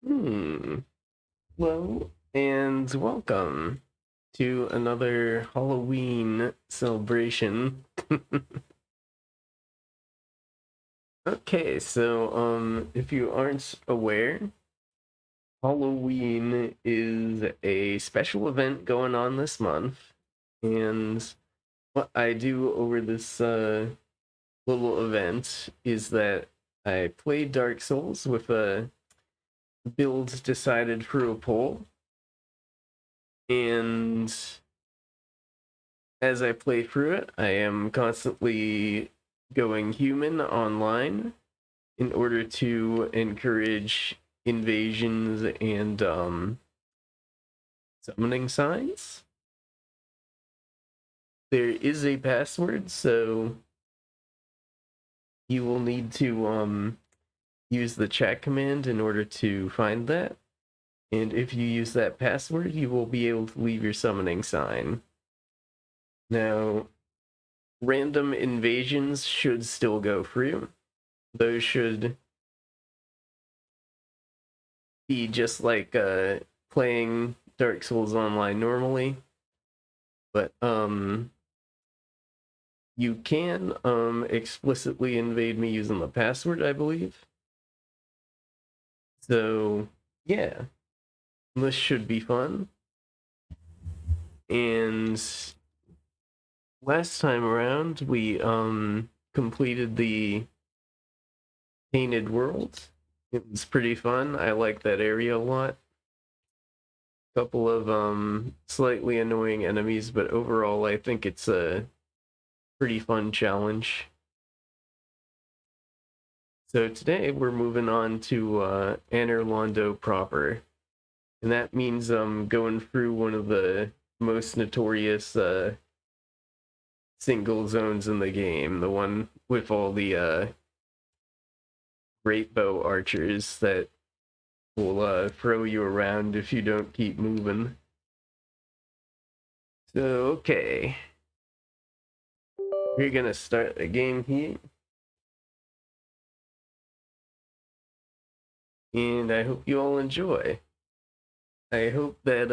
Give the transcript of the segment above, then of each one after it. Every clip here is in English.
Hello and welcome to another Halloween celebration. Okay, so if you aren't aware, Halloween is a special event going on this month, and what I do over this little event is that I play Dark Souls with a build decided through a poll, and as I play through it, I am constantly going human online in order to encourage invasions and summoning signs. There is a password, so you will need to use the chat command in order to find that. And if you use that password, you will be able to leave your summoning sign. Now, random invasions should still go through. Those should be just like playing Dark Souls Online normally. But you can explicitly invade me using the password, I believe. So yeah, this should be fun. And last time around we completed the Painted World. It was pretty fun. I like that area a lot. Couple of slightly annoying enemies, but overall I think it's a pretty fun challenge. So today we're moving on to Anor Londo proper, and that means going through one of the most notorious single zones in the game, the one with all the great bow archers that will throw you around if you don't keep moving. So okay, we're gonna start the game here. And I hope you all enjoy. I hope that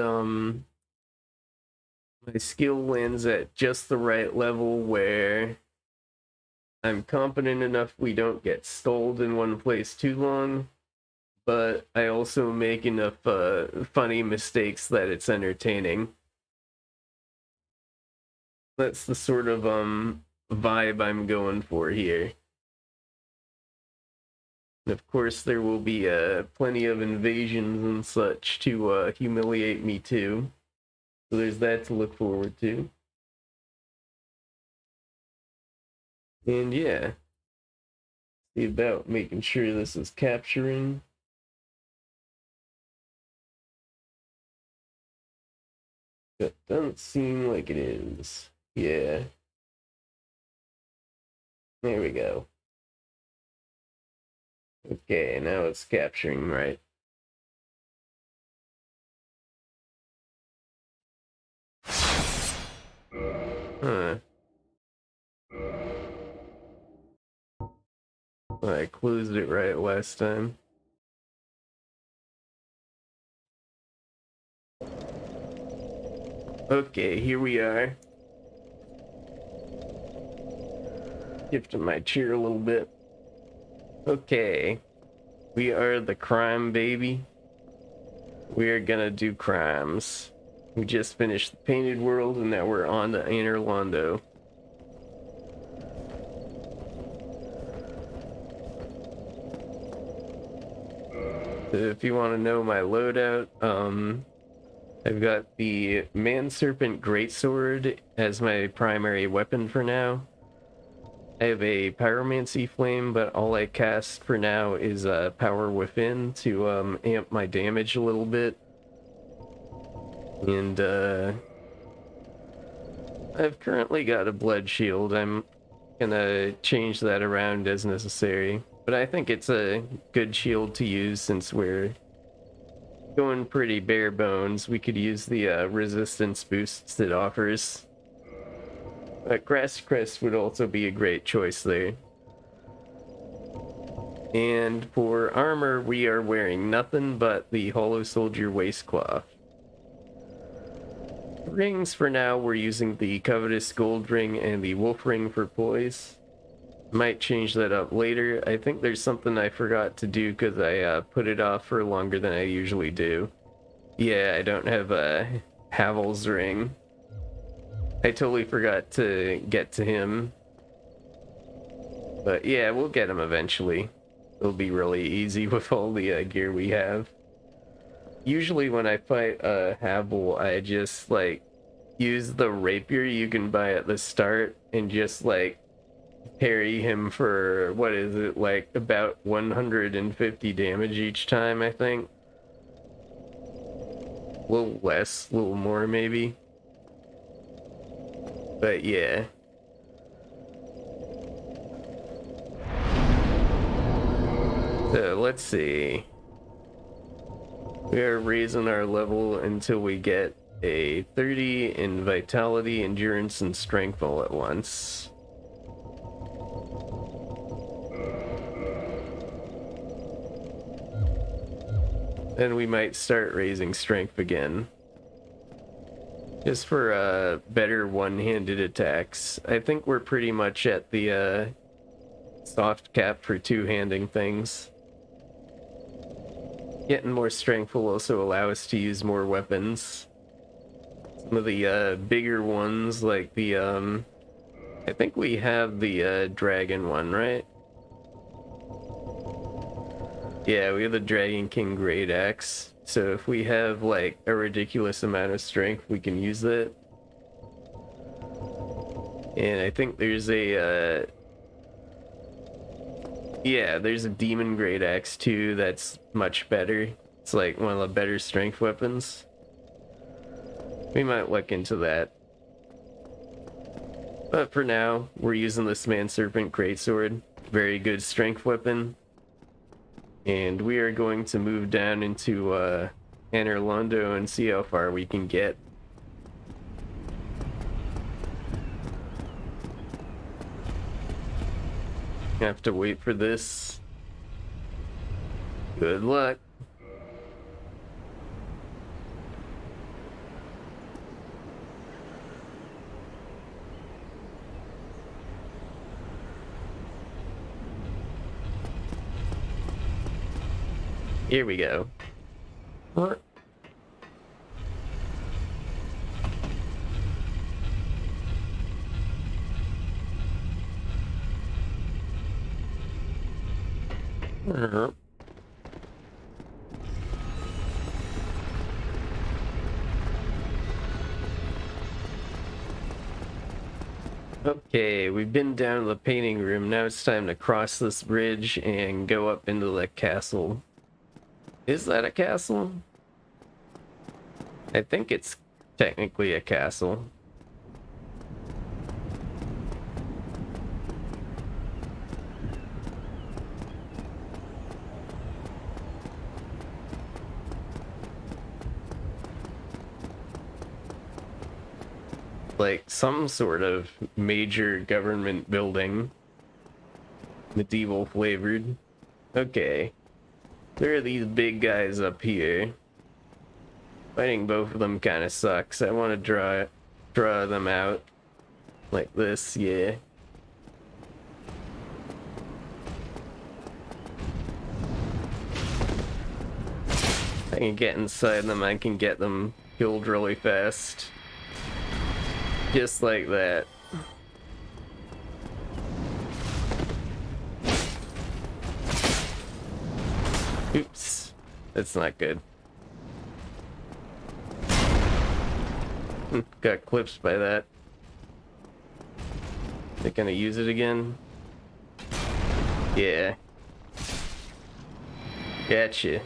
my skill lands at just the right level where I'm confident enough we don't get stalled in one place too long, but I also make enough funny mistakes that it's entertaining. That's the sort of vibe I'm going for here. And of course, there will be plenty of invasions and such to humiliate me too. So there's that to look forward to. And yeah, see about making sure this is capturing. It doesn't seem like it is. Yeah. There we go. Okay, now it's capturing right. Huh. I closed it right last time. Okay, here we are. Shifting my chair a little bit. Okay. We are the crime baby. We're gonna do crimes. We just finished the Painted World and now we're on to Anor Londo. So if you want to know my loadout, I've got the Man Serpent Greatsword as my primary weapon for now. I have a Pyromancy Flame, but all I cast for now is Power Within to amp my damage a little bit. And I've currently got a Blood Shield. I'm gonna change that around as necessary. But I think it's a good shield to use since we're going pretty bare bones. We could use the resistance boosts it offers. Grass Crest would also be a great choice there. And for armor, we are wearing nothing but the Hollow Soldier waistcloth. Rings for now, we're using the Covetous Gold Ring and the Wolf Ring for poise. Might change that up later. I think there's something I forgot to do because I put it off for longer than I usually do. Yeah, I don't have a Havel's ring. I totally forgot to get to him. But yeah, we'll get him eventually. It'll be really easy with all the gear we have. Usually when I fight Havel, I just like use the rapier you can buy at the start and just like parry him for, what is it, like about 150 damage each time, I think. A little less, a little more maybe. But yeah. So let's see. We are raising our level until we get a 30 in vitality, endurance, and strength all at once. Then we might start raising strength again. Just for better one-handed attacks. I think we're pretty much at the soft cap for two-handing things. Getting more strength will also allow us to use more weapons. Some of the bigger ones, like the I think we have the dragon one, right? Yeah, we have the Dragon King Great Axe. So if we have like a ridiculous amount of strength, we can use it. And I think there's a yeah, there's a Demon Great Axe too that's much better. It's like one of the better strength weapons. We might look into that. But for now, we're using this Man Serpent Greatsword. Very good strength weapon. And we are going to move down into Anor Londo and see how far we can get. Have to wait for this. Good luck. Here we go. What? Okay, we've been down to the painting room. Now it's time to cross this bridge and go up into the castle. Is that a castle? I think it's technically a castle. Like some sort of major government building. Medieval flavored. Okay. There are these big guys up here. Fighting both of them kind of sucks. I want to draw them out. Like this, yeah. I can get inside them, I can get them killed really fast. Just like that. Oops. That's not good. Got clipped by that. They're gonna use it again? Yeah. Gotcha.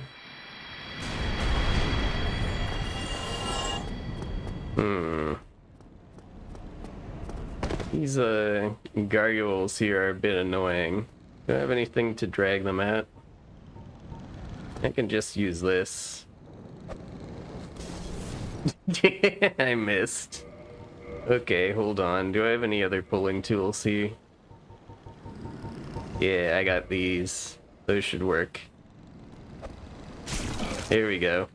These gargoyles here are a bit annoying. Do I have anything to drag them at? I can just use this. I missed. Okay, hold on. Do I have any other pulling tools here? Yeah, I got these. those should work. Here we go.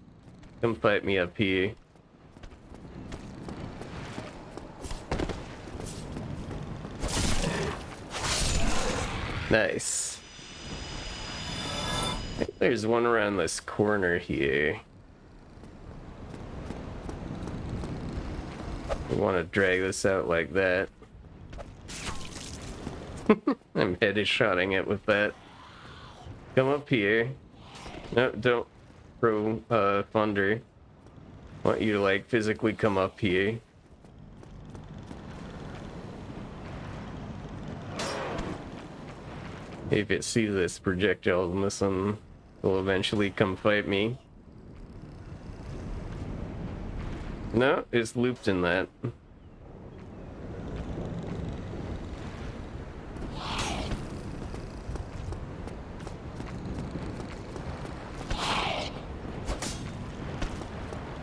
Come fight me up here. Nice. I think there's one around this corner here. I want to drag this out like that. I'm headshotting it with that. Come up here. No, don't throw thunder. I want you to like physically come up here. If it sees this projectile and this one will eventually come fight me. No, it's looped in that.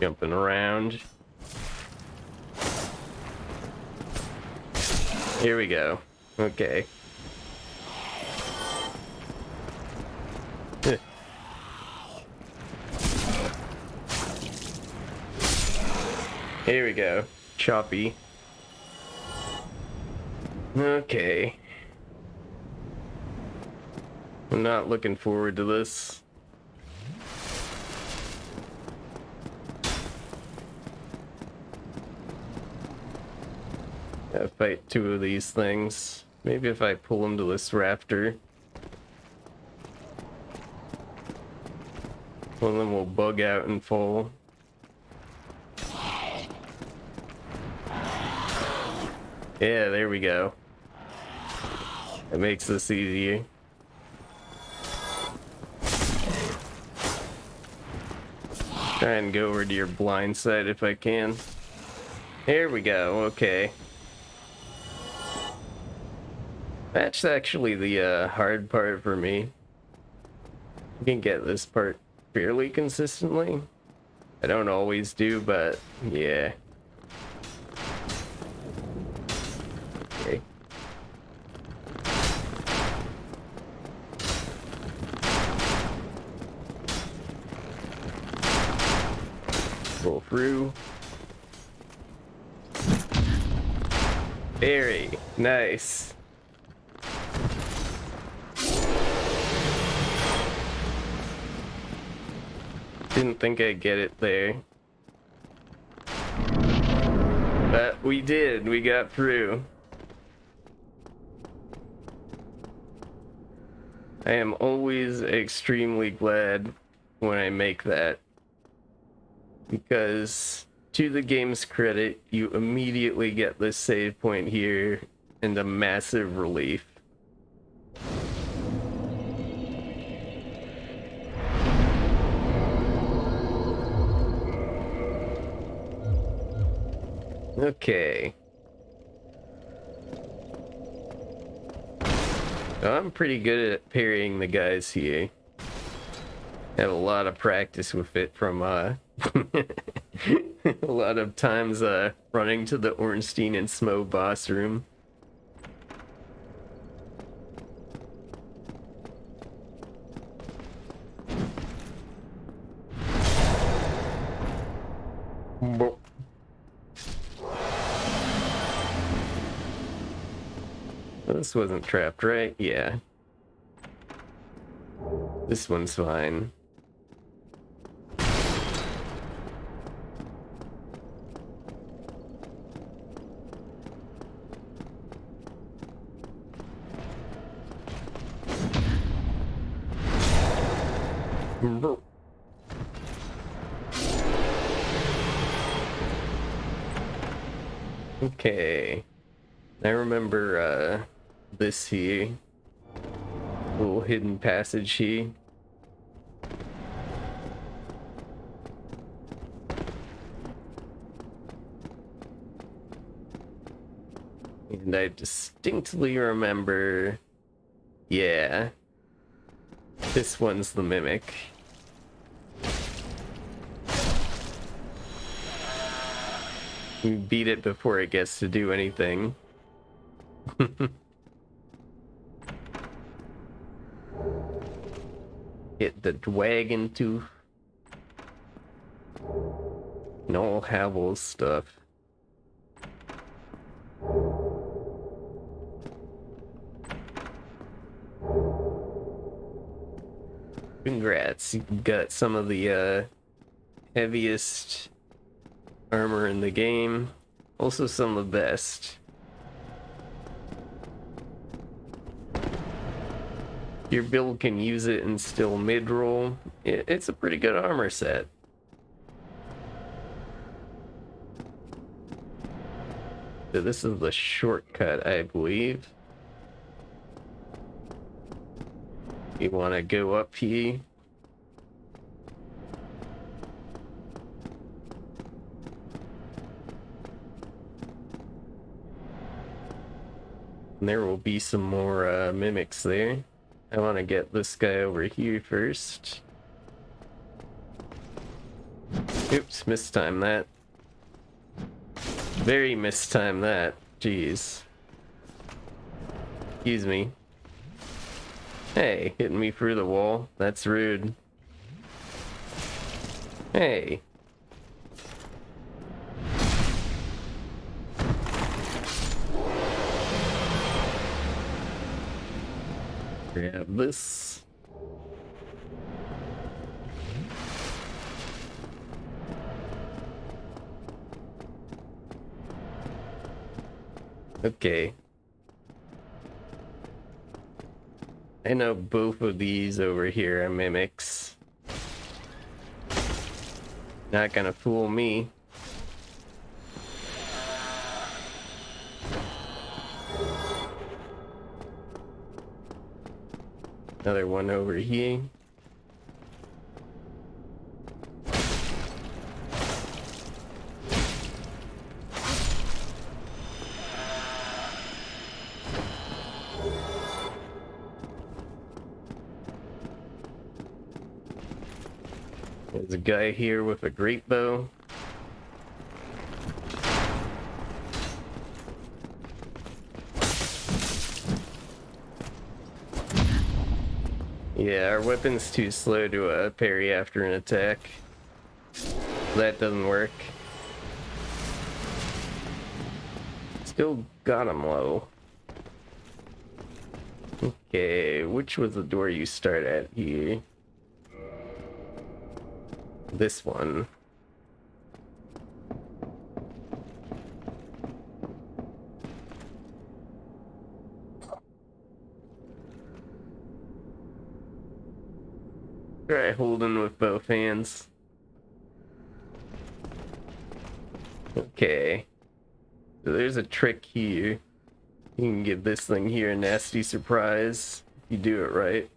Jumping around. Here we go. Okay. Here we go. Choppy. Okay. I'm not looking forward to this. Gotta fight two of these things. Maybe if I pull them to this rafter. One of them will bug out and fall. Yeah, there we go. That makes this easier. Try and go over to your blind side if I can. There we go, okay. That's actually the hard part for me. You can get this part fairly consistently. I don't always do, but yeah. Okay. Roll through. Very nice. Didn't think I'd get it there. But we did. We got through. I am always extremely glad when I make that. Because, to the game's credit, you immediately get this save point here and a massive relief. Okay. I'm pretty good at parrying the guys here. Have a lot of practice with it from a lot of times running to the Ornstein and Smo boss room. This wasn't trapped, right? Yeah. This one's fine. Okay. I remember this here. Little hidden passage here. And I distinctly remember, yeah, this one's the mimic. You beat it before it gets to do anything. Hit the dragon tooth. And all Havel's stuff. Congrats, you got some of the heaviest armor in the game. Also some of the best. Your build can use it and still mid-roll. It's a pretty good armor set. So this is the shortcut, I believe. You want to go up here. And there will be some more mimics there. I want to get this guy over here first. Oops, mistimed that. Very mistimed that. Jeez. Excuse me. Hey, hitting me through the wall. That's rude. Hey. Grab this. Okay. I know both of these over here are mimics. Not gonna fool me. Another one over here. There's a guy here with a great bow. Yeah, our weapon's too slow to parry after an attack. That doesn't work. Still got him low. Okay, which was the door you start at here? This one. Try holding with both hands. Okay. So there's a trick here. You can give this thing here a nasty surprise if you do it right.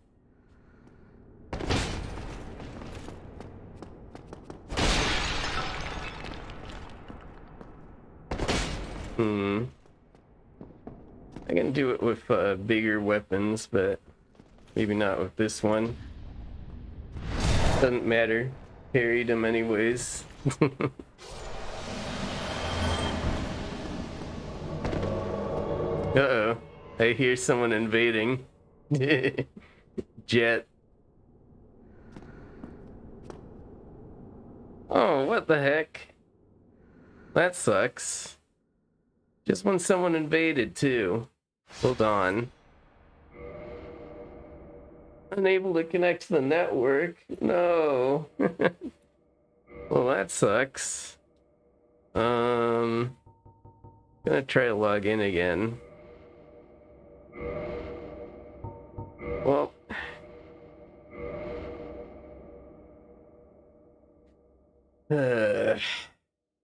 I can do it with bigger weapons, but maybe not with this one. Doesn't matter. Parried him anyways. Uh-oh. I hear someone invading. Jet. Oh, what the heck? That sucks. Just when someone invaded, too. Hold on. Unable to connect to the network? No. Well, that sucks. Gonna try to log in again. Well.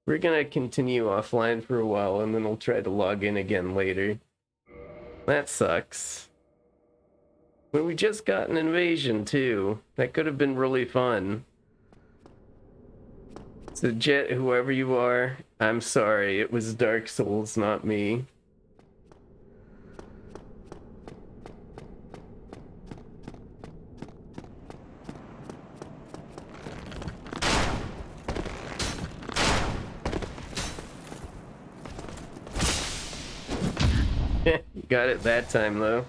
We're gonna continue offline for a while and then I'll try to log in again later. That sucks. But we just got an invasion too. That could have been really fun. So Jet, whoever you are, I'm sorry. It was Dark Souls, not me. Got it that time though.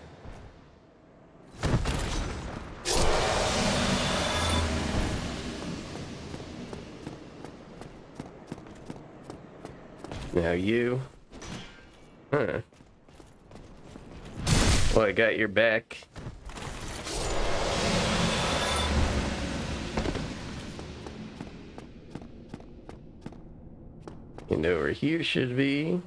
Now you. Huh. Well, I got your back. And over here should be.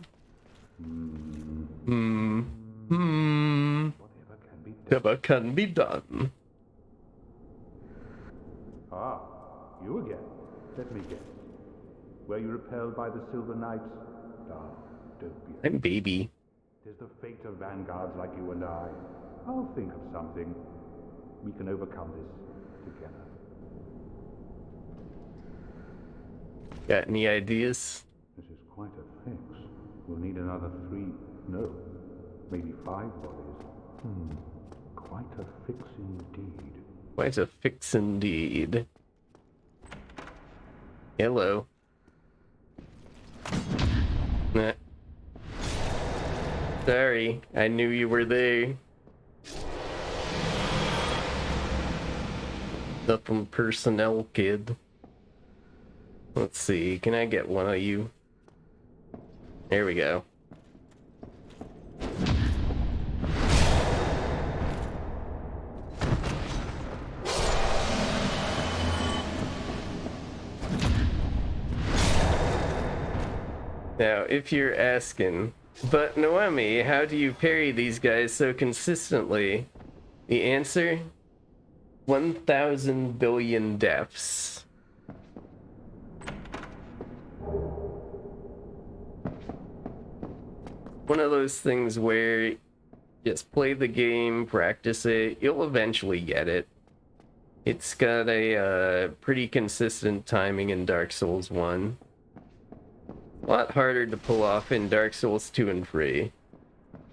Whatever can be done. Ah, you again. Let me guess. Were you repelled by the Silver Knights? Ah, don't be. I'm baby. Tis the fate of vanguards like you and I. I'll think of something. We can overcome this together. Got any ideas? This is quite a fix. We'll need another 3, no, maybe 5 bodies. Quite a fix indeed. Quite a fix indeed. Hello. Nah. Sorry, I knew you were there. Nothing personnel, kid. Let's see, can I get one of you? There we go. Now, if you're asking, but Noemi, how do you parry these guys so consistently? The answer? 1,000 billion deaths. One of those things where just play the game, practice it, you'll eventually get it. It's got a pretty consistent timing in Dark Souls 1. A lot harder to pull off in Dark Souls 2 and 3.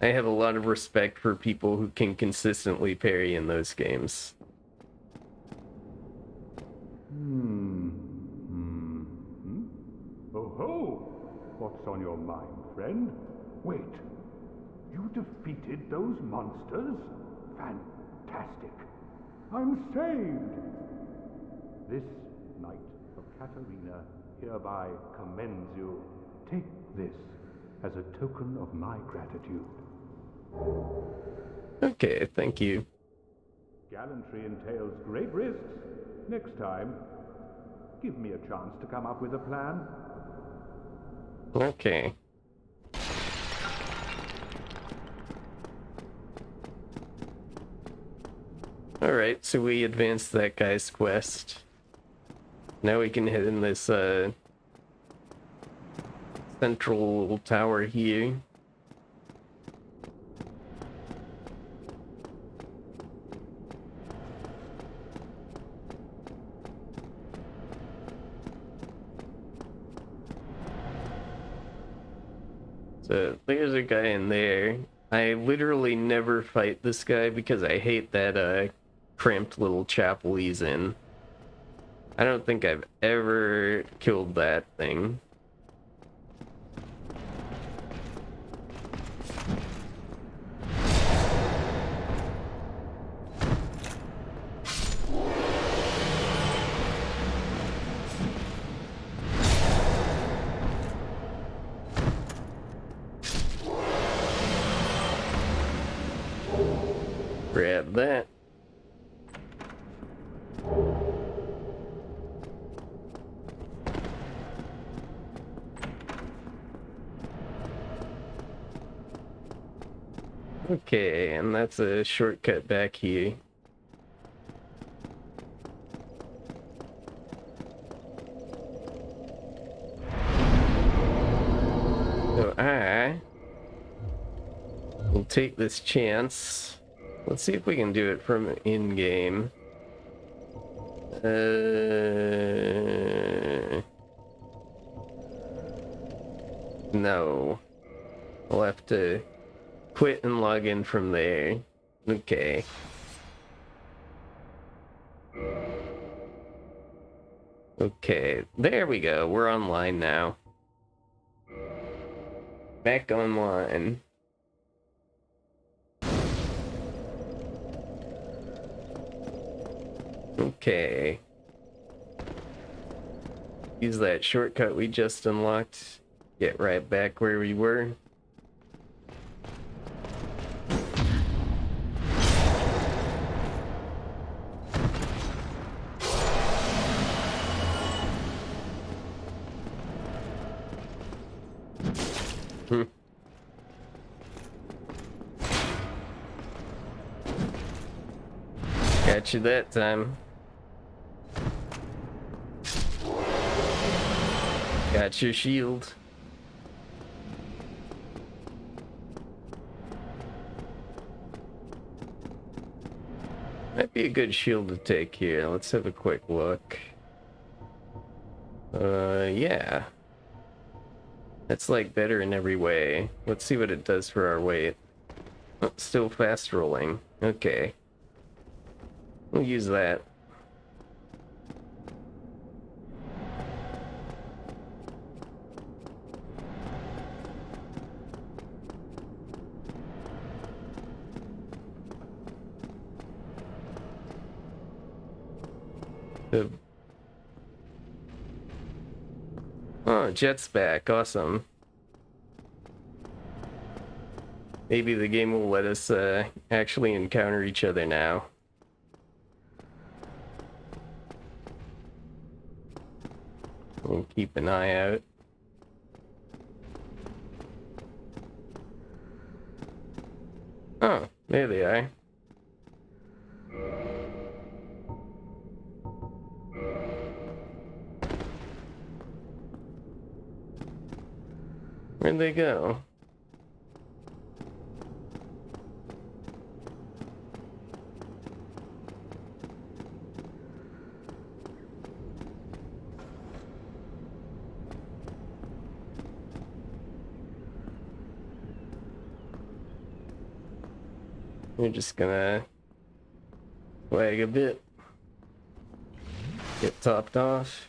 I have a lot of respect for people who can consistently parry in those games. Oh ho! What's on your mind, friend? Wait, you defeated those monsters? Fantastic! I'm saved! This Knight of Katarina hereby commends you. Take this as a token of my gratitude. Okay, thank you. Gallantry entails great risks. Next time, give me a chance to come up with a plan. Okay. Alright, so we advanced that guy's quest. Now we can hit in this central tower here. So there's a guy in there. I literally never fight this guy because I hate that cramped little chapel he's in. I don't think I've ever killed that thing. Grab that. Okay, and that's a shortcut back here. So I will take this chance. Let's see if we can do it from in-game. No. I'll have to quit and log in from there. Okay. Okay, there we go. We're online now. Back online. Okay. Use that shortcut we just unlocked. Get right back where we were. Got you that time. Got your shield. Might be a good shield to take here. Let's have a quick look. Yeah. That's like better in every way. Let's see what it does for our weight. Oh, still fast rolling. Okay. We'll use that. Oh, Jet's back. Awesome. Maybe the game will let us actually encounter each other now. We'll keep an eye out. Oh, there they are. Where'd they go? We're just gonna lag a bit. Get topped off.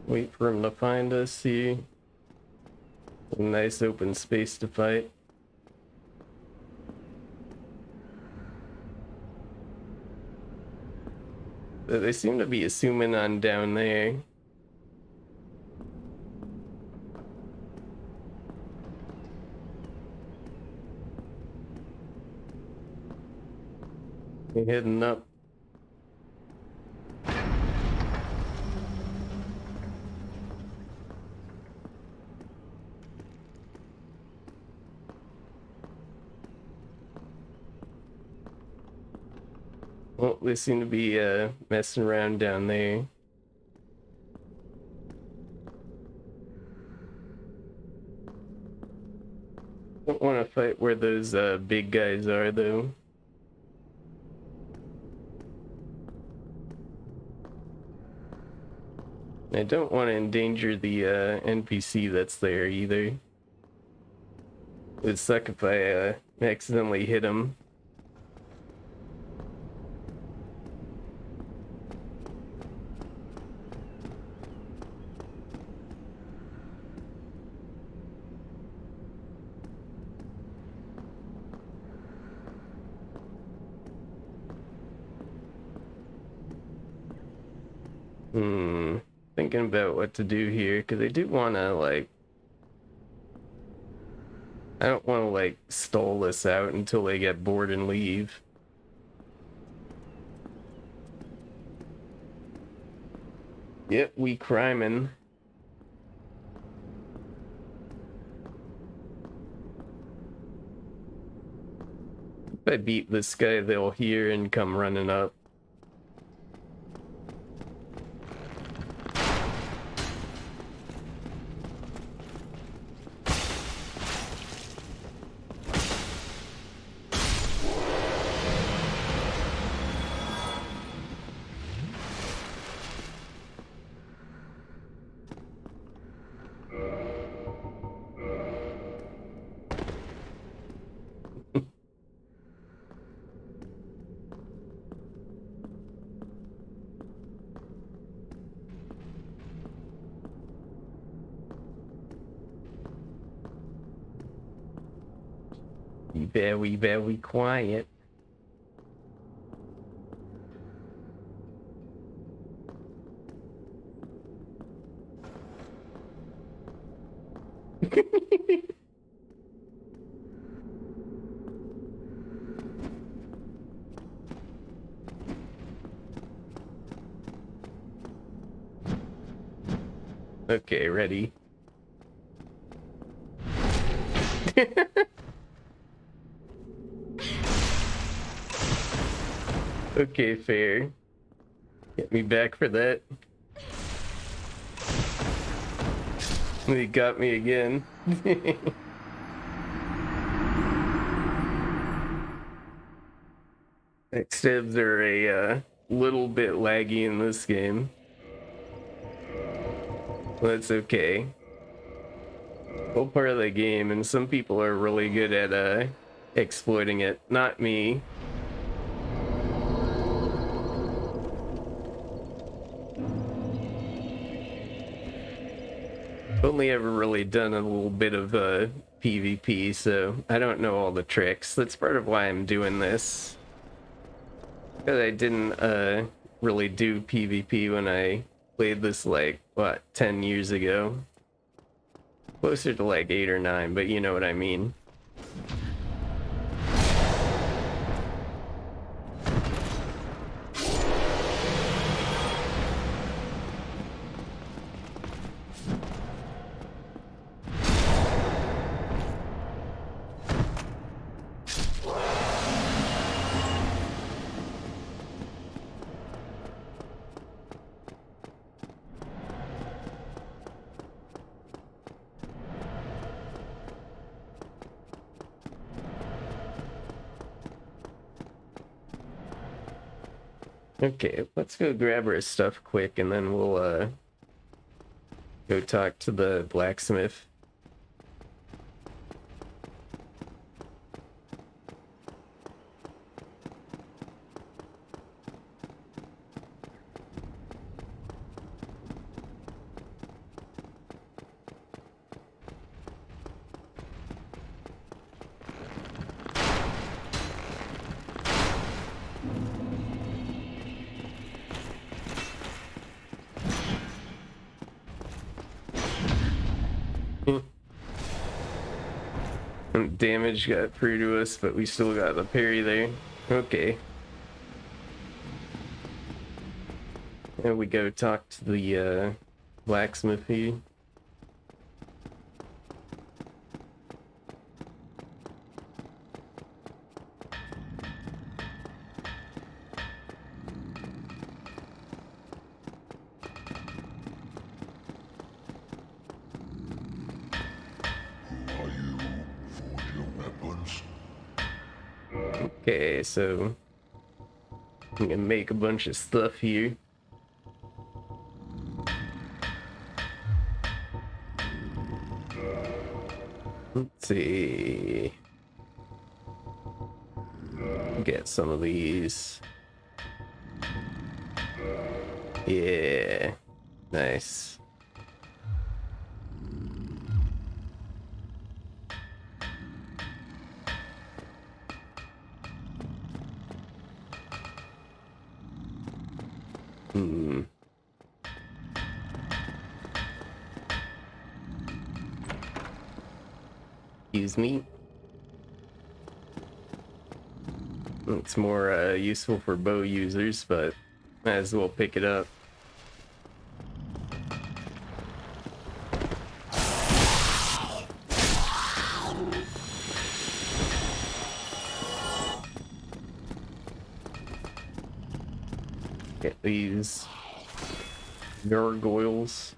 Wait for him to find us, see a nice open space to fight. They seem to be assuming I'm down there. They're heading up. Well, they seem to be messing around down there. Don't want to fight where those big guys are, though. I don't want to endanger the NPC that's there either. It'd suck if I accidentally hit him. Thinking about what to do here, because I do want to, like... I don't want to, like, stall this out until they get bored and leave. Yep, we criming. If I beat this guy, they'll hear and come running up. Very, very quiet. Okay, ready. Okay, fair. Get me back for that. He got me again. Backstabs are a little bit laggy in this game. That's okay. Well, part of the game, and some people are really good at exploiting it. Not me. Only ever really done a little bit of PvP, so I don't know all the tricks. That's part of why I'm doing this. Because I didn't really do PvP when I played this, like, what, 10 years ago? Closer to like 8 or 9, but you know what I mean. Okay, let's go grab our stuff quick and then we'll go talk to the blacksmith. Damage got through to us, but we still got the parry there. Okay. And we go talk to the blacksmith here. Okay, so I'm gonna make a bunch of stuff here. Let's see. Get some of these. Yeah, nice. Excuse me. It's more useful for bow users, but might as well pick it up. Get these gargoyles.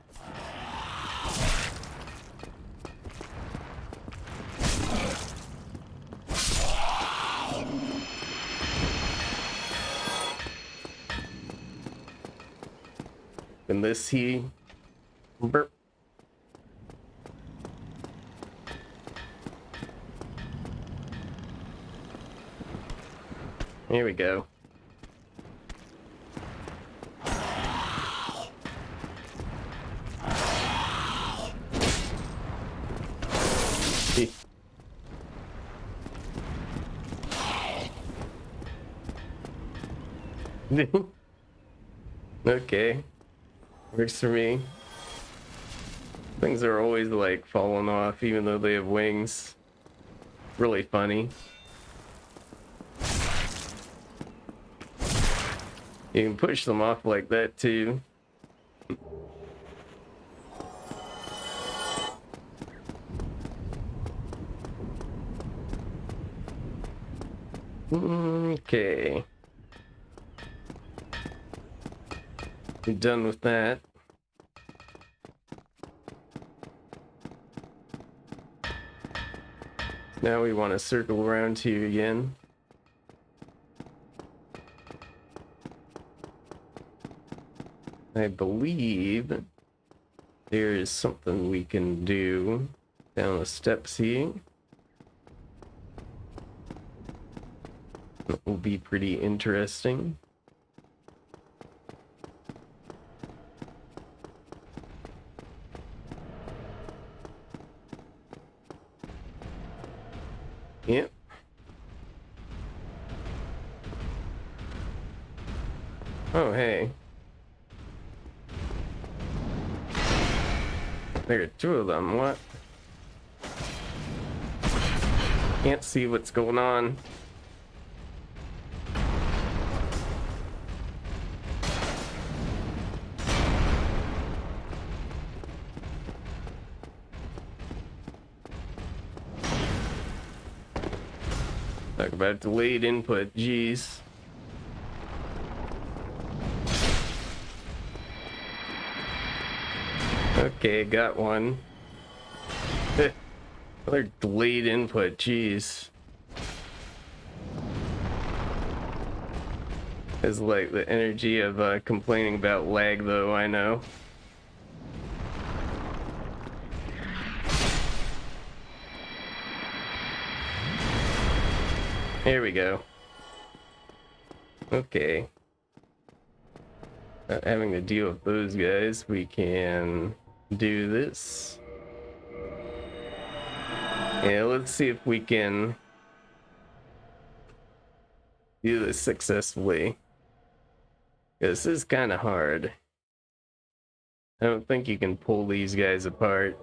And this here. Burp. Here we go. Okay, works for me. Things are always like falling off even though they have wings. Really funny. You can push them off like that too. Okay. We're done with that. Now we want to circle around here again. I believe there is something we can do down the steps here. That will be pretty interesting. Yep. Oh, hey. There are two of them. What? Can't see what's going on. Talk about delayed input. Jeez. Okay, got one. Another delayed input. Jeez. It's like the energy of complaining about lag, though, I know. Here we go. Okay. Not having to deal with those guys, we can do this. Yeah, let's see if we can do this successfully. This is kind of hard. I don't think you can pull these guys apart.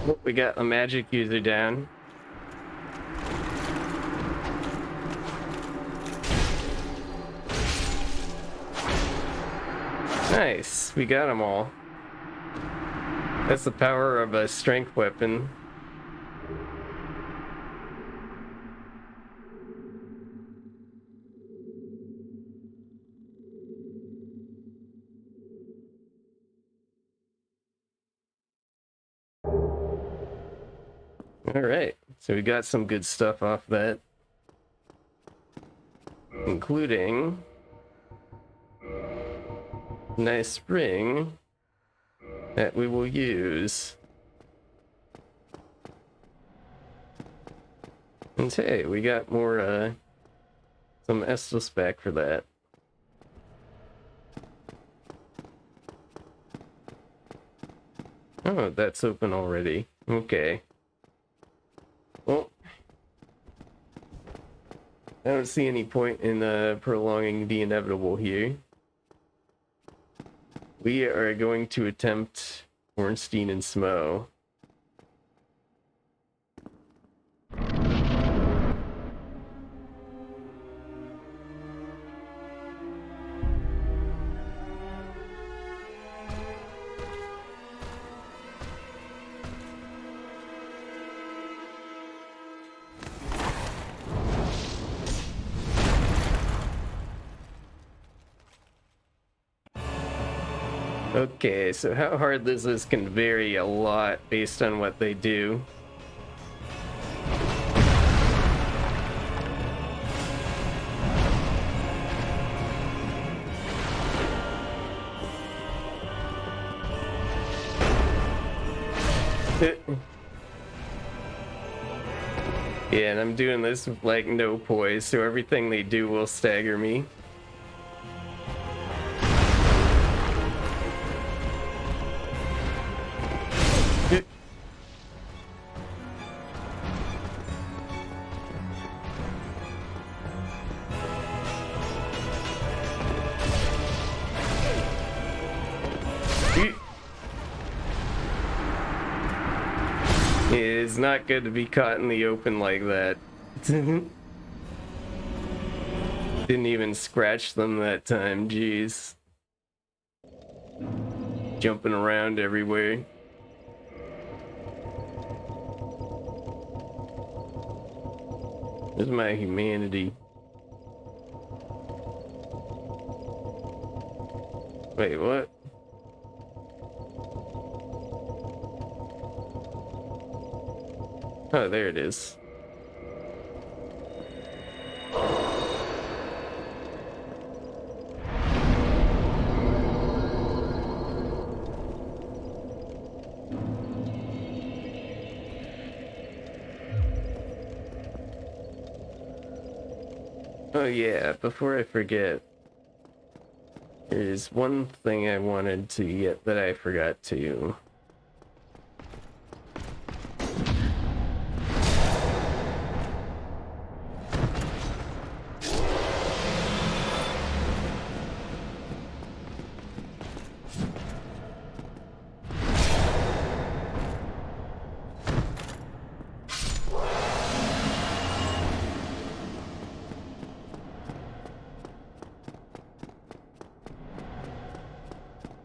Oh, we got a magic user down. Nice, we got them all. That's the power of a strength weapon. All right, so we got some good stuff off that, including a nice spring that we will use. And hey, we got more some Estus back for that. Oh, that's open already. Okay. Well, I don't see any point in prolonging the inevitable here. We are going to attempt Ornstein and Smo. Okay, so how hard this is can vary a lot based on what they do. Yeah, and I'm doing this with like no poise, so everything they do will stagger me. It is not good to be caught in the open like that. Didn't even scratch them that time, jeez. Jumping around everywhere. Where's my humanity? Wait, what? Oh, there it is. Oh yeah, before I forget, there's one thing I wanted to get that I forgot to.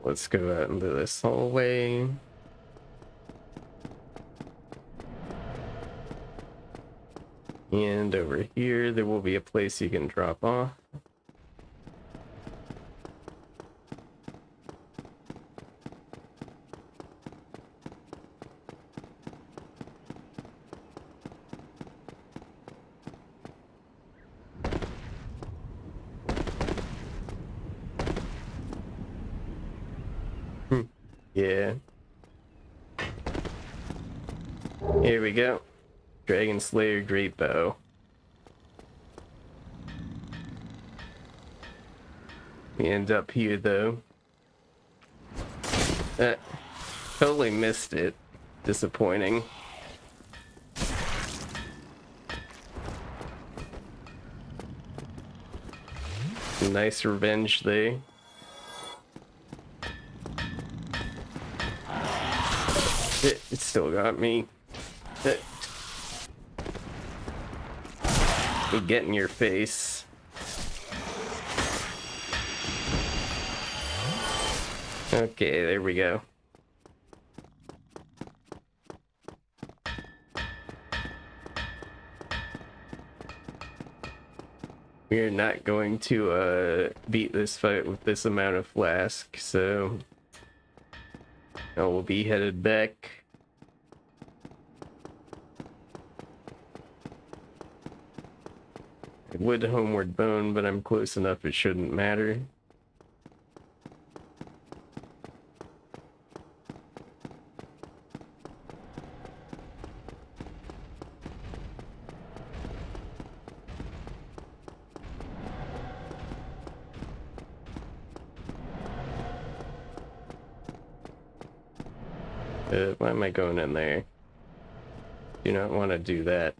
Let's go out into this hallway. And over here, there will be a place you can drop off. Yeah. Here we go. Dragon Slayer Great Bow. We end up here though. Totally missed it. Disappointing. Nice revenge there. It still got me. Me get in your face. Okay, there we go. We're not going to beat this fight with this amount of flask, so I will be headed back. I would homeward bone, but I'm close enough it shouldn't matter. Why am I going in there? Do not want to do that.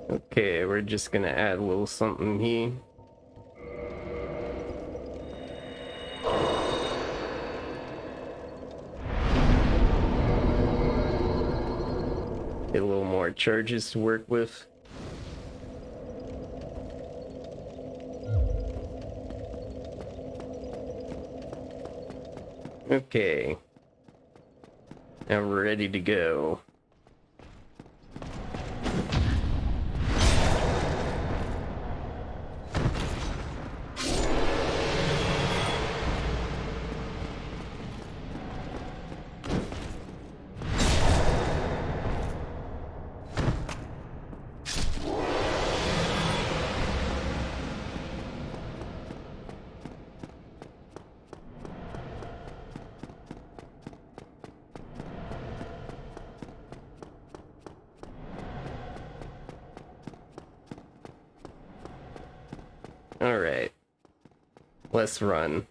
Okay, we're just gonna add a little something here. Get a little more charges to work with. Okay. Now we're ready to go. Alright. Let's run.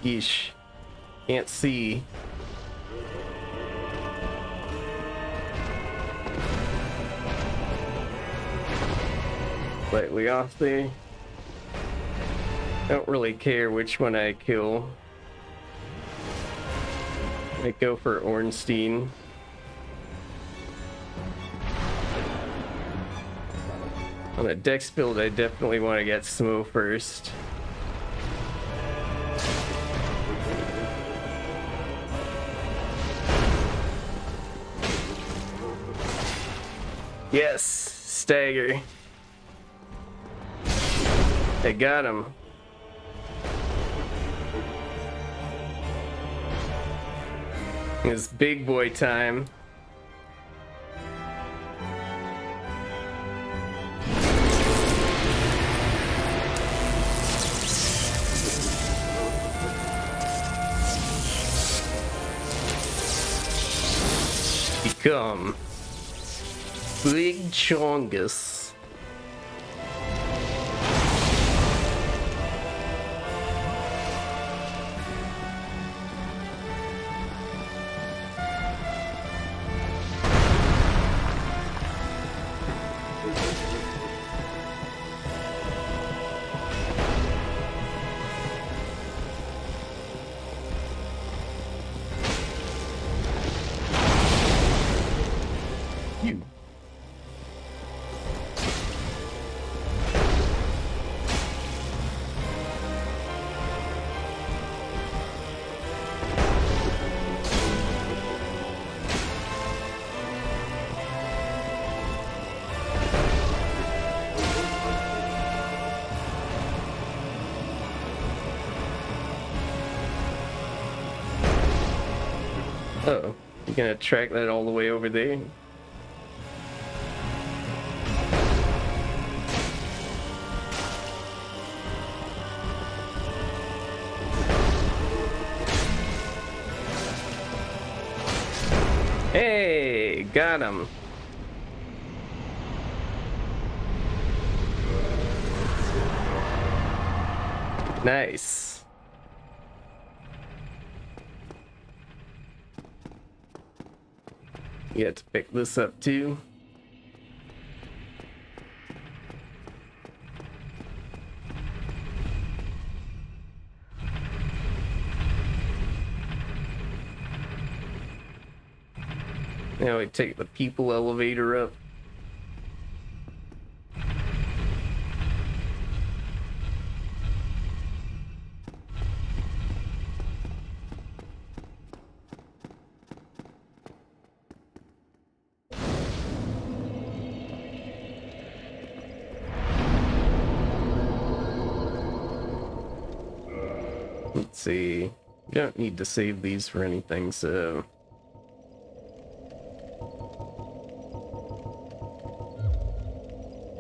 Yeesh. Can't see. Slightly off there. Don't really care which one I kill. I go for Ornstein. On a dex build, I definitely want to get Smo first. Yes, stagger. I got him. It's big boy time. Become Big Chongus. You. Oh, you gonna track that all the way over there? Hey, got him. Nice. You have to pick this up too. Now we take the people elevator up. Let's see. You don't need to save these for anything, so...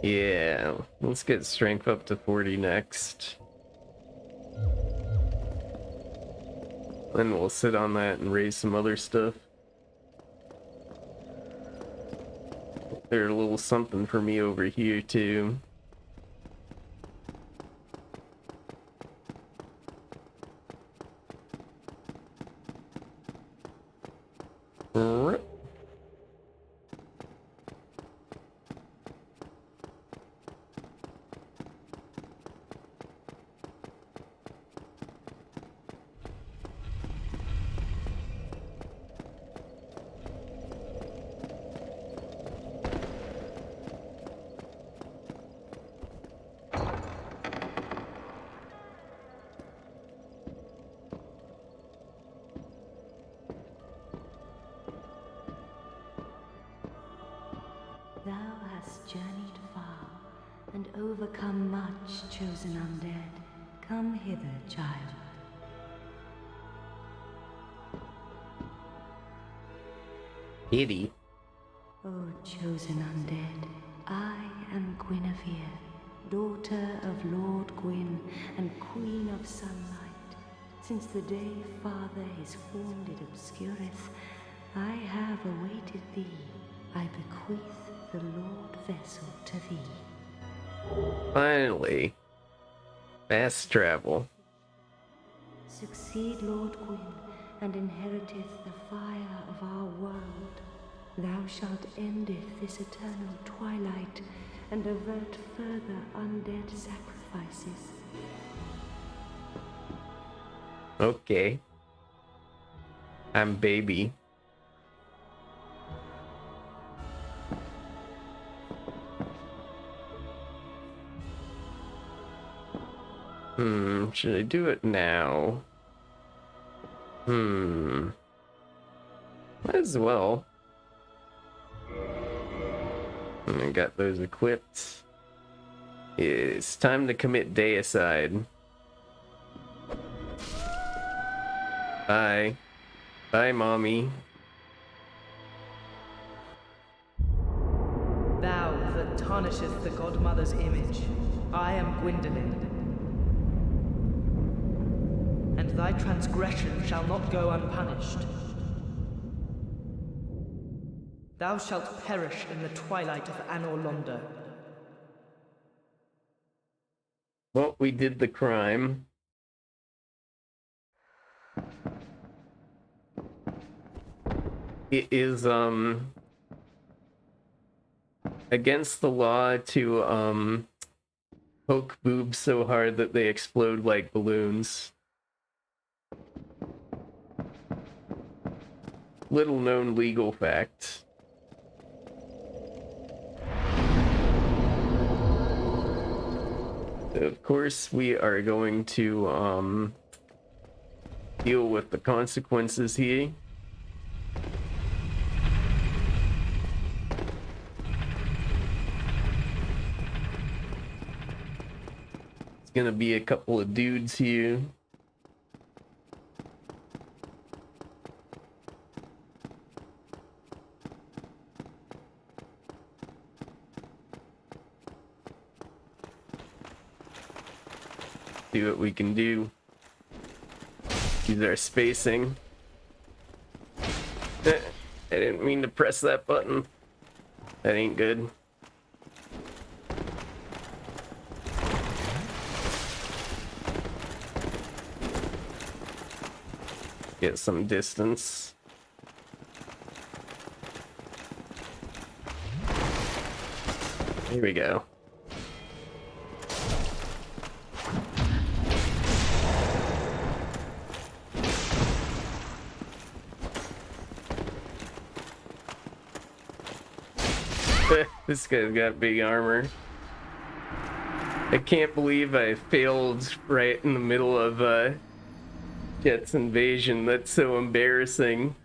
Yeah, let's get strength up to 40 next. Then we'll sit on that and raise some other stuff. There's a little something for me over here too. Thou hast journeyed far, and overcome much, chosen undead. Come hither, child. Pity. O chosen undead, I am Guinevere, daughter of Lord Gwyn and Queen of Sunlight. Since the day Father his form did obscureth, I have awaited thee. I bequeath the Lord vessel to thee. Finally. Fast travel. Succeed Lord Gwyn, and inheriteth the fire of our world. Thou shalt endeth this eternal twilight, and avert further undead sacrifices. Okay. I'm baby. Should I do it now? Might as well. I got those equipped. It's time to commit deicide. Bye. Bye, mommy. Thou that tarnisheth the godmother's image, I am Gwyndolin. And thy transgression shall not go unpunished. Thou shalt perish in the twilight of Anor Londo. Well, we did the crime. It is, against the law to, poke boobs so hard that they explode like balloons. Little known legal fact. Of course, we are going to deal with the consequences here. It's gonna be a couple of dudes here. See what we can do. Use our spacing. I didn't mean to press that button. That ain't good. Get some distance. Here we go. This guy's got big armor. I can't believe I failed right in the middle of Jet's invasion. That's so embarrassing.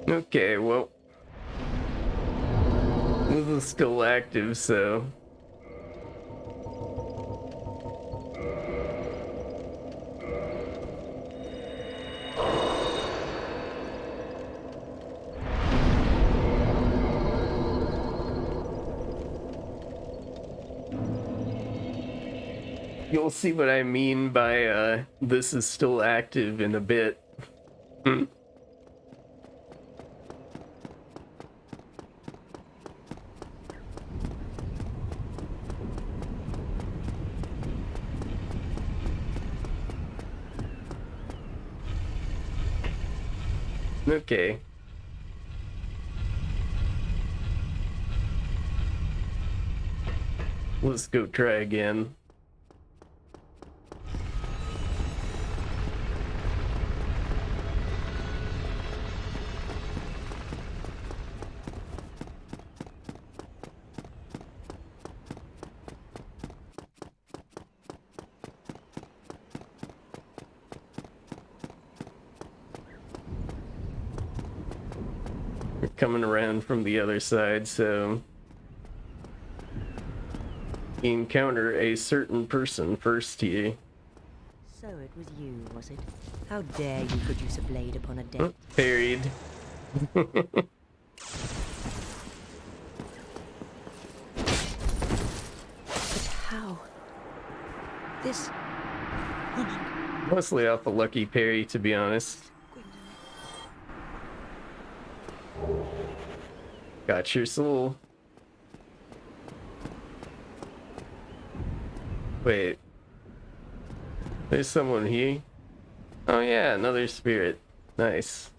Okay, well, this is still active, so you'll see what I mean by this is still active in a bit. Okay. Let's go try again. We're coming around from the other side, so We encounter a certain person first here. So it was you, was it? How dare you produce a blade upon a dead? Parried. But how? This woman. Mostly off a lucky parry, to be honest. Got your soul. Wait. There's someone here. Oh yeah, another spirit. Nice.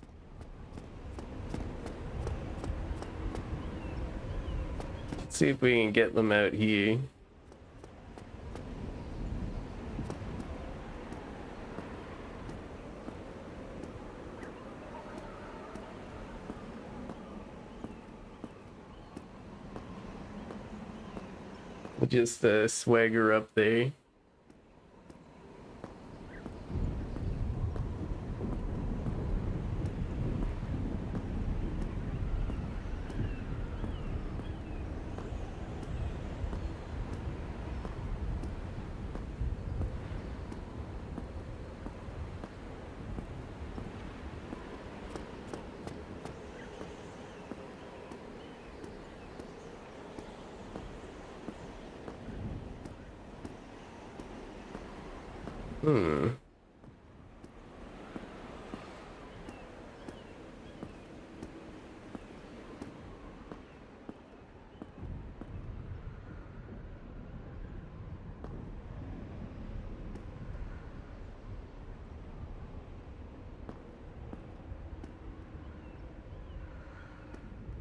Let's see if we can get them out here. We'll just swagger up there.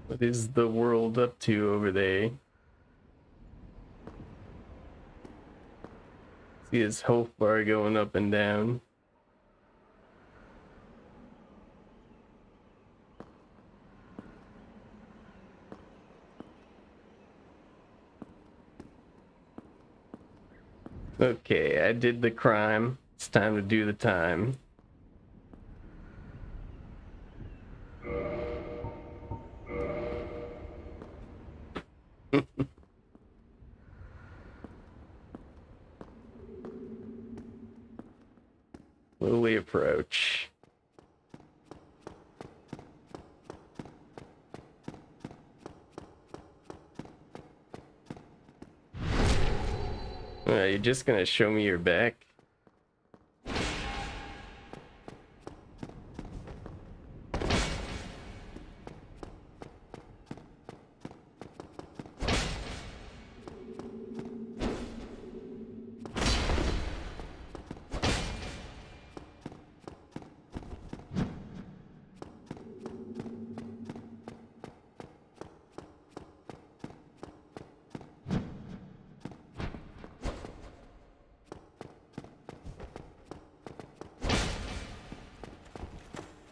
What is the world up to over there? See his health bar going up and down. Okay, I did the crime. It's time to do the time. Slowly approach. You're just gonna show me your back?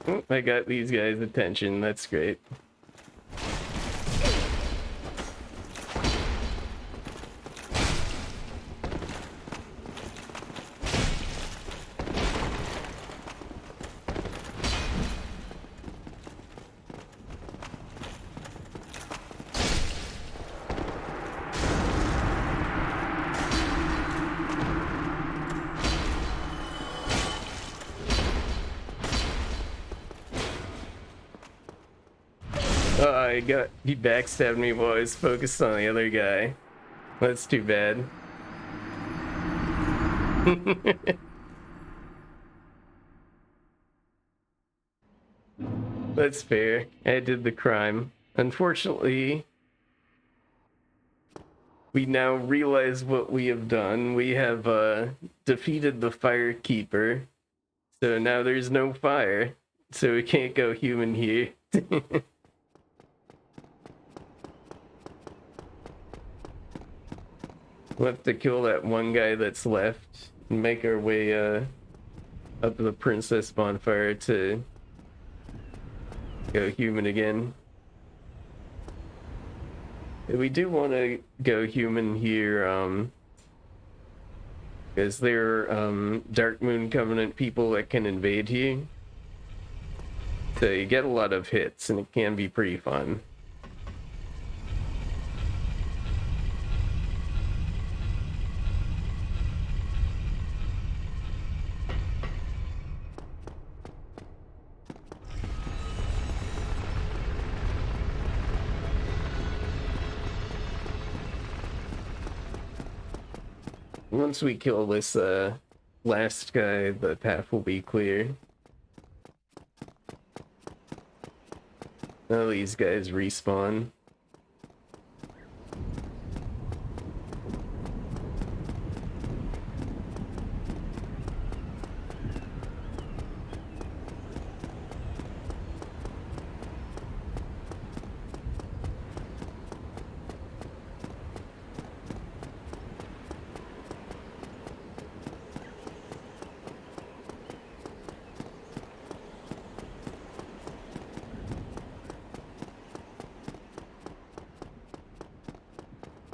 Oh, I got these guys' attention. That's great. Oh, he backstabbed me while I was focused on the other guy. That's too bad. That's fair. I did the crime. Unfortunately, we now realize what we have done. We have defeated the Firekeeper. So now there's no fire. So we can't go human here. We'll have to kill that one guy that's left and make our way up the Princess Bonfire to go human again. We do want to go human here because there are Dark Moon Covenant people that can invade here. So you get a lot of hits and it can be pretty fun. Once we kill this last guy, the path will be clear. Now these guys respawn.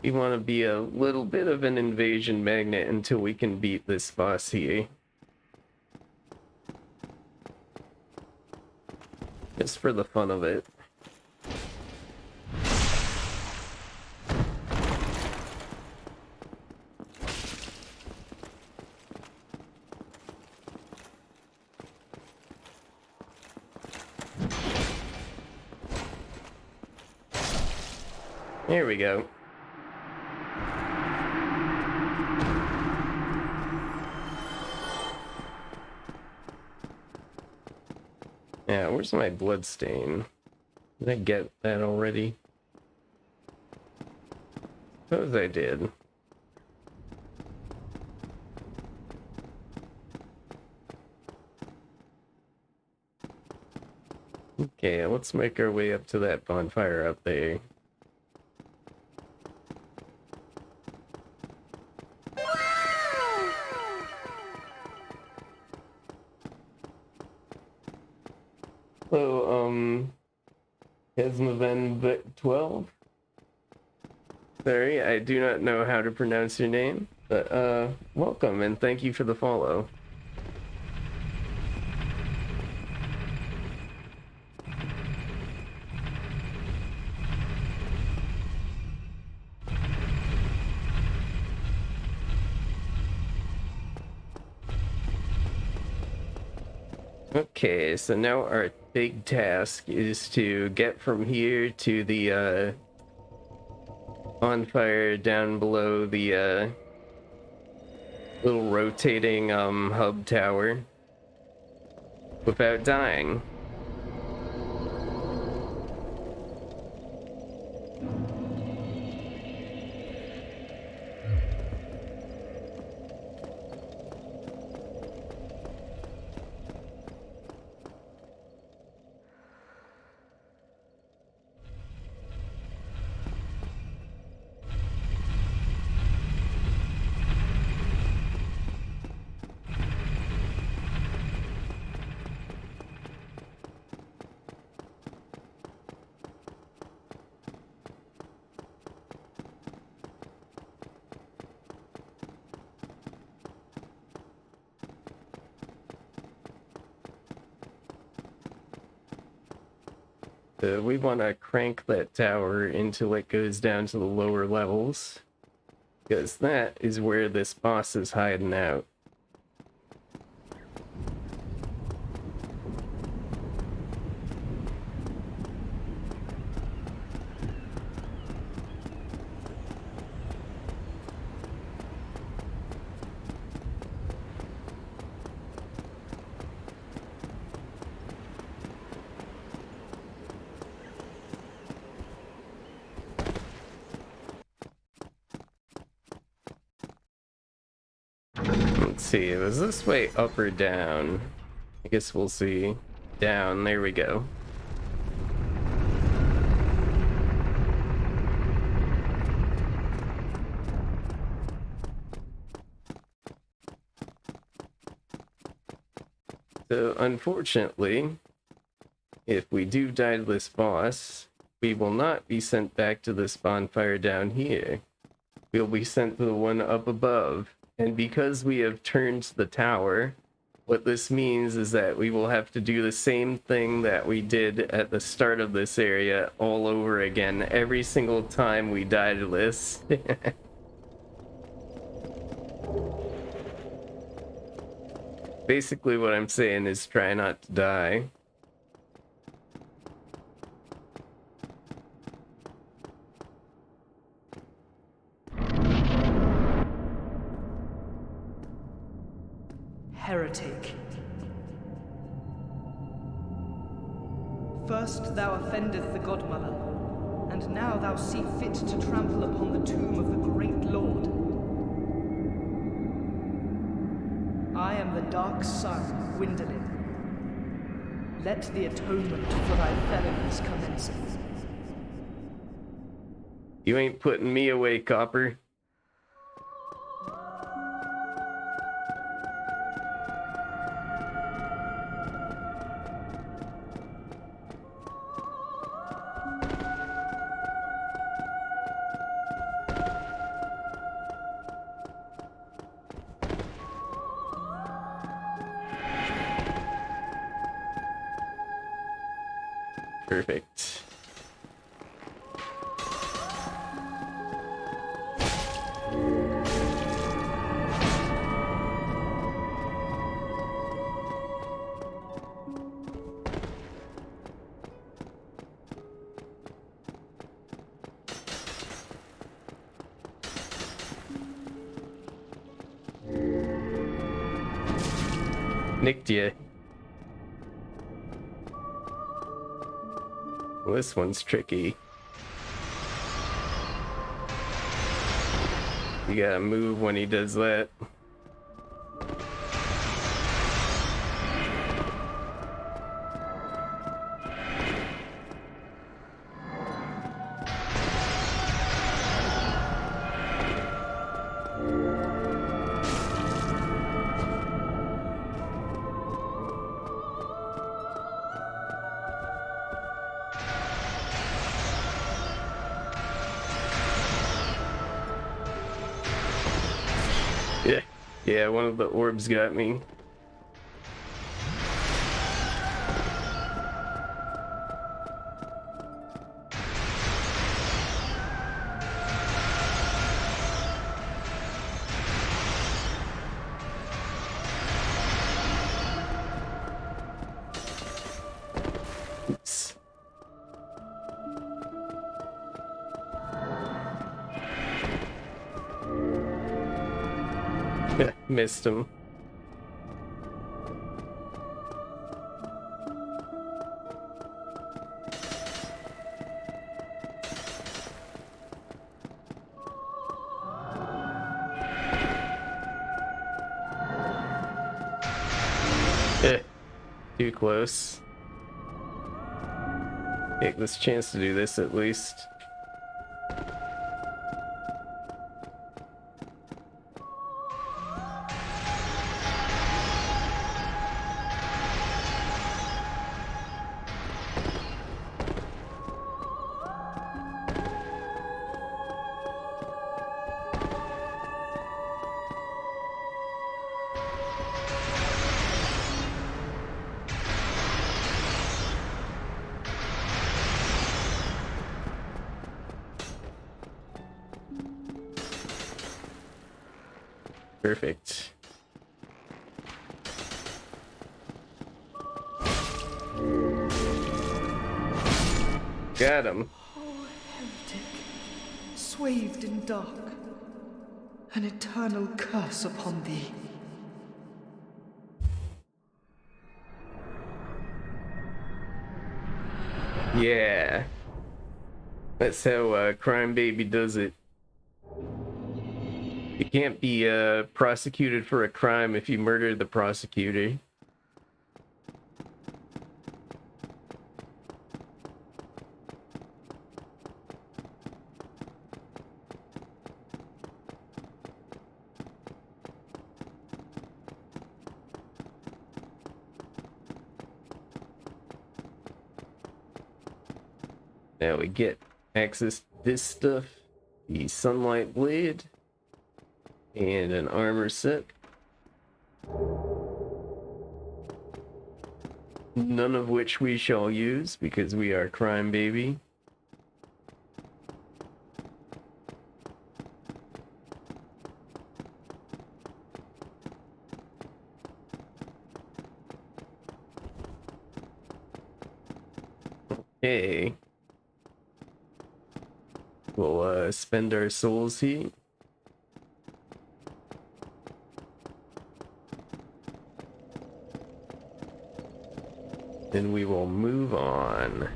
We want to be a little bit of an invasion magnet until we can beat this boss here. Just for the fun of it. There we go. Yeah, where's my blood stain? Did I get that already? Suppose I did. Okay, let's make our way up to that bonfire up there. So, Kesmaven 12? Sorry, I do not know how to pronounce your name, but, welcome and thank you for the follow. Okay, so now our big task is to get from here to the bonfire down below the little rotating hub tower without dying. We want to crank that tower until it goes down to the lower levels, because that is where this boss is hiding out. Let's see, was this way up or down? I guess we'll see. Down, there we go. So, unfortunately, if we do die to this boss, we will not be sent back to this bonfire down here. We'll be sent to the one up above. And because we have turned the tower, what this means is that we will have to do the same thing that we did at the start of this area all over again every single time we die to this. Basically what I'm saying is try not to die. heretic. First thou offendeth the Godmother, and now thou see fit to trample upon the tomb of the great Lord. I am the Dark Sun, Gwendolyn. Let the atonement for thy felonies commence. You ain't putting me away, Copper. Perfect. Nicked ya. Well, this one's tricky. You gotta move when he does that. Yeah, one of the orbs got me. Oops. Missed him. Too close. Take this chance to do this at least. Perfect. Got him. Oh, heretic, swathed in dark, an eternal curse upon thee. Yeah. That's how Crime Baby does it. You can't be prosecuted for a crime if you murder the prosecutor. Now we get access to this stuff, the Sunlight Blade, and an armor set. None of which we shall use because we are Crime Baby. Okay. We'll spend our souls heat. then we will move on.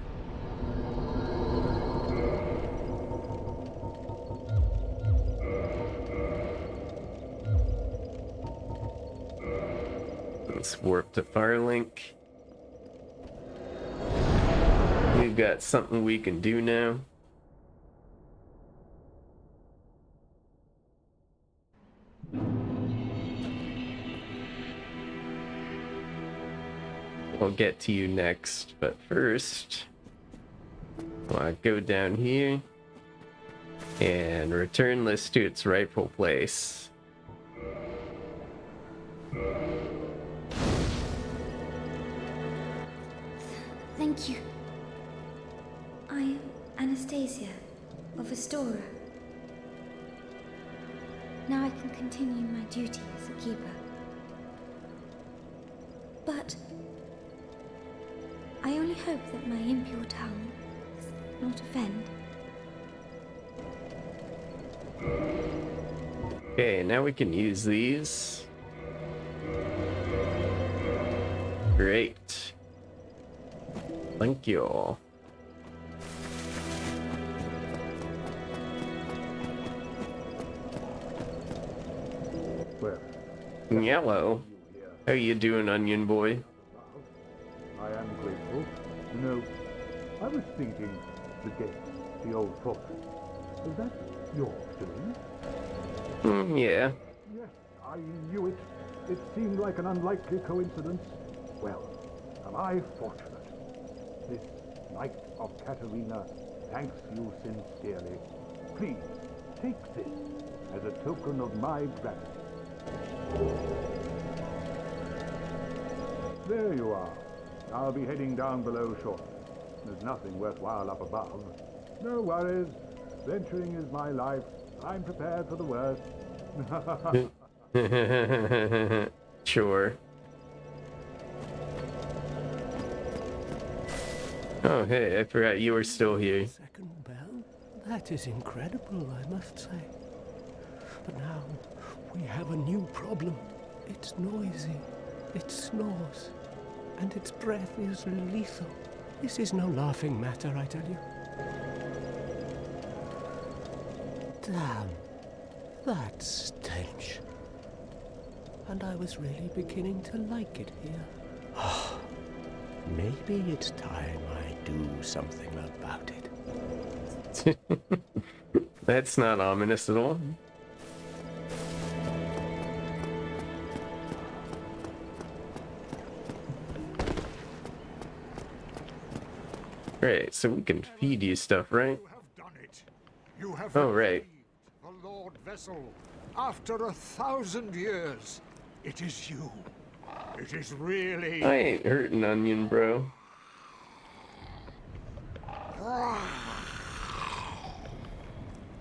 Let's warp to Firelink. We've got something we can do now. I'll get to you next, but first, I'll go down here and return this to its rightful place. Thank you. I am Anastasia of Astora. Now I can continue my duty as a keeper. But I only hope that my impure tongue does not offend. Okay, now we can use these. Great. Thank you all. Well, Yellow. you here. How you doing, Onion Boy? I am grateful. You know, I was thinking the gate, the old fortress. Is that your doing? Yeah. Yes, I knew it. It seemed like an unlikely coincidence. Well, am I fortunate? This Knight of Katarina thanks you sincerely. Please, take this as a token of my gratitude. There you are. I'll be heading down below shortly. There's nothing worthwhile up above. No worries. Venturing is my life. I'm prepared for the worst. Sure. Oh, hey, I forgot you were still here. Second bell? That is incredible, I must say. But now we have a new problem. It's noisy, it snores, and its breath is lethal. This is no laughing matter, I tell you. Damn, that stench. And I was really beginning to like it here. Maybe it's time I do something about it. That's not ominous at all. Right, so we can feed you stuff, right? You have done it. You have Oh, right. retrieved the Lord Vessel. After 1,000 years, it is you. It is really... I ain't hurting Onion, bro.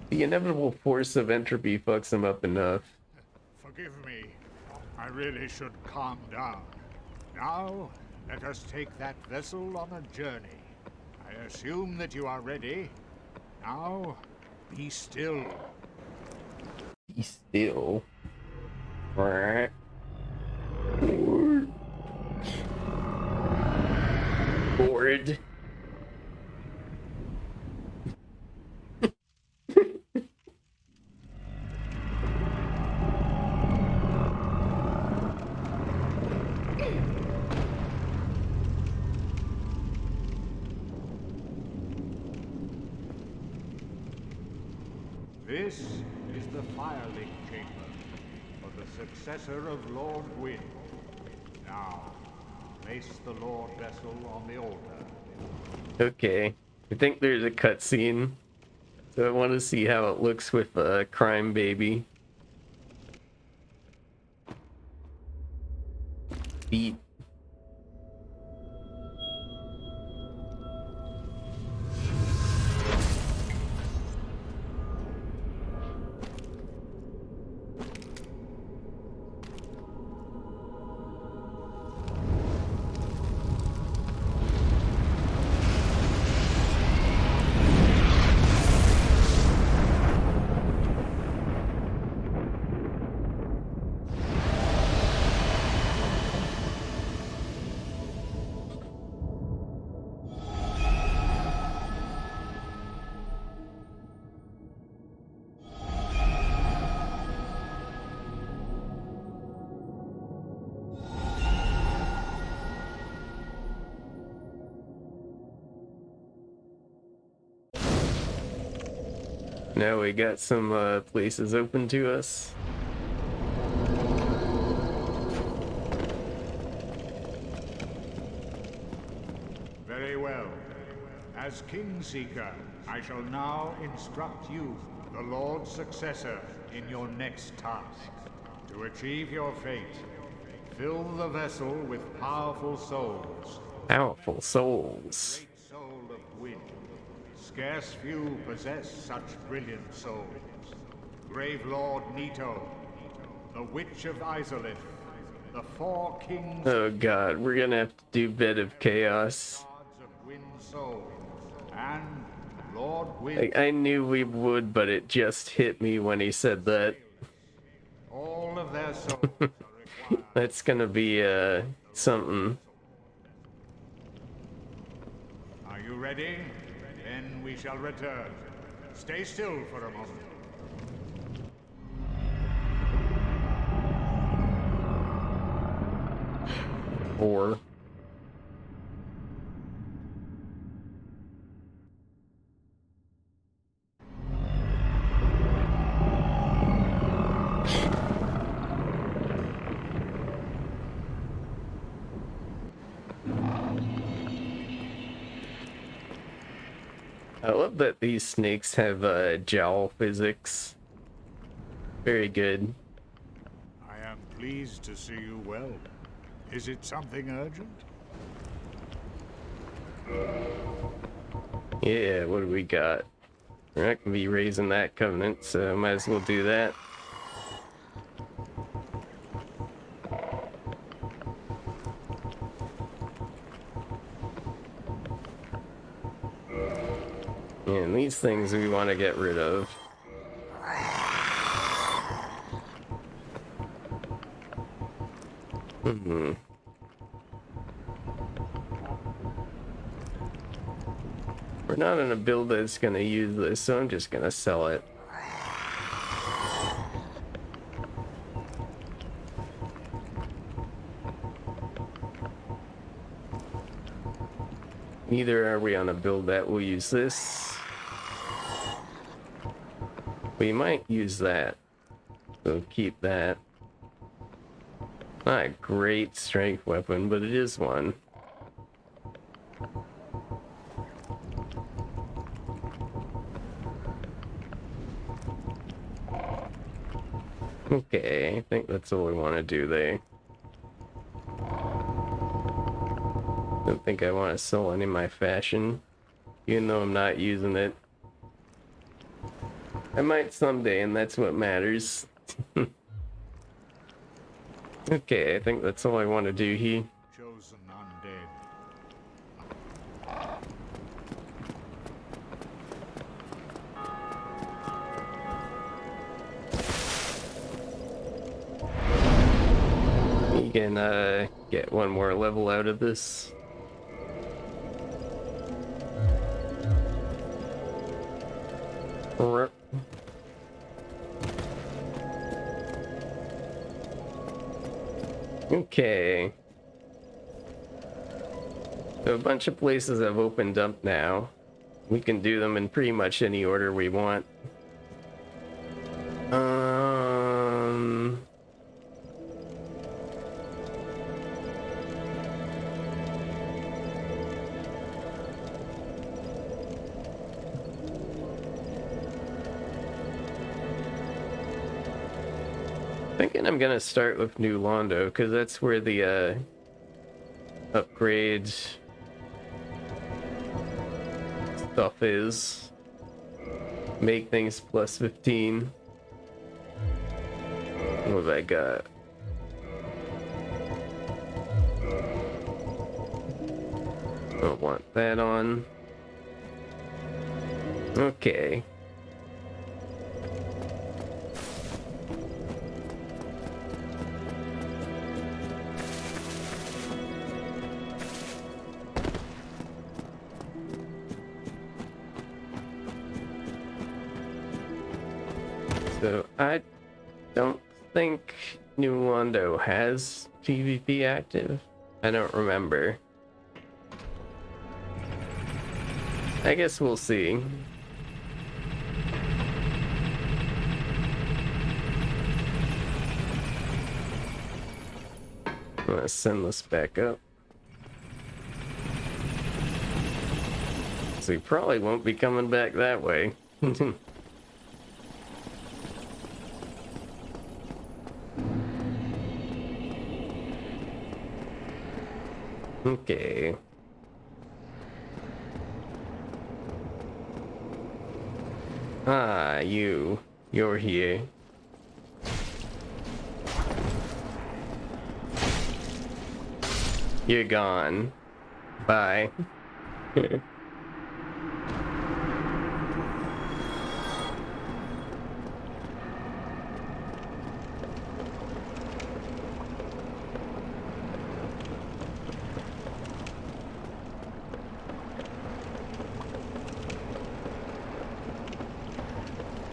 The inevitable force of entropy fucks him up enough. Forgive me. I really should calm down. Now, let us take that vessel on a journey. I assume that you are ready. Now, be still. Be still. Bored. This is the Firelink Chamber of the successor of Lord Gwyn. Now, place the Lord Vessel on the altar. Okay. I think there's a cutscene. So I want to see how it looks with a crime baby. Beat. Now we got some places open to us. Very well. As Kingseeker, I shall now instruct you, the Lord's successor, in your next task. To achieve your fate, fill the vessel with powerful souls. Powerful souls. Great soul of wind. Scarce few possess such brilliant souls. Grave Lord Nito, the Witch of Izalith, the four kings Oh god, we're gonna have to do Bed of Chaos. of Wind Soul, and Lord Wind. I knew we would, but it just hit me when he said that. All of their souls are required. That's gonna be something. Are you ready? Then we shall return. Stay still for a moment. Or I love that these snakes have jowl physics. Very good. I am pleased to see you well. Is it something urgent? Yeah, what do we got? We're not gonna be raising that covenant, so might as well do that. And these things we want to get rid of. We're not in a build that's going to use this, so I'm just going to sell it. Neither are we on a build that will use this. We might use that, so keep that. Not a great strength weapon, but it is one. Okay, I think that's all we want to do there. Don't think I want to sell any of my fashion, even though I'm not using it. I might someday, and that's what matters. Okay, I think that's all I want to do here. Chosen undead. You can get one more level out of this. Okay. So a bunch of places have opened up now. We can do them in pretty much any order we want. Thinking I'm gonna start with New Londo because that's where the upgrade stuff is. Make things plus 15. What have I got? Don't want that on. Okay. So I don't think New Londo has PvP active. I don't remember. I guess we'll see. I'm gonna send this back up. So he probably won't be coming back that way. Okay. Ah, you're here. You're gone. Bye.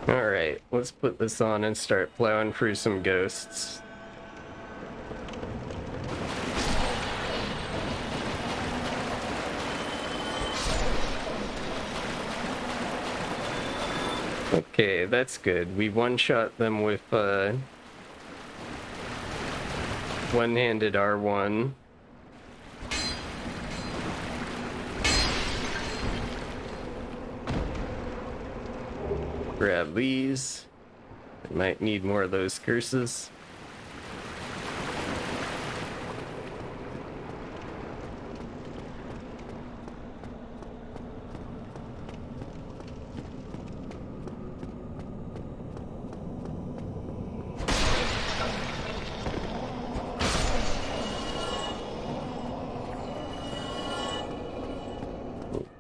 Alright, let's put this on and start plowing through some ghosts. Okay, that's good. We one-shot them with one-handed R1. Grab these. I might need more of those curses.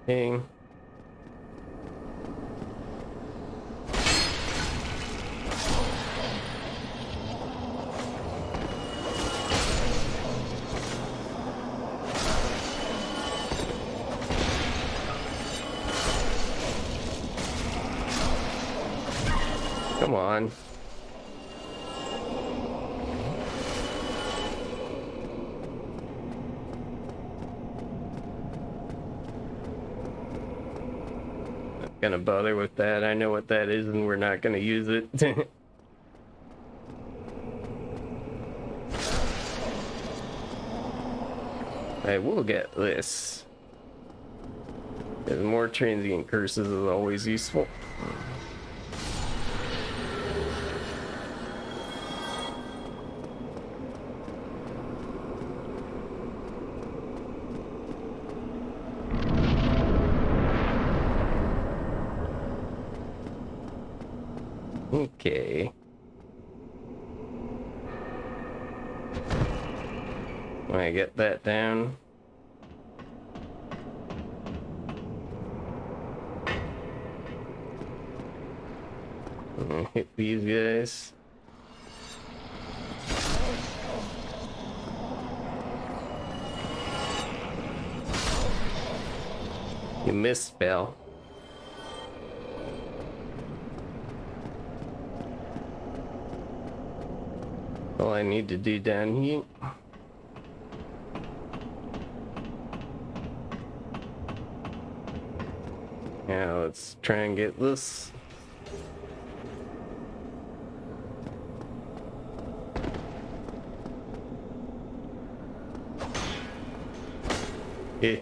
Okay. Come on. Not gonna bother with that. I know what that is and we're not gonna use it. I will get this. Because more transient curses is always useful. Okay. When I get that down. I'm gonna hit these guys. You missed, spell. All I need to do down here. Now let's try and get this. Yeah.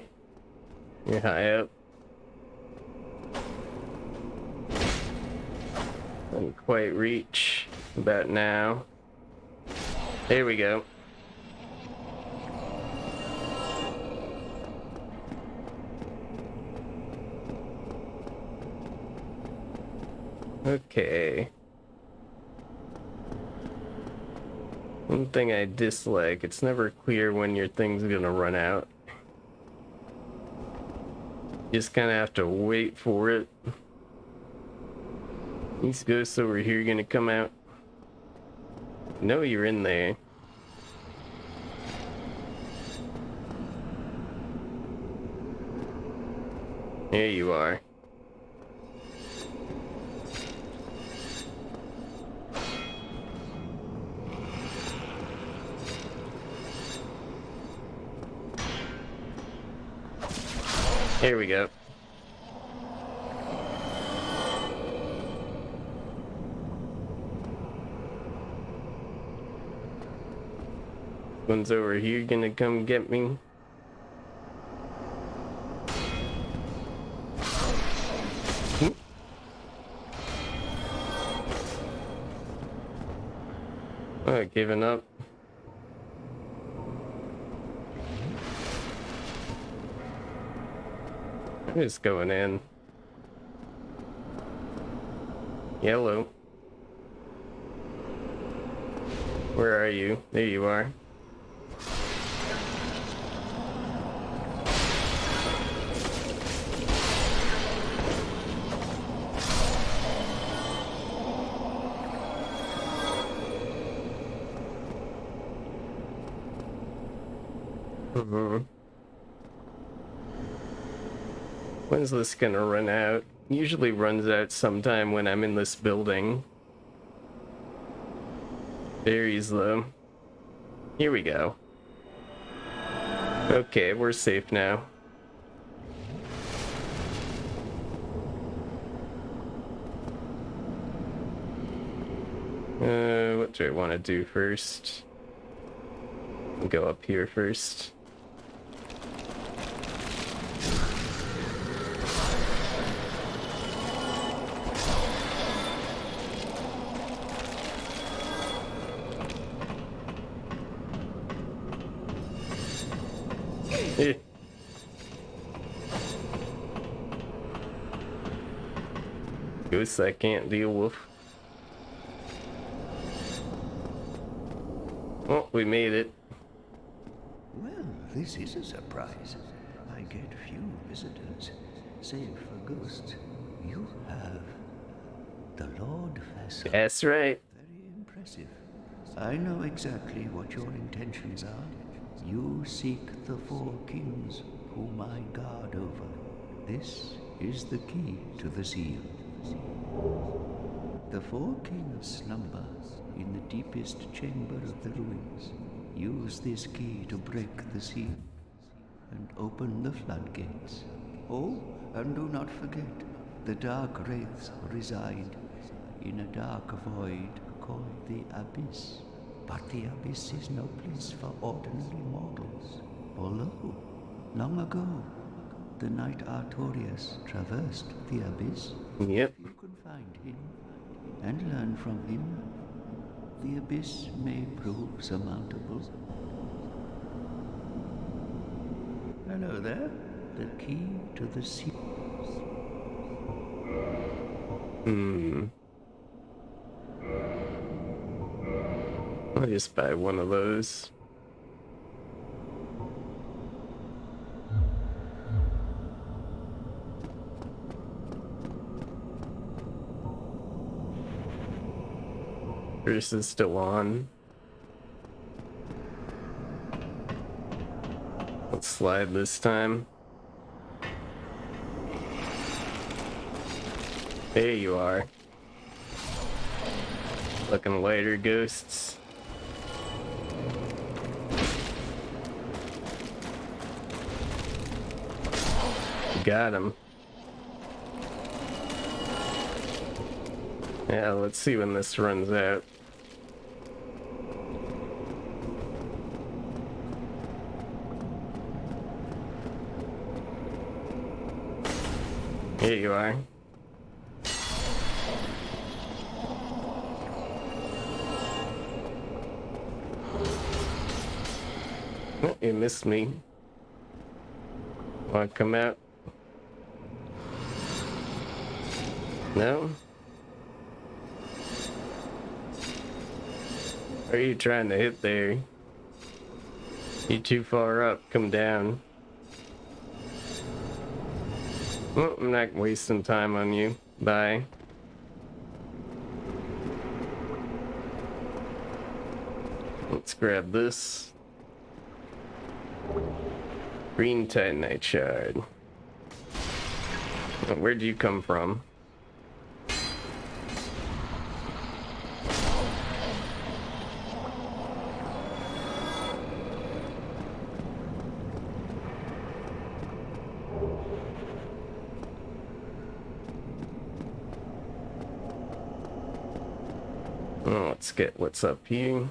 You're high up. Didn't quite reach about now. There we go. Okay. One thing I dislike, it's never clear when your thing's gonna run out. You just kinda have to wait for it. These ghosts over here are gonna come out. No, you're in there. There you are. Here we go. One's over here gonna come get me. Oh, giving up. I'm just going in. Yellow. Where are you? There you are. When's this gonna run out? Usually runs out sometime when I'm in this building. Berries though. Here we go. Okay, we're safe now. What do I want to do first? Go up here first. Ghosts I can't deal with. Oh, we made it. Well, this is a surprise. I get few visitors, save for ghosts. You have the Lord Vessel. That's right. Very impressive. I know exactly what your intentions are. You seek the four kings whom I guard over. This is the key to the seal. The four kings slumber in the deepest chamber of the ruins. Use this key to break the seal and open the floodgates. Oh, and do not forget, the dark wraiths reside in a dark void called the Abyss. But the Abyss is no place for ordinary mortals. Although, long ago, the knight Artorias traversed the Abyss. Yep. If you can find him and learn from him, the Abyss may prove surmountable. Hello there. The key to the sea. I'll just buy one of those. This is still on. Let's slide this time. There you are. Looking lighter, ghosts. Got him. Yeah, let's see when this runs out. Here you are. Oh, you missed me. Want to come out? No? What are you trying to hit there? You too far up, come down. Well, I'm not wasting time on you. Bye. Let's grab this. Green Titanite shard. Oh, where'd you come from? Oh, let's get what's up here.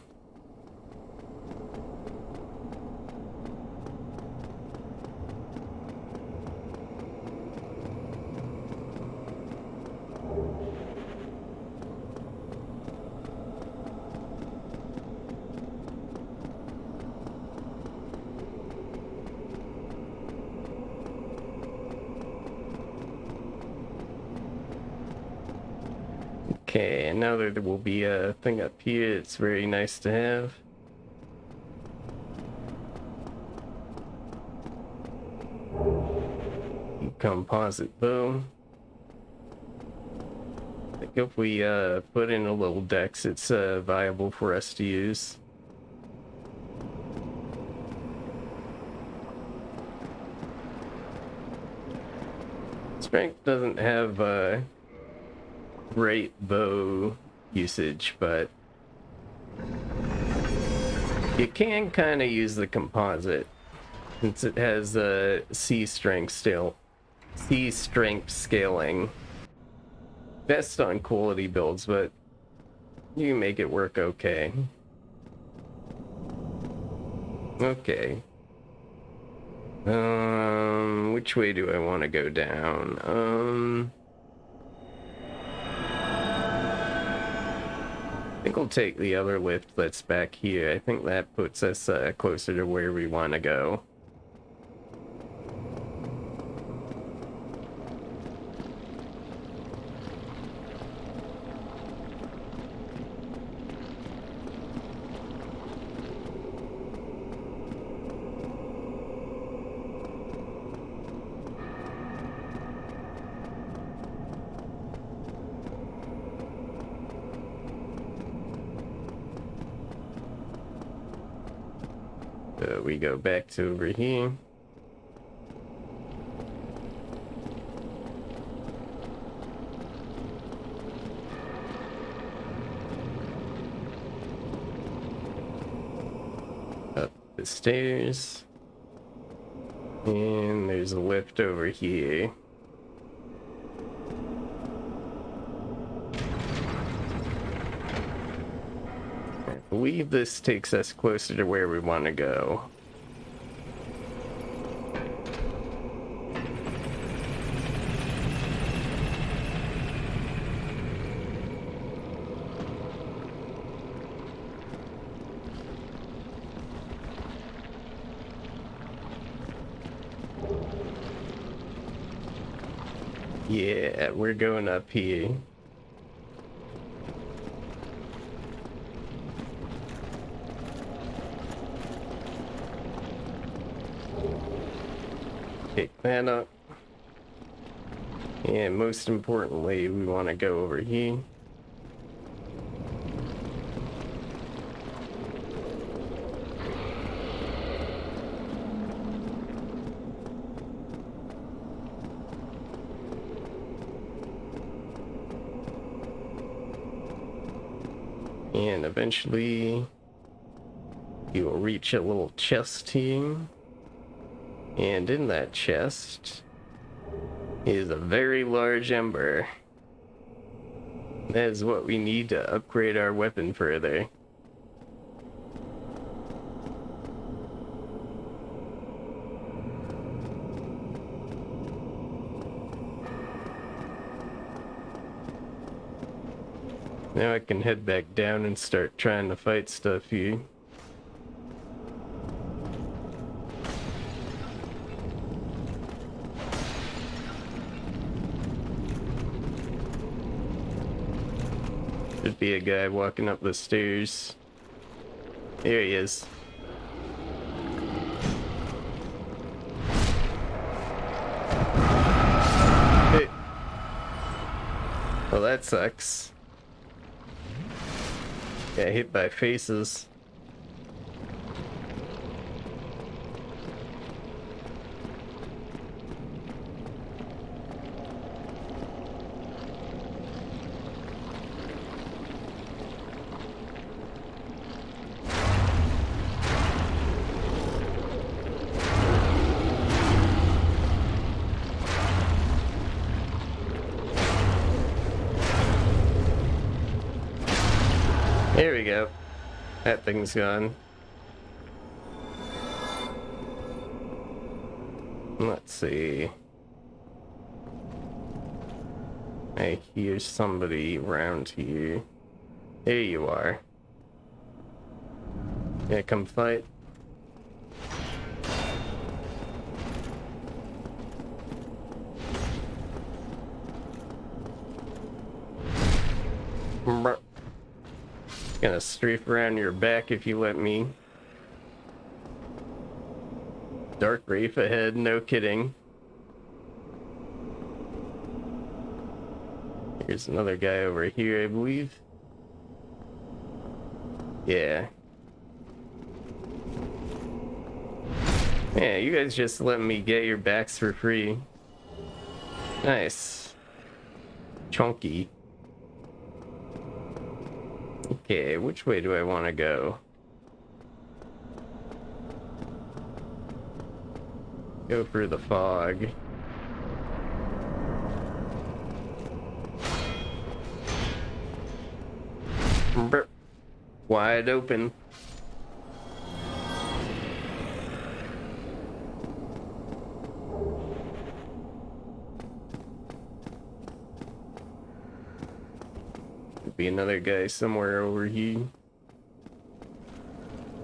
Okay, and now there will be a thing up here. It's very nice to have. Composite bow. I think if we put in a little dex, it's viable for us to use. Strength doesn't have great bow usage, but you can kind of use the composite since it has C strength scaling. Best on quality builds, but you can make it work okay. Okay. Which way do I want to go down? I think we'll take the other lift that's back here. I think that puts us closer to where we want to go. We go back to over here. Up the stairs. And there's a lift over here. I believe this takes us closer to where we want to go. Yeah, we're going up here. Pick that up. And most importantly, we want to go over here. And eventually, you will reach a little chest here. And in that chest is a very large ember. That is what we need to upgrade our weapon further. Now I can head back down and start trying to fight stuff here. Should be a guy walking up the stairs. There he is. Hey. Well, that sucks. Got hit by faces. There we go. That thing's gone. Let's see. I hear somebody around here. There you are. Yeah, come fight. Brr. Gonna strafe around your back if you let me. Dark Wraith ahead, no kidding. Here's another guy over here, I believe. Yeah. Yeah, you guys just let me get your backs for free. Nice. Chunky. Okay, which way do I want to go? Go for the fog. Brr. Wide open. Could be another guy somewhere over here.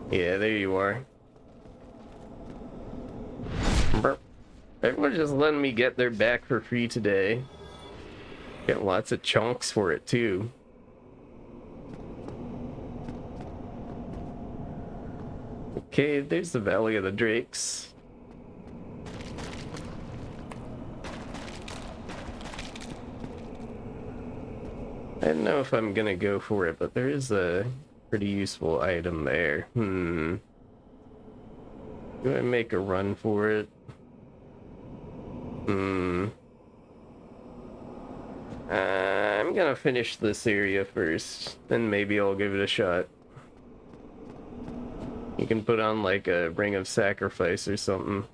Yeah, there you are. Brr. Everyone's just letting me get their back for free today. Get lots of chunks for it too. Okay, there's the Valley of the Drakes. I don't know if I'm gonna go for it, but there is a pretty useful item there. Do I make a run for it? I'm gonna finish this area first, then maybe I'll give it a shot. You can put on like a ring of sacrifice or something.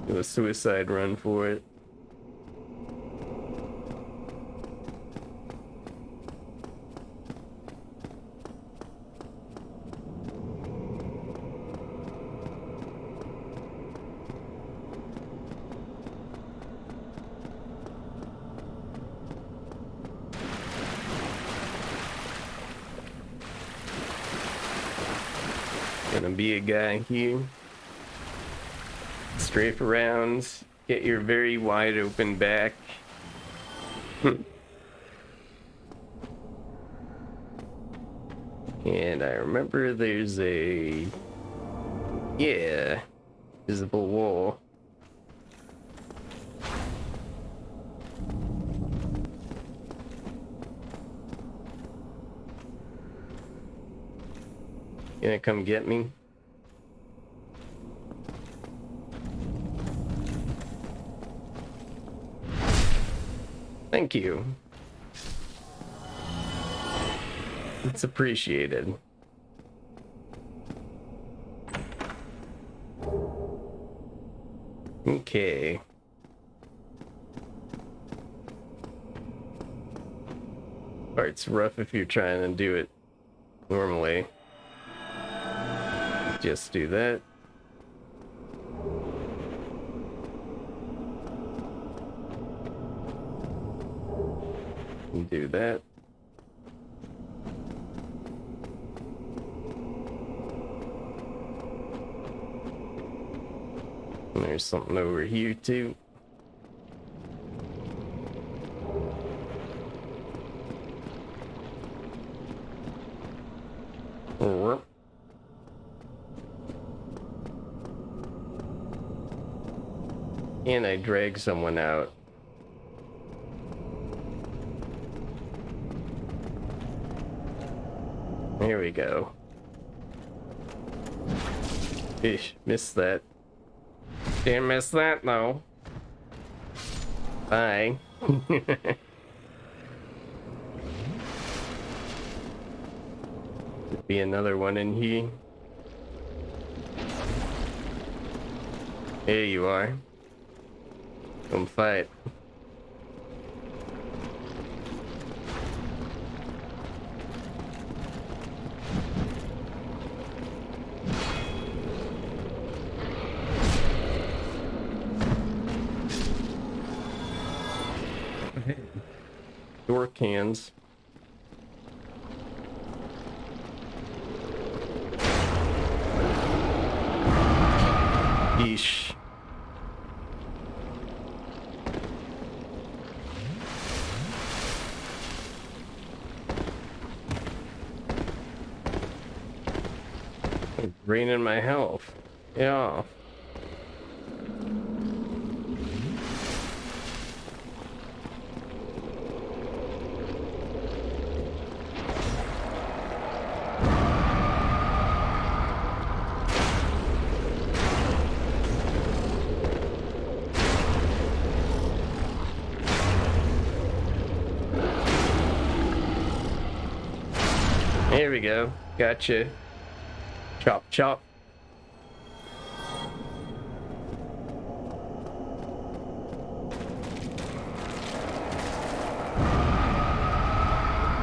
Do a suicide run for it. Gonna be a guy here. Strafe around, get your very wide open back. And I remember there's a... yeah, visible wall. Gonna come get me? Thank you. It's appreciated. Okay. Part's rough if you're trying to do it normally. Just do that. And do that. And there's something over here too. And I drag someone out. There we go. Ish, missed that. Didn't miss that though. Bye. Could be another one in here. There you are. Come fight. Door cans. Yeesh. Draining my health. Yeah. There we go. Gotcha. Chop, chop.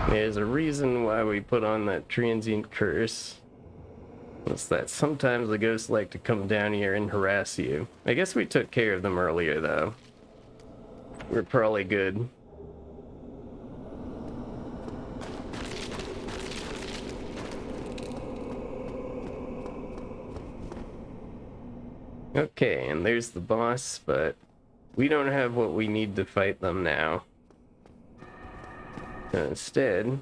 There's a reason why we put on that transient curse. It's that sometimes the ghosts like to come down here and harass you. I guess we took care of them earlier, though. We're probably good. Okay, and there's the boss, but we don't have what we need to fight them now. Instead,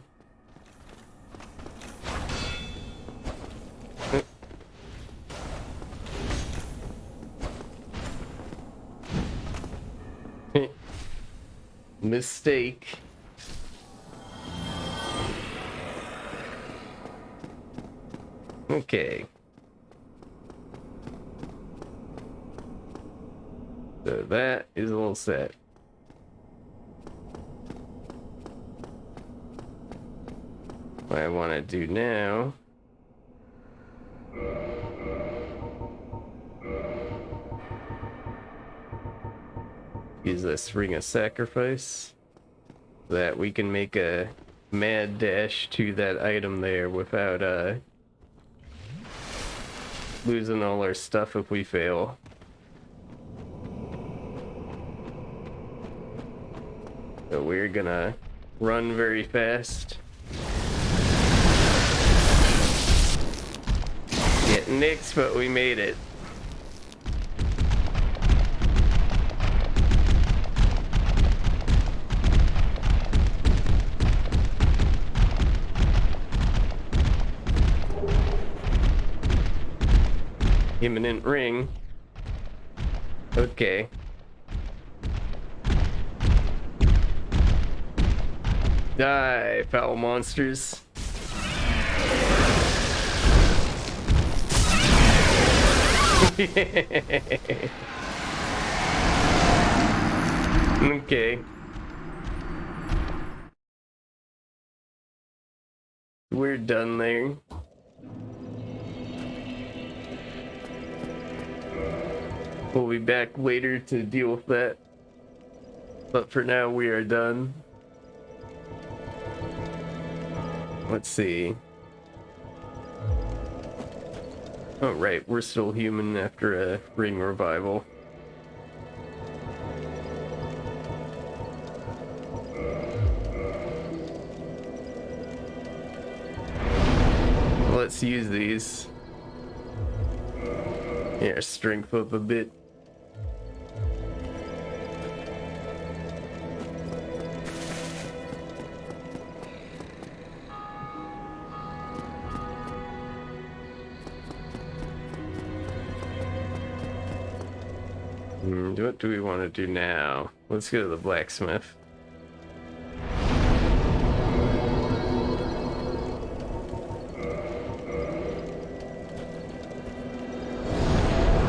mistake. Okay. So that is all set. What I want to do now is this ring of sacrifice so that we can make a mad dash to that item there without losing all our stuff if we fail. So we're gonna run very fast. Get nicked, but we made it. Imminent ring. Okay. Die, foul monsters. Okay. We're done there. We'll be back later to deal with that. But for now, we are done. Let's see. Oh, right, we're still human after a ring revival. Let's use these. Yeah, strength up a bit. What do we want to do now? Let's go to the blacksmith.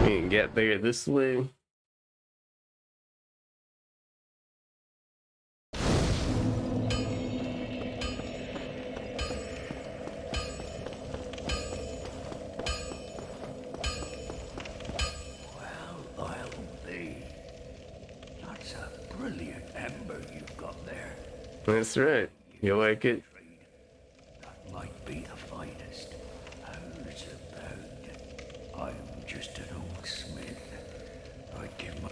We can get there this way. That's right. You like it? That might be the finest. How's about? I'm just an old smith. I give my...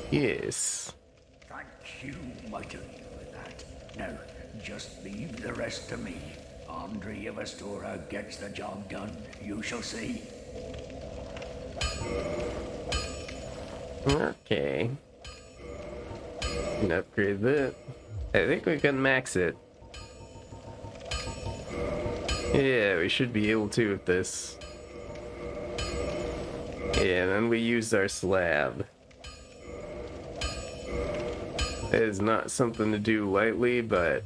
Yes. Thank you mightily for that. Now, just leave the rest to me. Andre of Astora gets the job done. You shall see. Okay. Can upgrade that. I think we can max it. Yeah, we should be able to with this. Yeah, and then we use our slab. That is not something to do lightly, but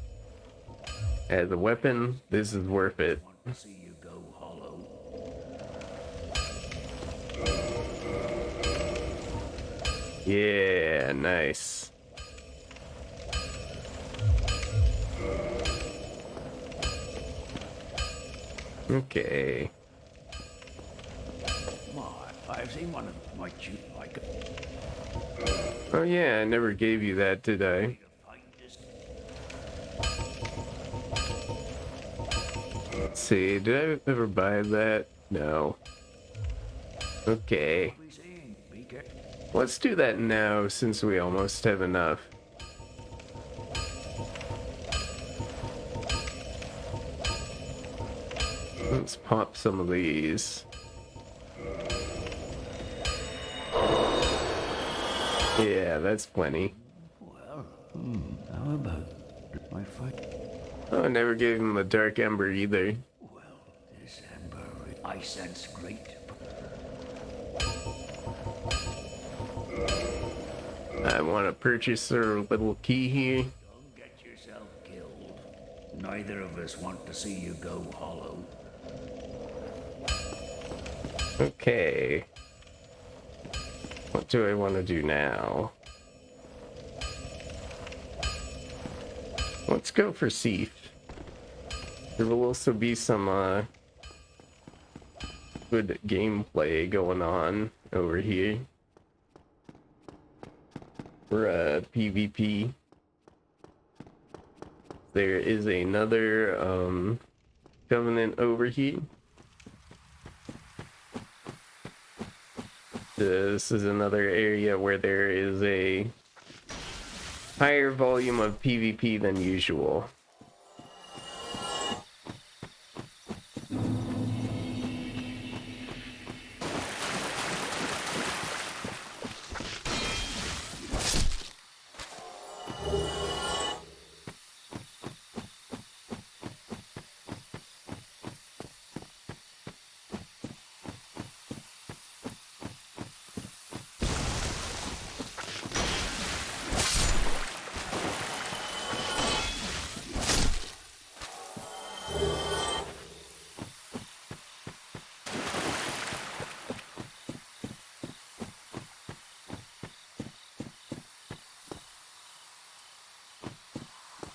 as a weapon, this is worth it. Want to see you go hollow. Yeah, nice. Okay. I've seen one of my shoot like Oh yeah, I never gave you that, did I? Let's see, did I ever buy that? No. Okay. Let's do that now since we almost have enough. Let's pop some of these. Yeah, that's plenty. Well, how about my fight? Oh, I never gave him a dark ember either. Well, this ember, I sense great. I want to purchase our little key here. Don't get yourself killed. Neither of us want to see you go hollow. Okay. What do I want to do now? Let's go for Seath. There will also be some good gameplay going on over here for PvP. There is another covenant over here. This is another area where there is a higher volume of PvP than usual.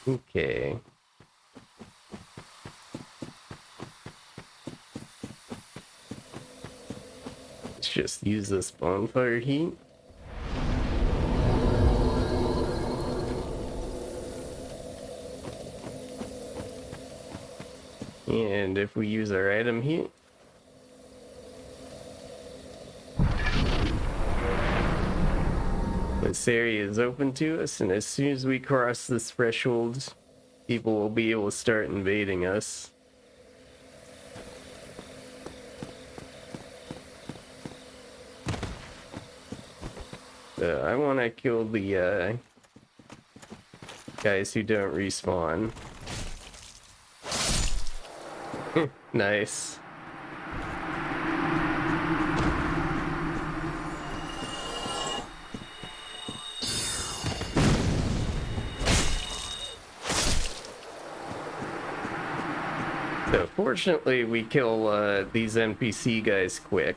Okay. Let's just use this bonfire heat. And if we use our item heat, this area is open to us, and as soon as we cross this threshold, people will be able to start invading us. So I want to kill the guys who don't respawn. Nice. So fortunately we kill these NPC guys quick.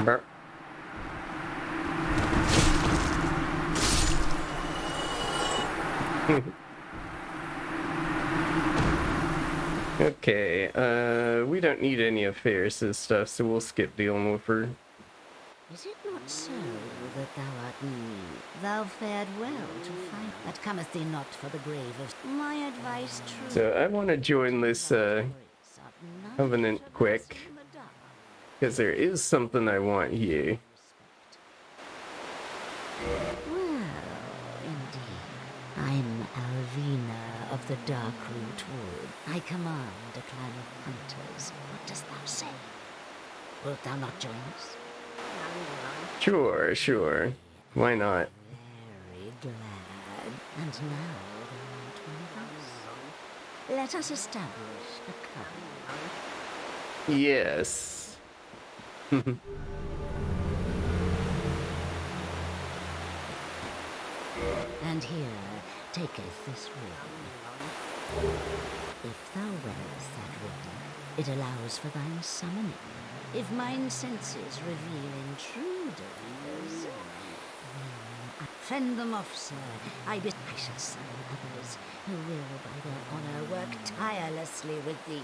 Burp. Okay, we don't need any of Ferris's stuff, so we'll skip dealing with her. Is it not so that thou art thou fared well to find that cometh thee not for the grave of my advice true? So I want to join this covenant quick, because there is something I want here. Well, indeed. I'm Alvina of the Dark Root Wood. I command a clan of hunters. What dost thou say? Wilt thou not join us? Sure, sure. Why not? Very glad. And now thou art one of us. Let us establish a covenant. Yes. And here taketh this ring. If thou wearest that ring, it allows for thine summoning. If mine senses reveal intruders, then fend them off, sir. I shall summon others who will, by their honor, work tirelessly with thee.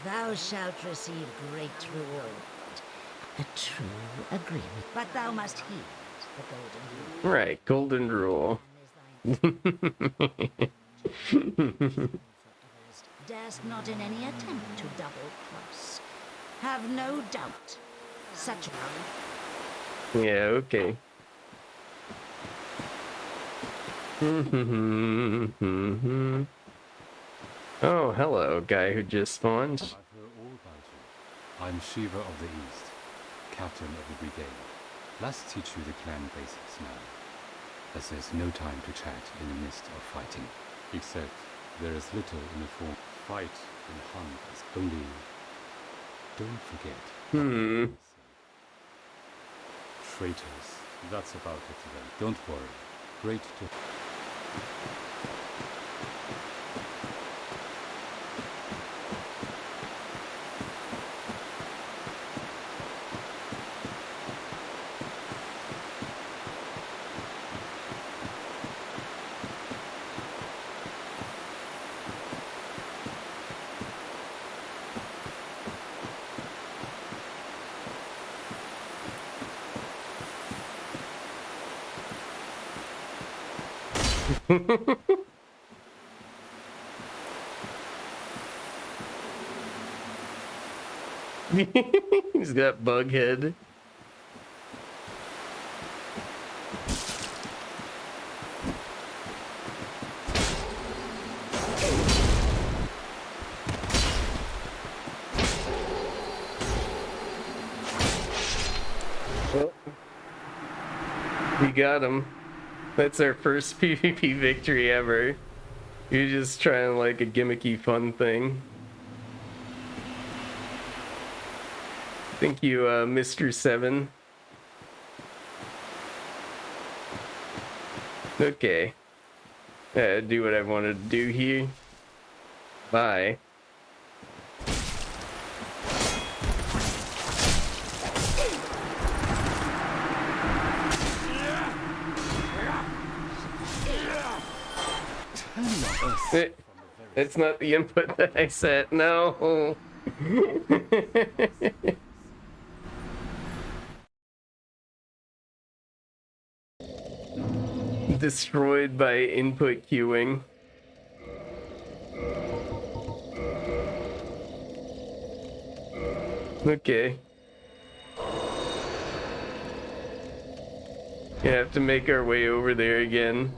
Thou shalt receive great reward, a true agreement. But thou must heed the golden rule. Right, golden rule. Darest not in any attempt to double cross. Have no doubt. Such Yeah, okay. Oh, hello, guy who just spawned. I've heard all about you. I'm Shiva of the East, captain of the brigade. Let's teach you the clan basics now, as there's no time to chat in the midst of fighting. Except there is little in the form fight and hunt is only. Don't forget. Traitors. That's about it then. Don't worry. Great to. He's got bug head. Well, we got him. That's our first PvP victory ever. You're just trying like a gimmicky fun thing. Thank you, Mr. 7. Okay. Do what I wanted to do here. Bye. That's not the input that I set. No. Destroyed by input queuing. Okay. We have to make our way over there again.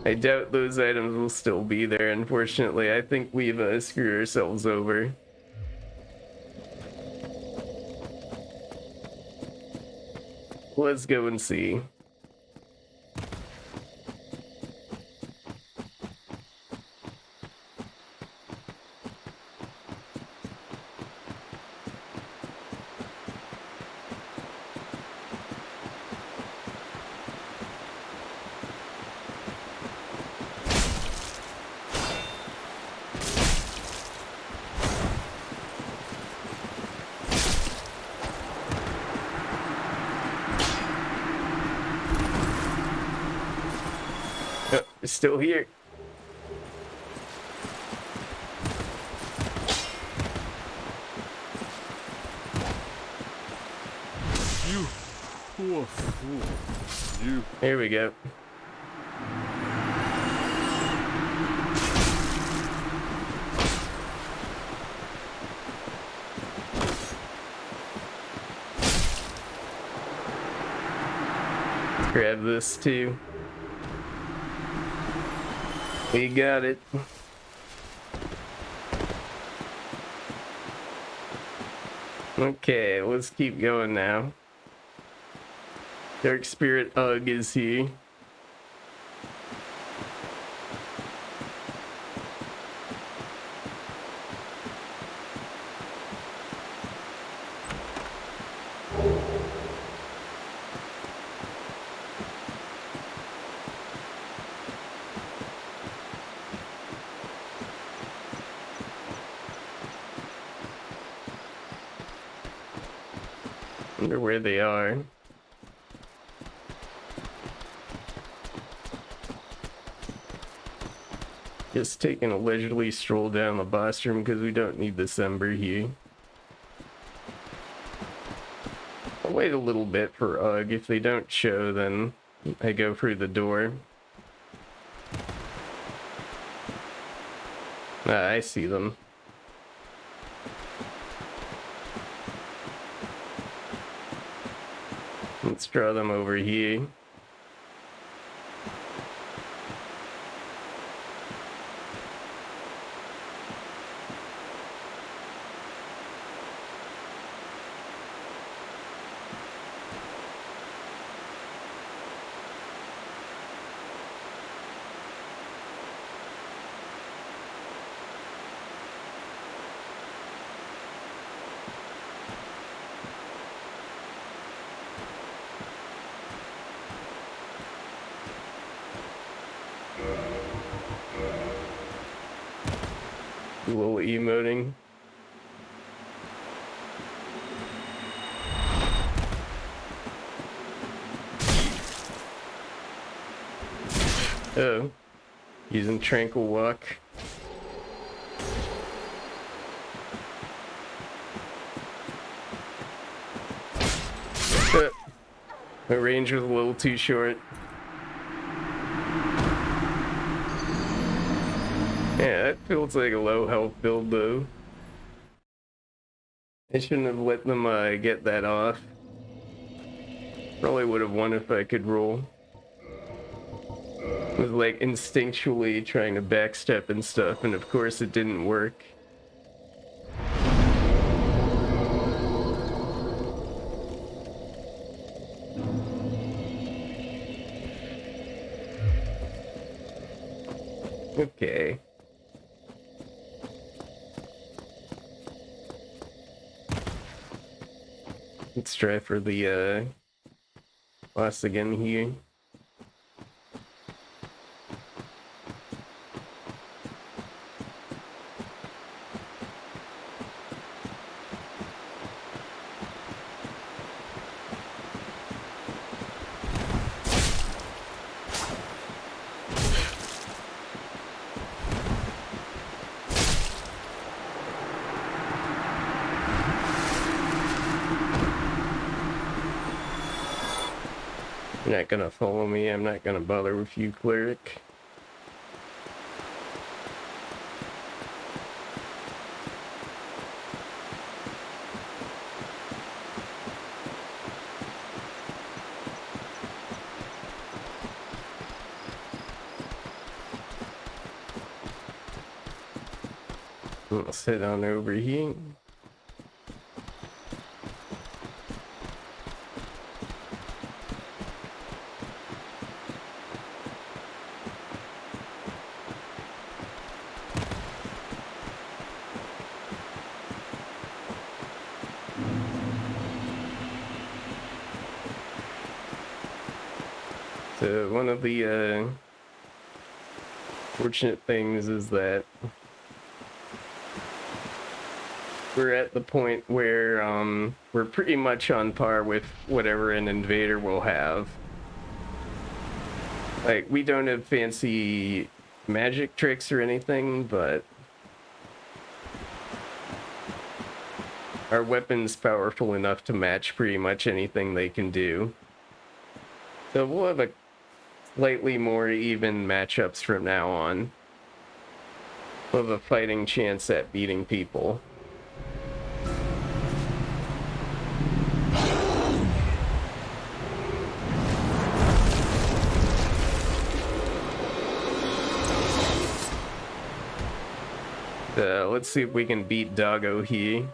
I doubt those items will still be there, unfortunately. I think we've screwed ourselves over. Let's go and see. It's still here. You poor fool. You... Here we go. Let's grab this too. We got it. Okay, let's keep going now. Dark Spirit Ugg is here. Wonder where they are. Just taking a leisurely stroll down the boss room because we don't need this ember here. I'll wait a little bit for Ugg. If they don't show, then I go through the door. Ah, I see them. Let's draw them over here. A little emoting. Oh, using Tranquil Walk. My range was a little too short. Yeah, that feels like a low health build though. I shouldn't have let them get that off. Probably would have won if I could roll. I was like instinctually trying to backstep and stuff, and of course it didn't work. Okay. Let's try for the boss again here. You're not gonna follow me, I'm not gonna bother with you, cleric. Let's head on over here. So one of the fortunate things is that we're at the point where we're pretty much on par with whatever an invader will have. Like, we don't have fancy magic tricks or anything, but our weapon's powerful enough to match pretty much anything they can do. So we'll have a slightly more even matchups from now on. We'll have a fighting chance at beating people. Let's see if we can beat Doggo here.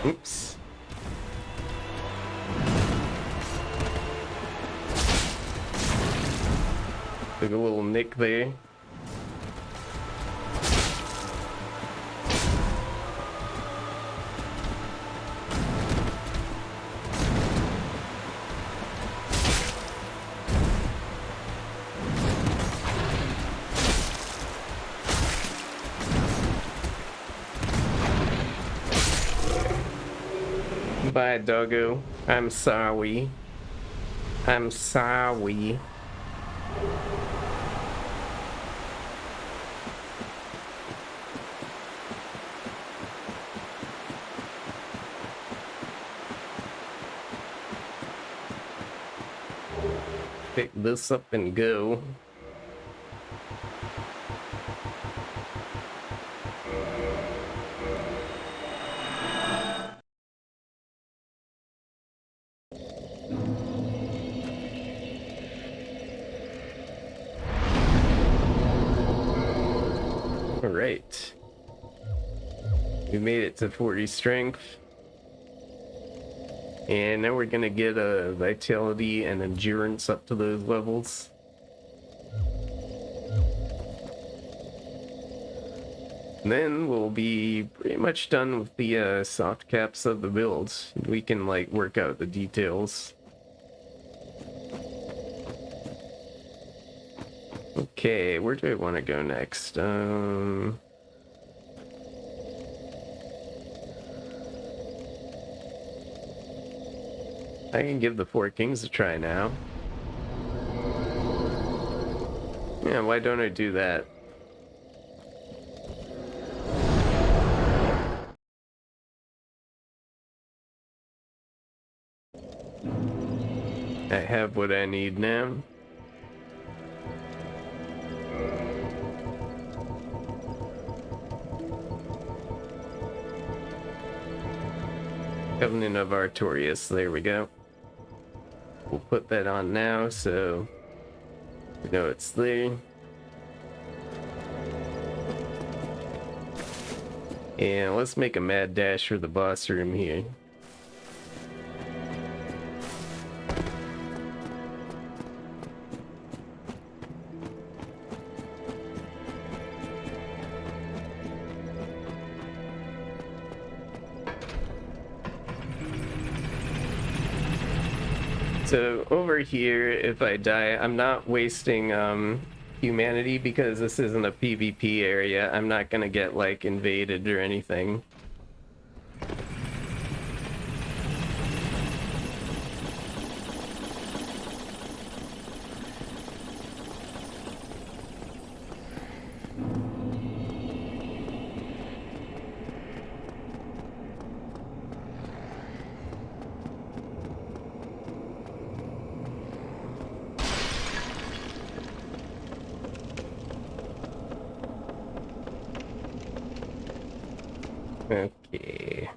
Oops. Took a little nick there. Bye, Doggo. I'm sorry. I'm sorry. Pick this up and go. Alright. We made it to 40 strength. And now we're gonna get a vitality and endurance up to those levels. And then we'll be pretty much done with the soft caps of the builds. We can like work out the details. Okay, where do I want to go next? I can give the Four Kings a try now. Yeah, why don't I do that? I have what I need now. Covenant of Artorias, there we go. We'll put that on now so we know it's there. And let's make a mad dash for the boss room here. So over here, if I die, I'm not wasting humanity because this isn't a PvP area. I'm not gonna get like invaded or anything. Okay.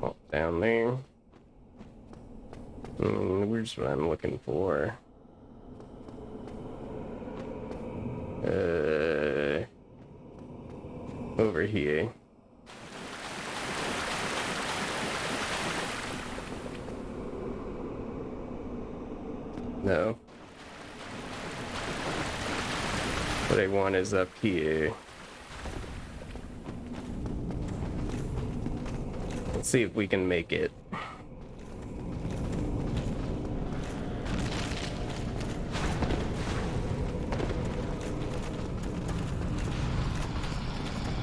Oh, down there. Where's what I'm looking for? Over here. No. What I want is up here. Let's see if we can make it.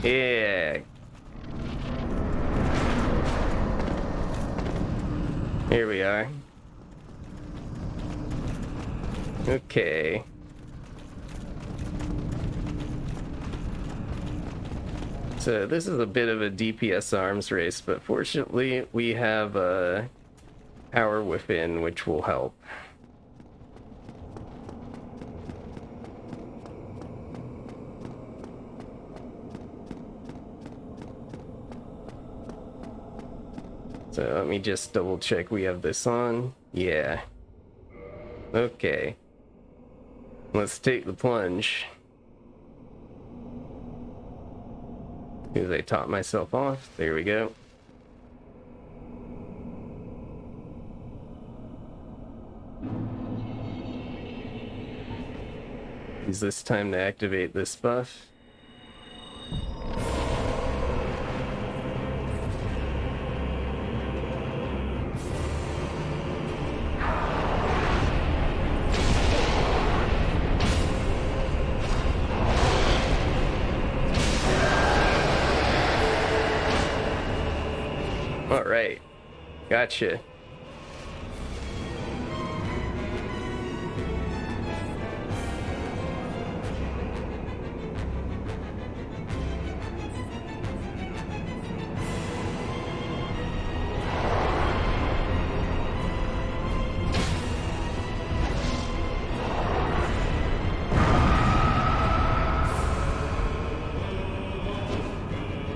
Yeah. Here we are. Okay. So this is a bit of a DPS arms race, but fortunately we have a power within, which will help. So let me just double check we have this on. Yeah. Okay. Let's take the plunge. As I top myself off. There we go. Use this time to activate this buff. All right, gotcha.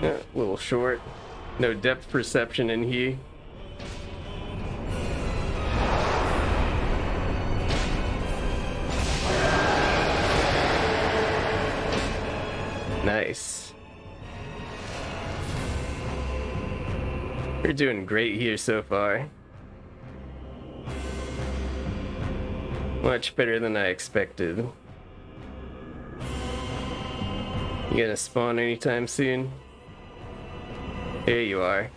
A little short. No depth perception in here. Nice. We're doing great here so far. Much better than I expected. You gonna spawn anytime soon? There you are.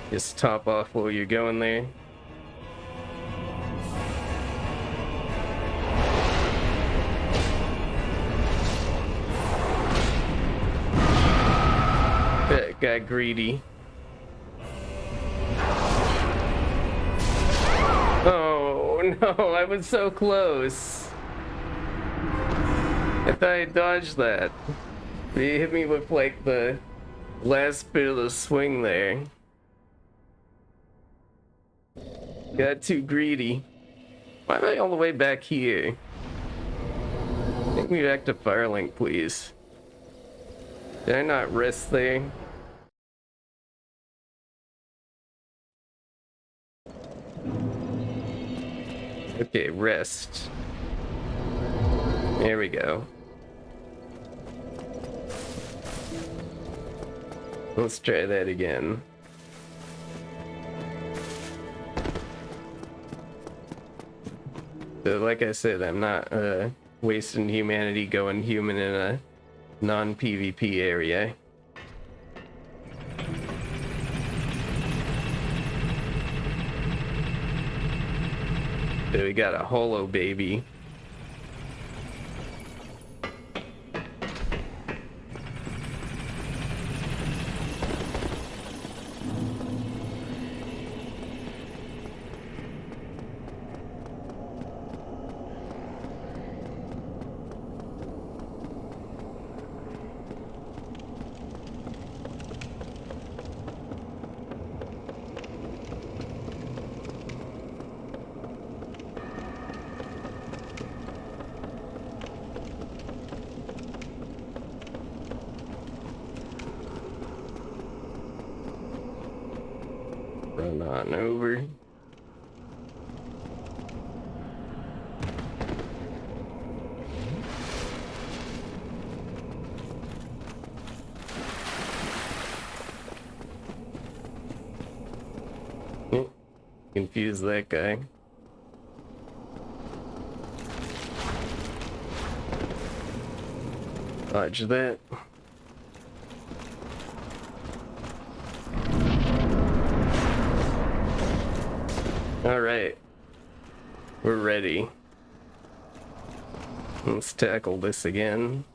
Just top off while you're going there. That got greedy. Oh no, I was so close. I thought I dodged that. He hit me with like the last bit of the swing there. Got too greedy. Why am I all the way back here? Take me back to Firelink, please. Did I not rest there? Okay, rest. There we go. Let's try that again. So like I said, I'm not wasting humanity going human in a non-PvP area. So we got a hollow baby. Run on over. Confuse that guy. Dodge that. Alright. We're ready. Let's tackle this again.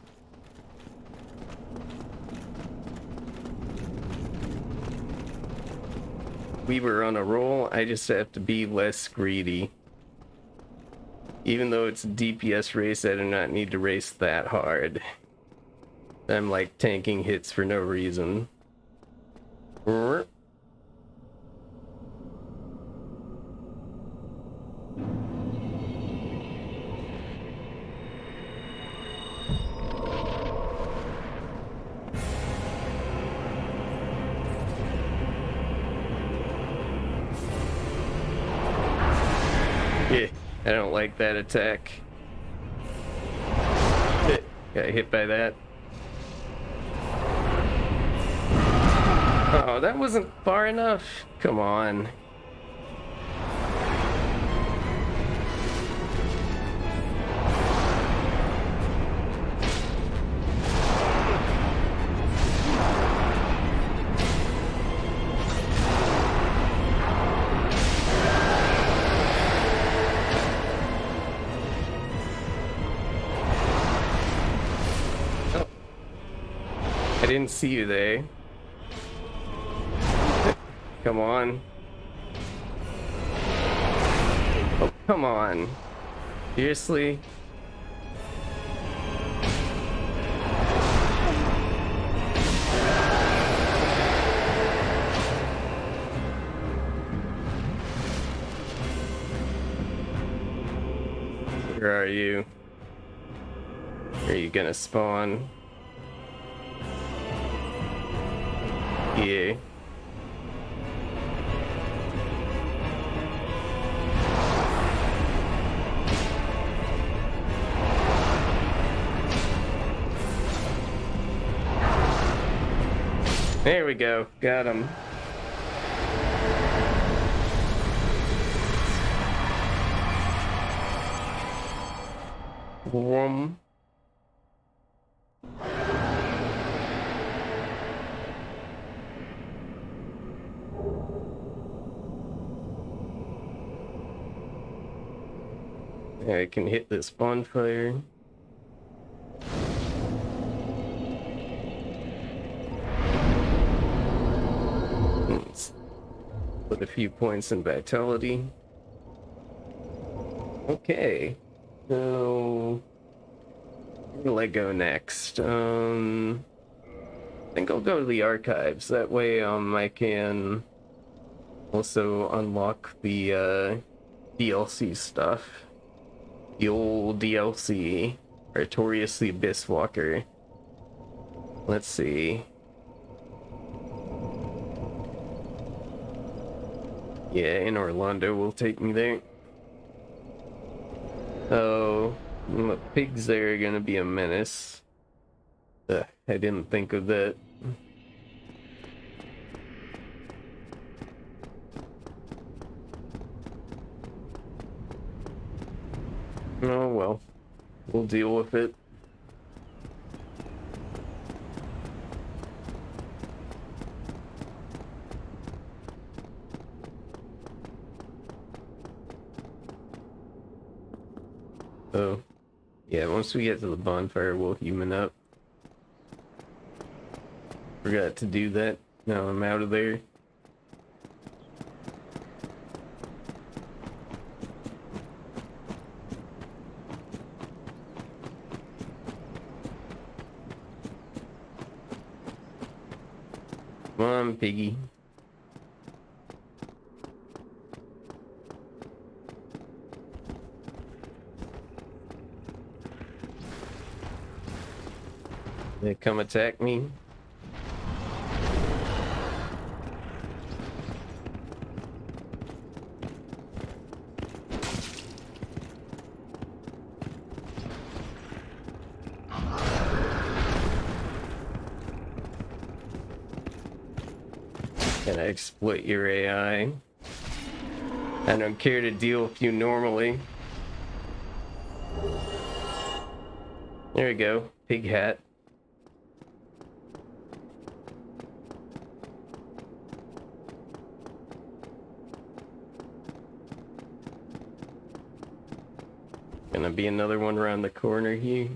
we were on a roll. I just have to be less greedy. Even though it's a DPS race, I do not need to race that hard. I'm like tanking hits for no reason. Yeah, I don't like that attack. Got hit by that. Oh, that wasn't far enough. Come on. I didn't see you there. Come on. Oh, come on. Seriously? Where are you? Are you gonna spawn? Yeah. There we go. Got him. Vroom. I can hit this bonfire. Let's put a few points in vitality. Okay. So where will I go next? I think I'll go to the archives. That way I can also unlock the DLC stuff. The old DLC, Artorias the Abyss Walker. Let's see. Yeah, in Orlando will take me there. Oh, the pigs there are gonna be a menace. I didn't think of that. Oh well, we'll deal with it. Oh, yeah, once we get to the bonfire, we'll human up. Forgot to do that. Now I'm out of there. Come on, piggy. They come attack me. Can I exploit your AI? I don't care to deal with you normally. There we go. Pig hat. Gonna be another one around the corner here.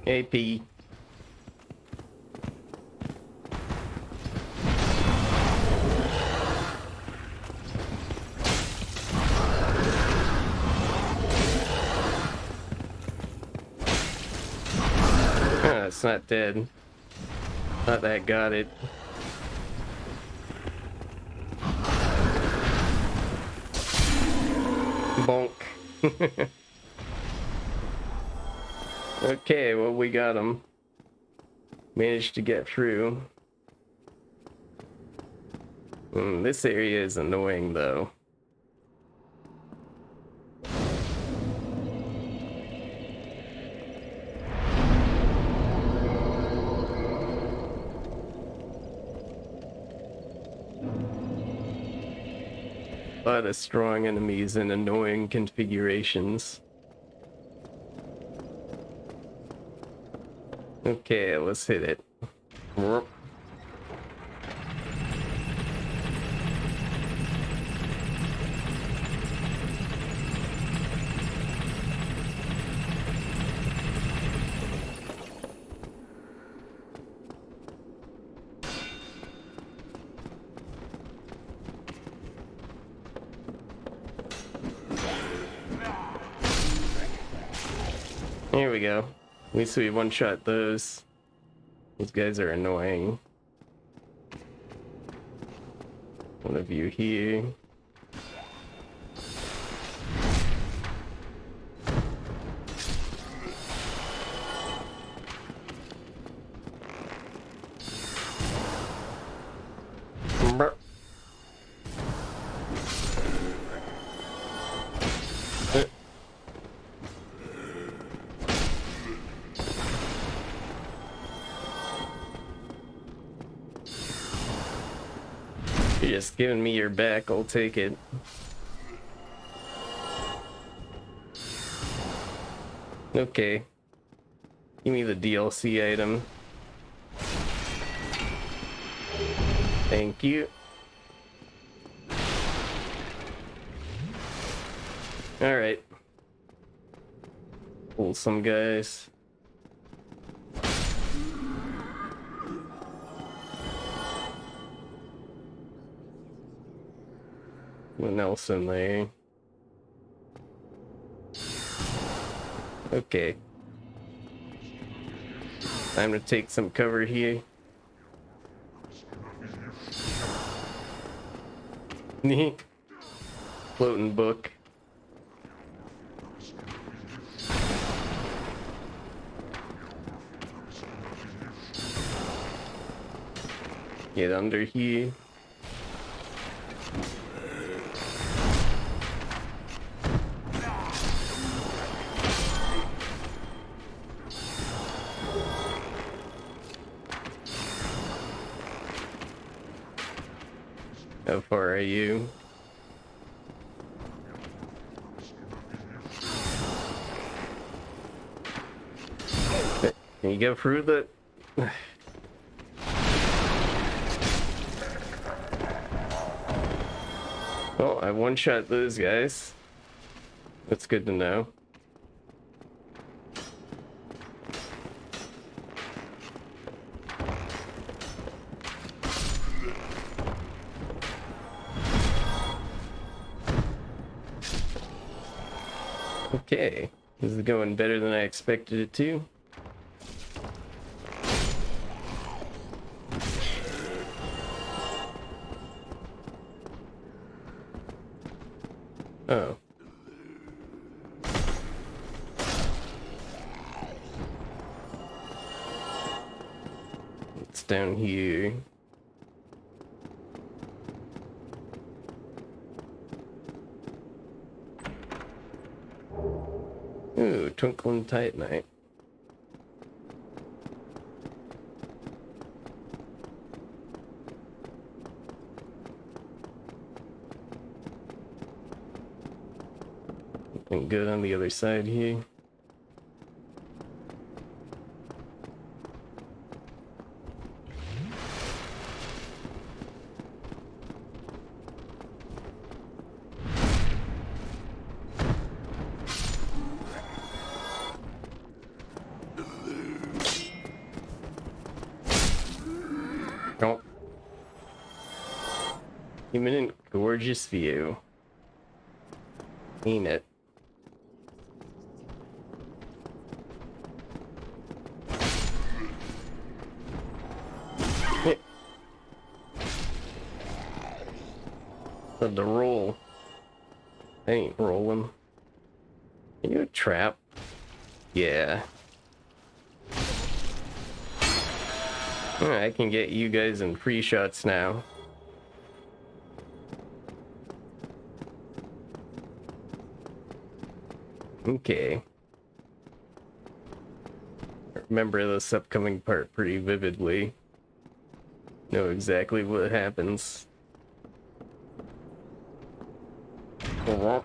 Hey, piggy. it's not dead. Thought that got it. Bonk. Okay, well, we got him. Managed to get through. This area is annoying, though. A lot of strong enemies and annoying configurations. Okay, let's hit it. Here we go. At least we one-shot those. These guys are annoying. One of you here. You're just giving me your back, I'll take it. Okay. Give me the DLC item. Thank you. Alright. Pull some guys. What else in there? Okay. Time to take some cover here. Floating book. Get under here. How far are you? Can you go through the... Well, I one-shot those guys. That's good to know. Okay, this is going better than I expected it to. Oh. It's down here. Ooh, twinkling titanite. Looking good on the other side here. Oh. Imminent gorgeous view. Ain't it? Of the roll. I ain't rolling. Are you a trap? Yeah. I can get you guys in free shots now. Okay. I remember this upcoming part pretty vividly. Know exactly what happens. Oh.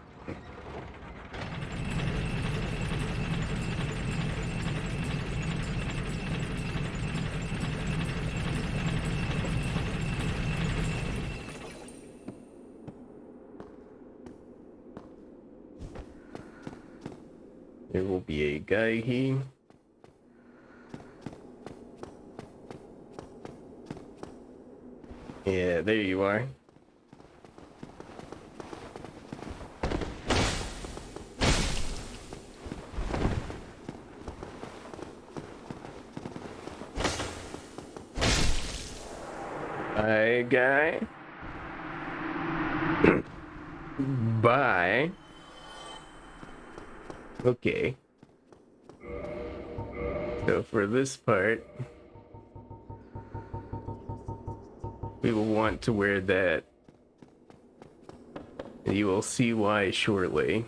There will be a guy here. Yeah, there you are. Bye, guy. Bye. Okay. So for this part, we will want to wear that. And you will see why shortly.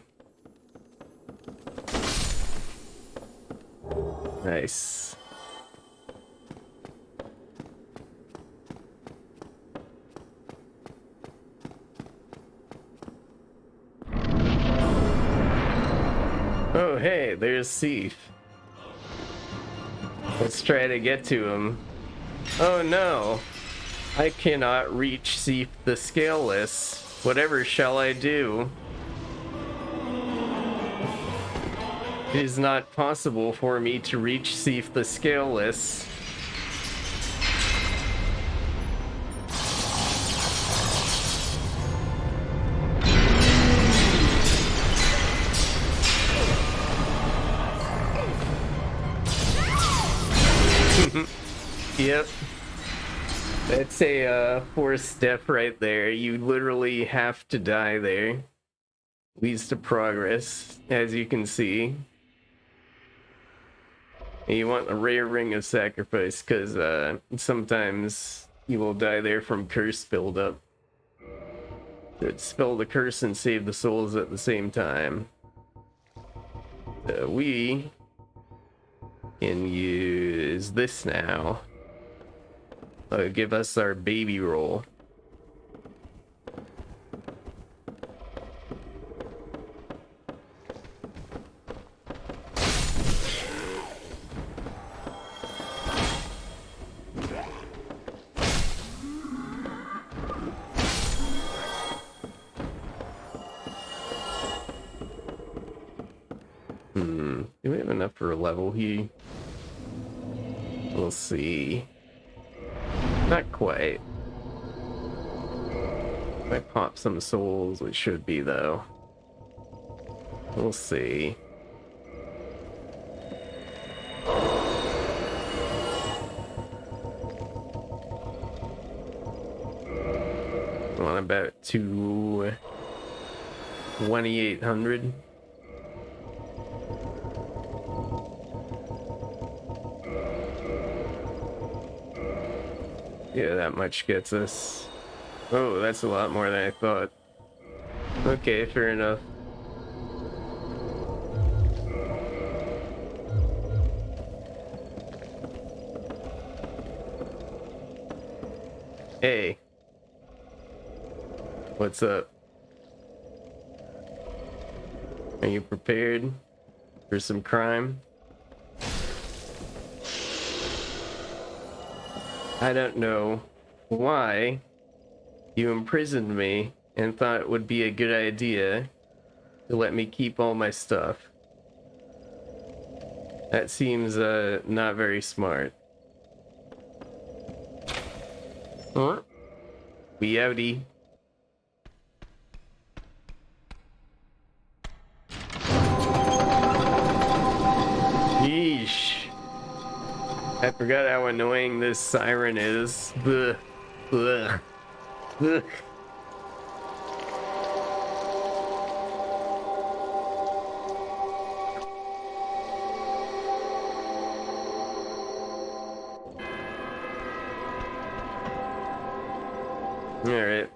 Nice. Oh, hey, there's Seif. Let's try to get to him. Oh no, I cannot reach Seif the Scaleless. Whatever shall I do? It is not possible for me to reach Seif the Scaleless. Yep. That's a forced death right there. You literally have to die there. Leads to progress, as you can see. And you want a rare ring of sacrifice, because sometimes you will die there from curse buildup. So dispel the curse and save the souls at the same time. So we can use this now. Give us our baby roll. Do we have enough for a level here? We'll see. Not quite. If I pop some souls, it should be though. We'll see. On about 2,800. Yeah, that much gets us. Oh, that's a lot more than I thought. Okay, fair enough. Hey. What's up? Are you prepared for some crime? I don't know why you imprisoned me and thought it would be a good idea to let me keep all my stuff. That seems not very smart. Huh? We outie. Yeesh. I forgot how annoying this siren is. Ugh. Ugh. Ugh. Alright.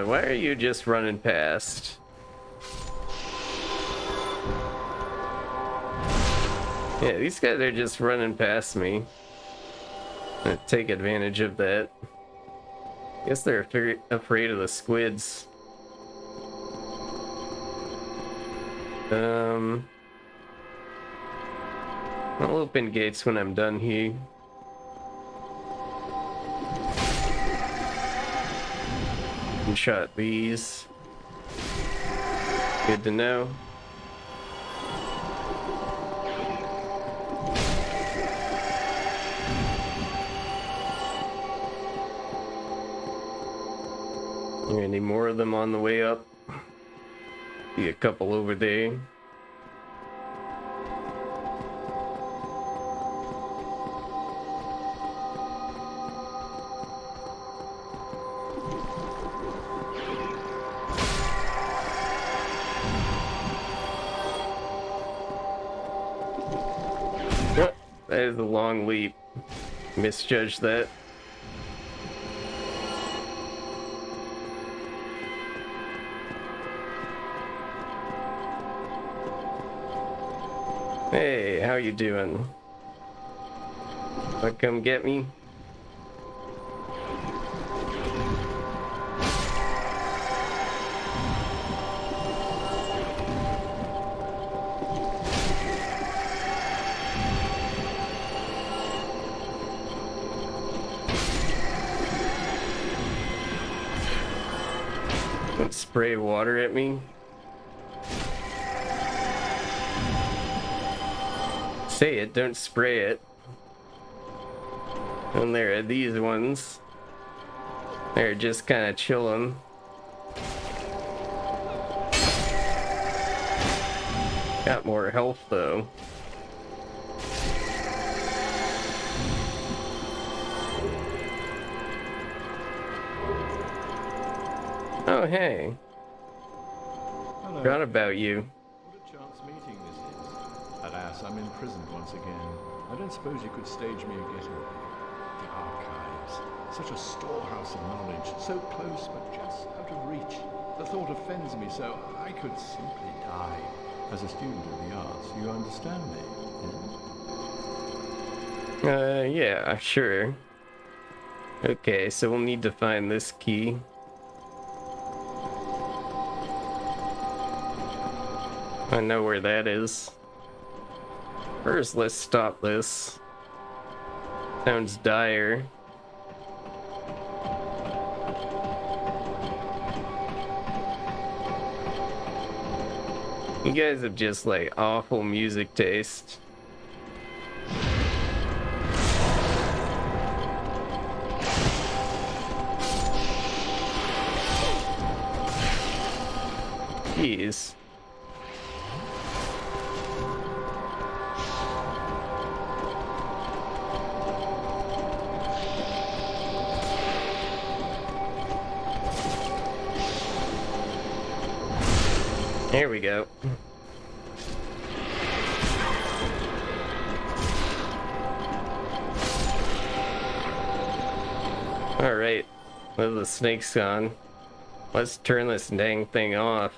Why are you just running past? Yeah, these guys are just running past me. I'm gonna take advantage of that. Guess they're afraid of the squids. I'll open gates when I'm done here. And shot these. Good to know. Any more of them on the way up? See a couple over there. Oh, that is a long leap. Misjudged that. Hey, how you doing? Wanna come get me? Don't spray water at me. Say it, don't spray it. And there are these ones. They're just kind of chilling. Got more health though. Oh hey. Hello. Forgot about you. What a chance meeting this is. Alas, I'm imprisoned once again. I don't suppose you could stage me a getaway. The archives. Such a storehouse of knowledge. So close, but just out of reach. The thought offends me, so I could simply die. As a student of the arts, you understand me, yes? Yeah, sure. Okay, so we'll need to find this key. I know where that is. First, let's stop this. Sounds dire. You guys have just like awful music taste. Jeez. There we go. Alright, well, the snake's gone. Let's turn this dang thing off.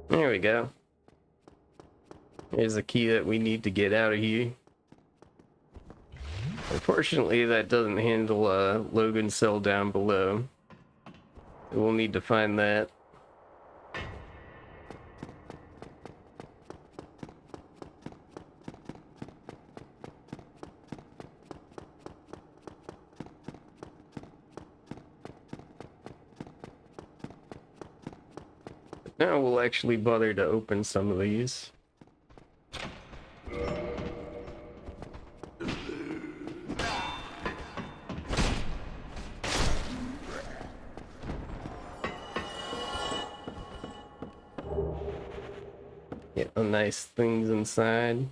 There we go. Here's the key that we need to get out of here. Unfortunately, that doesn't handle Logan's cell down below. We'll need to find that. Now we'll actually bother to open some of these. Get the nice things inside.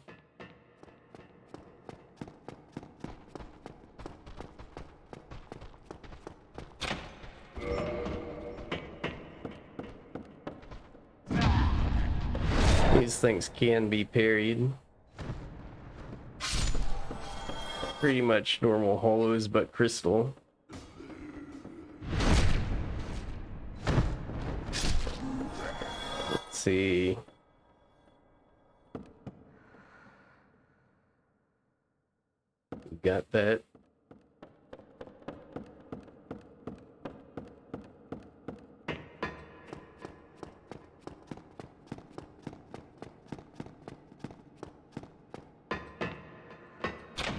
These things can be parried. Pretty much normal hollows, but crystal. Let's see. Got that.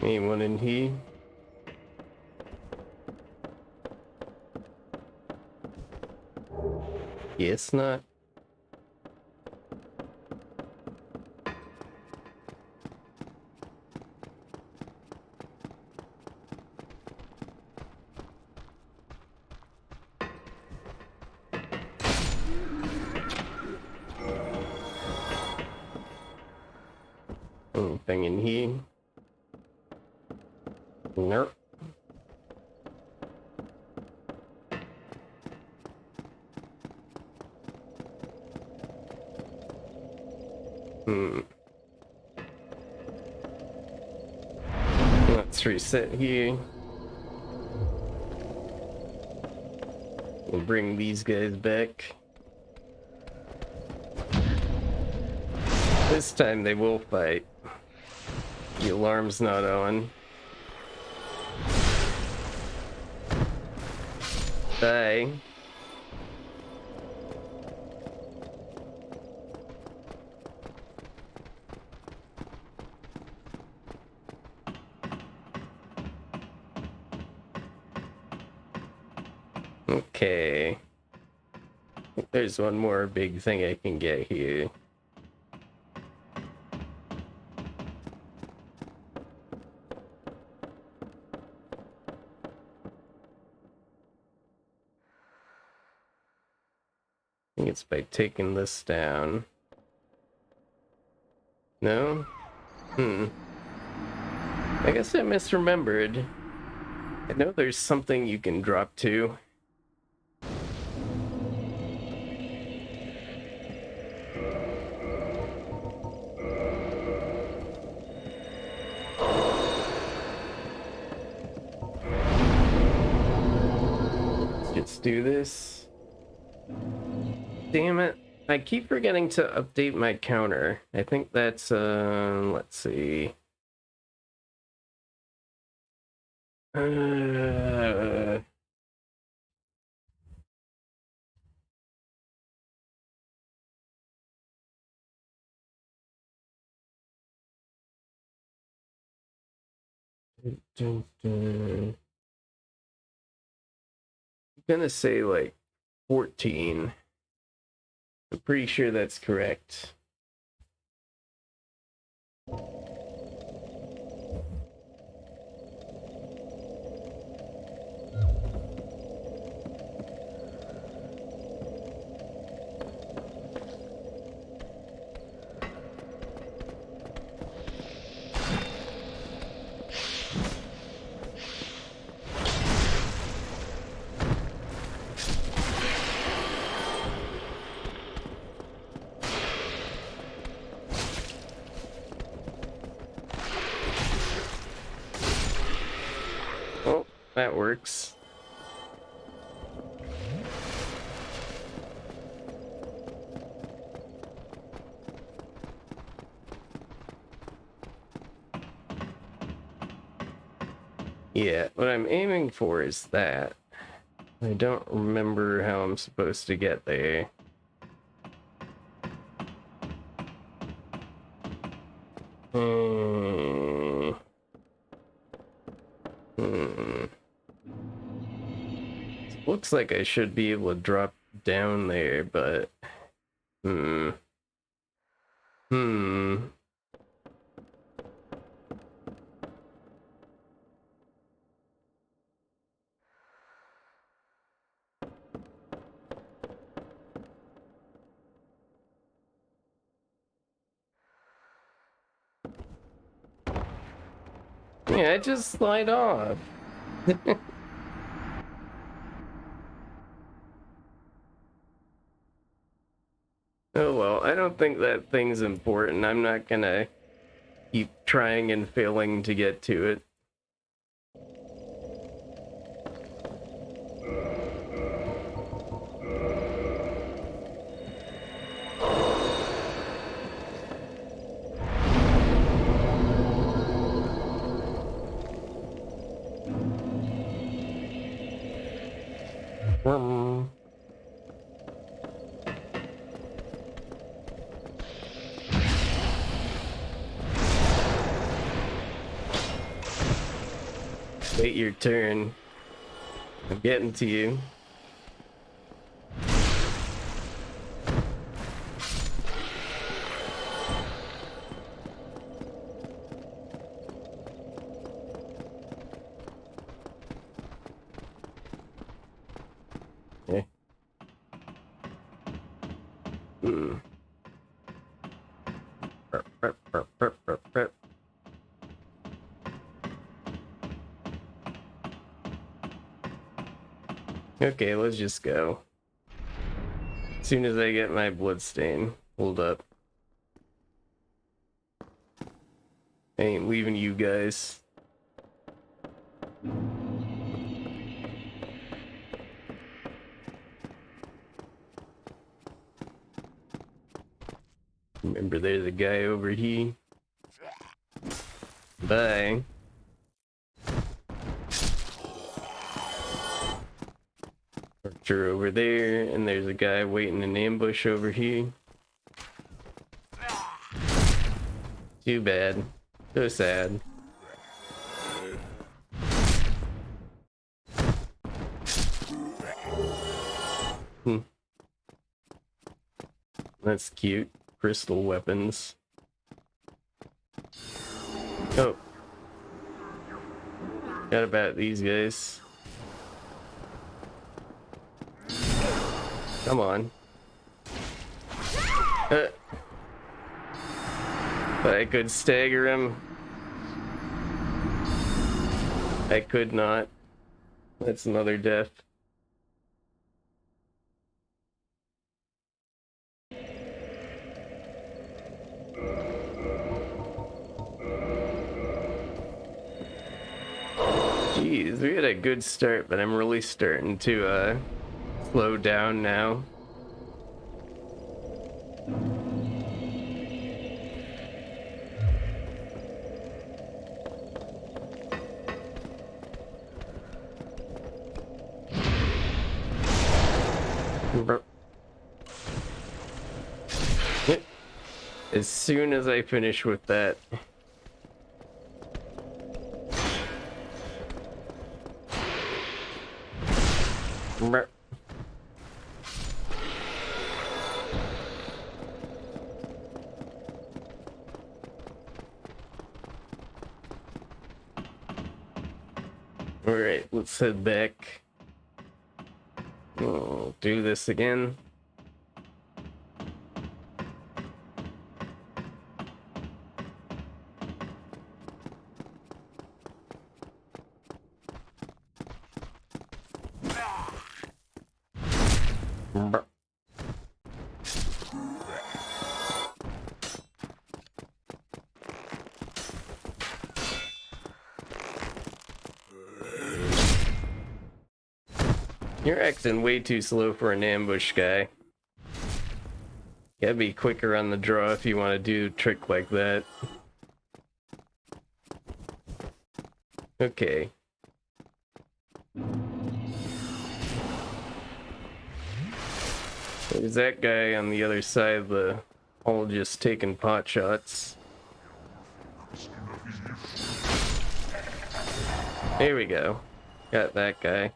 Anyone in here? Guess not. Anything in here? Nope. Let's reset here. We'll bring these guys back. This time they will fight. The alarm's not on. Die. Okay. I think there's one more big thing I can get here. I think it's by taking this down. No? I guess I misremembered. I know there's something you can drop to. Let's do this. Damn it. I keep forgetting to update my counter. I think that's, let's see. I'm gonna say like 14. I'm pretty sure that's correct. Oh, that works. Yeah, what I'm aiming for is that. I don't remember how I'm supposed to get there. Looks like I should be able to drop down there, but... Yeah, I just slide off. Oh well, I don't don't think that thing's important. I'm not gonna keep trying and failing to get to it. Wait your turn. I'm getting to you. Okay. Okay, let's just go. As soon as I get my bloodstain. Hold up. I ain't leaving you guys. Remember, there's a guy over here. Bye. Archer over there, and there's a guy waiting in ambush over here. Too bad. So sad. That's cute. Crystal weapons. Oh. Forgot about these guys. Come on. I could stagger him. I could not. That's another death. Jeez, we had a good start, but I'm really starting to slow down now. As soon as I finish with that. Alright, let's head back. We'll do this again. You're acting way too slow for an ambush guy. Gotta be quicker on the draw if you want to do a trick like that. Okay. There's that guy on the other side of the hall just taking pot shots. There we go. Got that guy.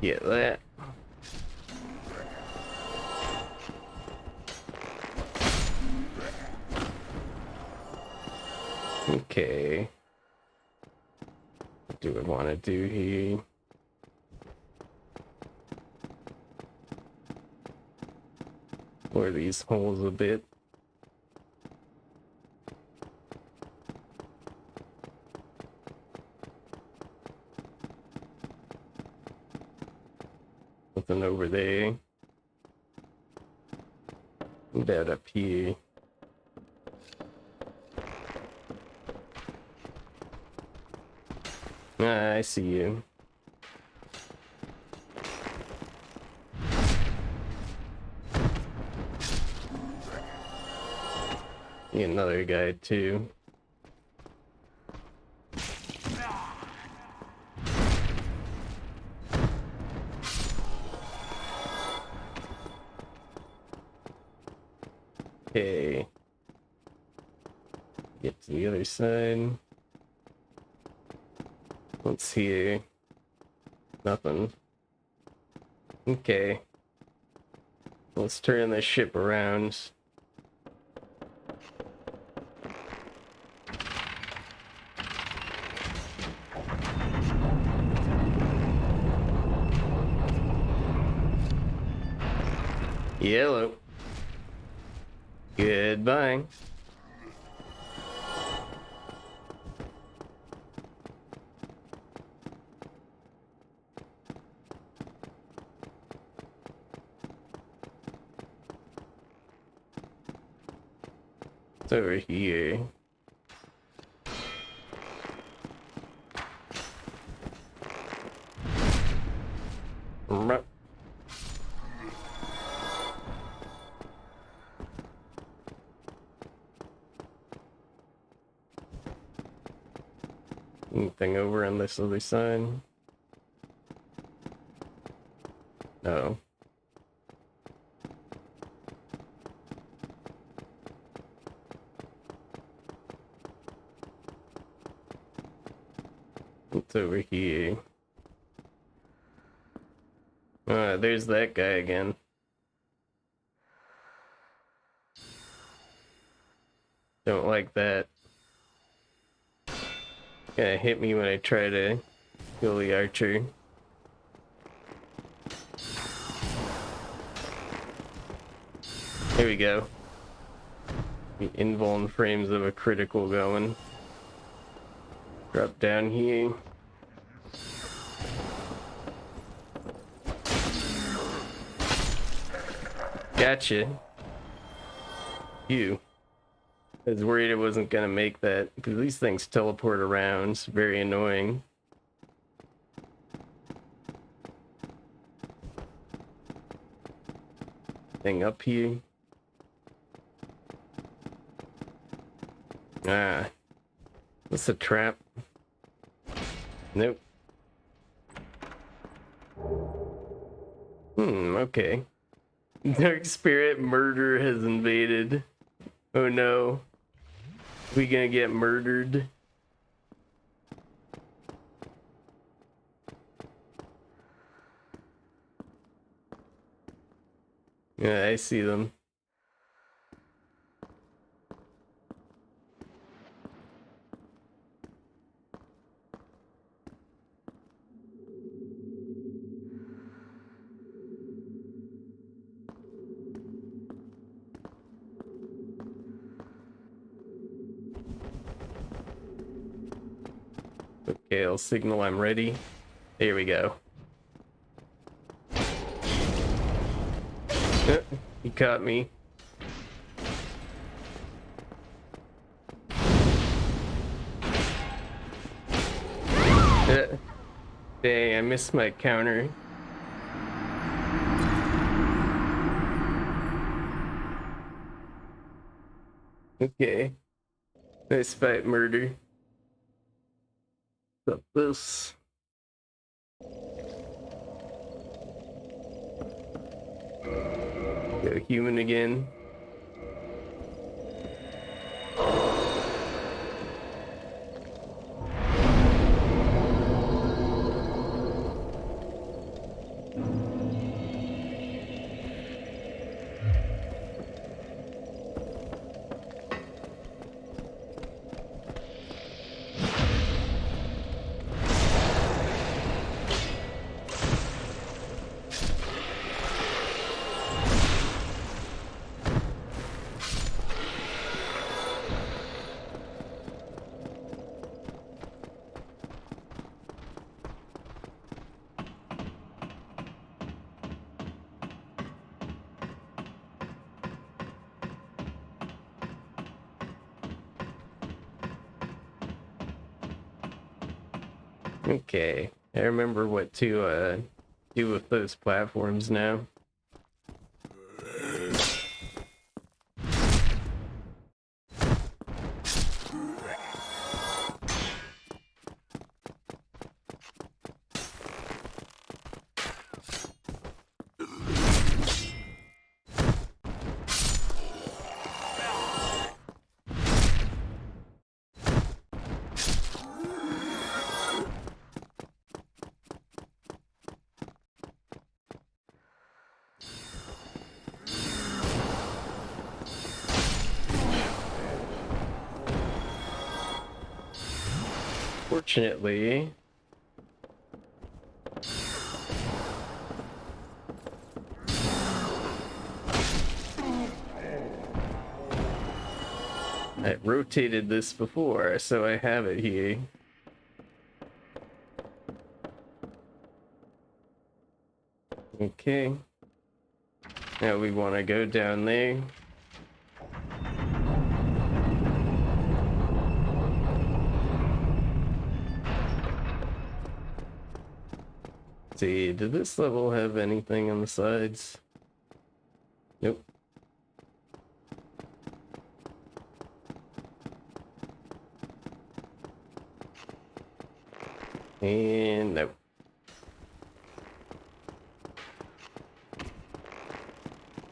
Get that. Okay. What do I want to do here? Explore these holes a bit. nothing over there. What about up here? Ah, I see you. Another guy too. Okay. Get to the other side. What's here? Nothing. Okay. Let's turn this ship around. Yellow. Goodbye. It's over here. Rup. Anything over on this other side? No. It's over here. There's that guy again. Don't like that. Gonna hit me when I try to kill the archer. There we go. The invuln frames of a critical going. Drop down here. Gotcha. You. I was worried it wasn't gonna make that because these things teleport around. It's very annoying. Thing up here. Ah. That's a trap. Nope. Okay. Dark spirit murder has invaded. Oh no. We gonna get murdered? Yeah, I see them. Okay, I'll signal I'm ready. There we go. He caught me. Dang, I missed my counter. Okay. Nice fight, murder. What's up this? Go human again. Okay, I remember what to do with those platforms now. Fortunately, I rotated this before, so I have it here. Okay. Now we want to go down there. See, did this level have anything on the sides? Nope. And nope.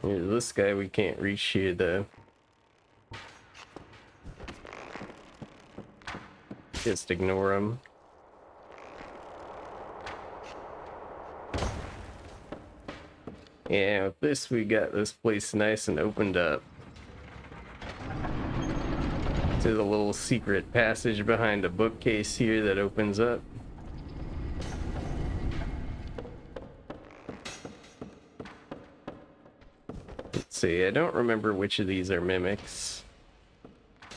Here's this guy we can't reach here though. Just ignore him. Yeah, with this we got this place nice and opened up. To the little secret passage behind a bookcase here that opens up. Let's see, I don't remember which of these are mimics.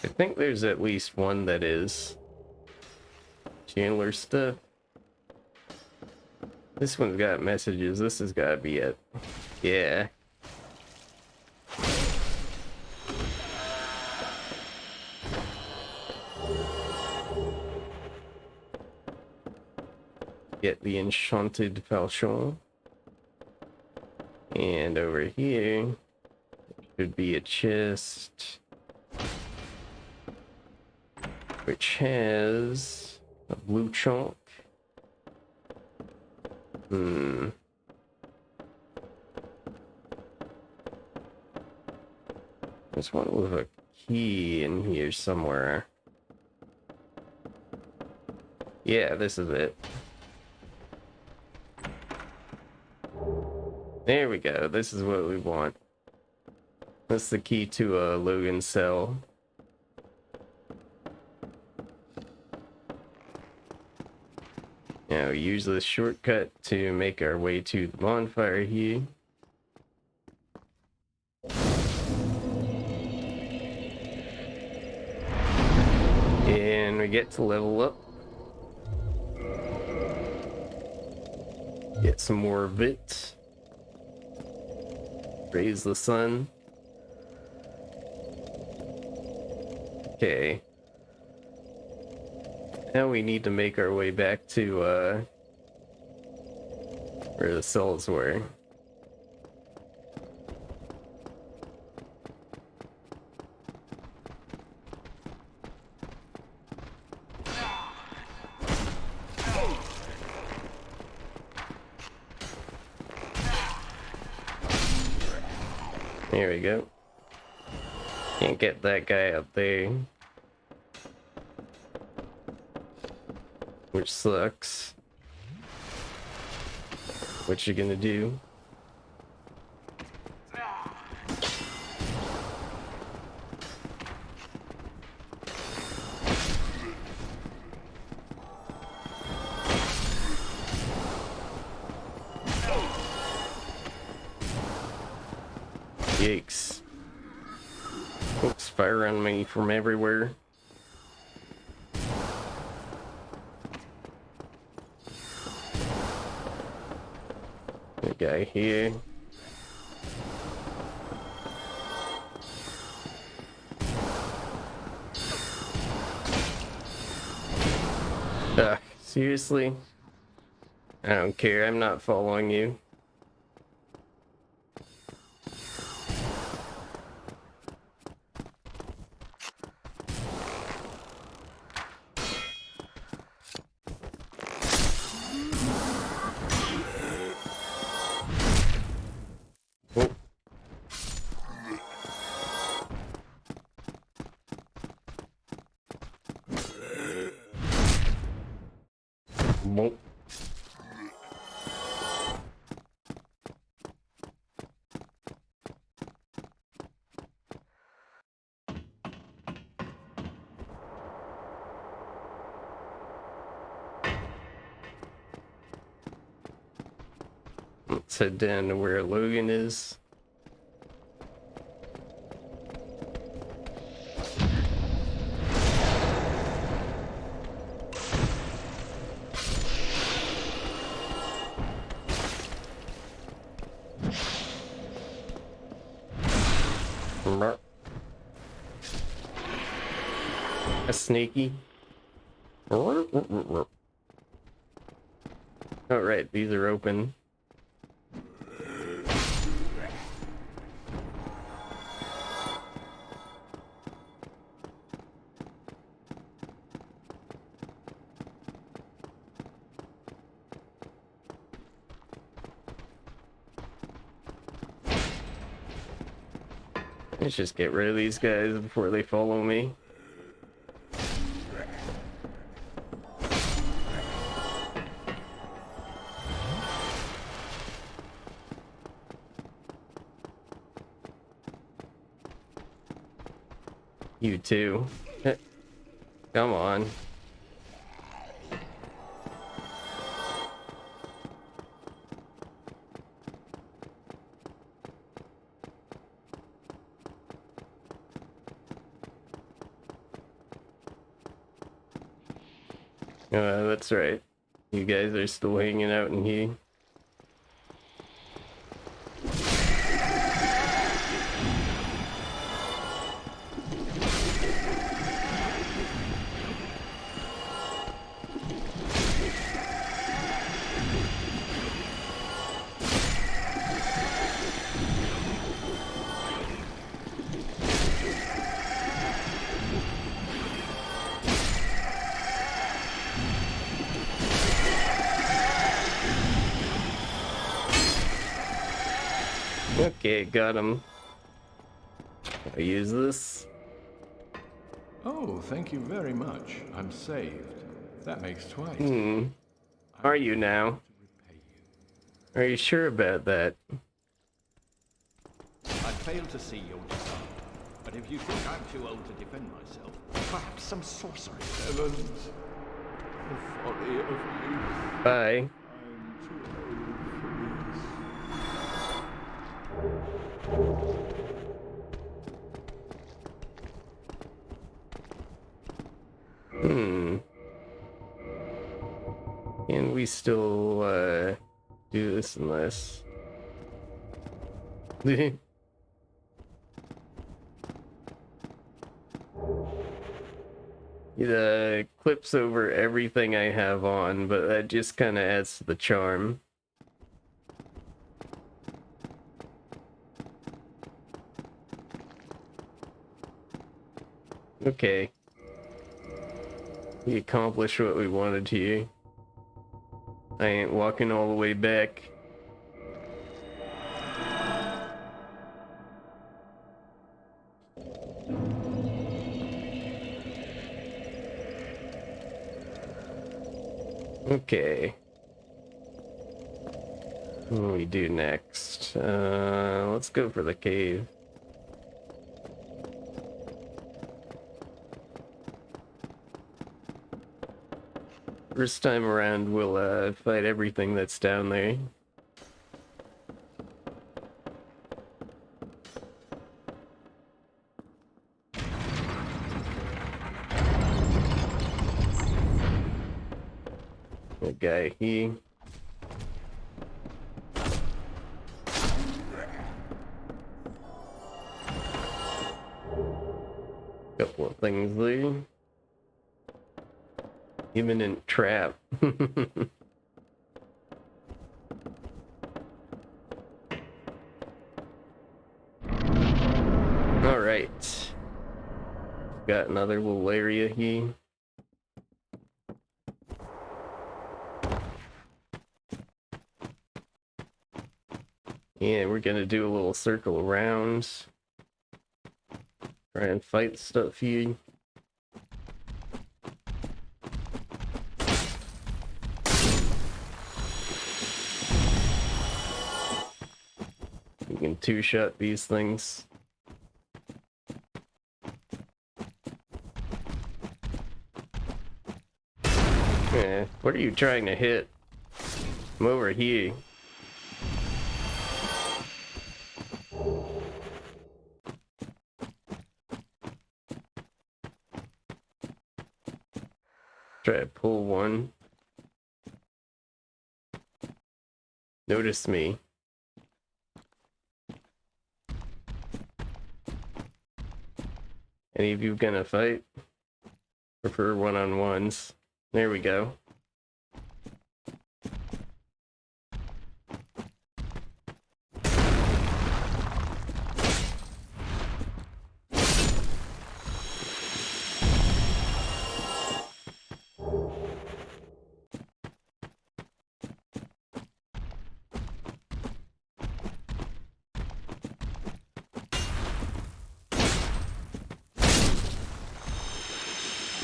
I think there's at least one that is. Chandler stuff. This one's got messages. This has got to be it. Yeah. Get the enchanted falchion. And over here should be a chest which has a blue chunk. There's one with a key in here somewhere. Yeah, this is it. There we go. This is what we want. That's the key to a Logan cell. Now use this shortcut to make our way to the bonfire here. And we get to level up. Get some more bits. Raise the sun. Okay. Now we need to make our way back to where the cells were. There we go. Can't get that guy up there. Which sucks. What you gonna do? Yikes. Oops, fire on me from everywhere. The guy here. Seriously? I don't care, I'm not following you. Oh. Whoa. Let's head down to where Logan is. A sneaky. Alright, these are open. Let's just get rid of these guys before they follow me. You too. Come on. That's right. You guys are still hanging out in here. Okay, got him. I use this. Oh, thank you very much. I'm saved. That makes twice. Are you now? Are you sure about that? I fail to see your design, but if you think I'm too old to defend myself, perhaps some sorcery. Heavens, the folly of youth. Bye. I'm too old for this. Can we still do this unless it clips over everything I have on, but that just kind of adds to the charm. Okay. We accomplished what we wanted here. I ain't walking all the way back. Okay. What do we do next? Let's go for the cave. First time around, we'll fight everything that's down there. The guy here. Couple of things there. Imminent trap. Alright. Got another little area here. Yeah, we're gonna do a little circle around. Try and fight stuff here. You can two-shot these things. Yeah, what are you trying to hit? I'm over here. Try to pull one. Notice me. Any of you gonna fight? Prefer one-on-ones. There we go.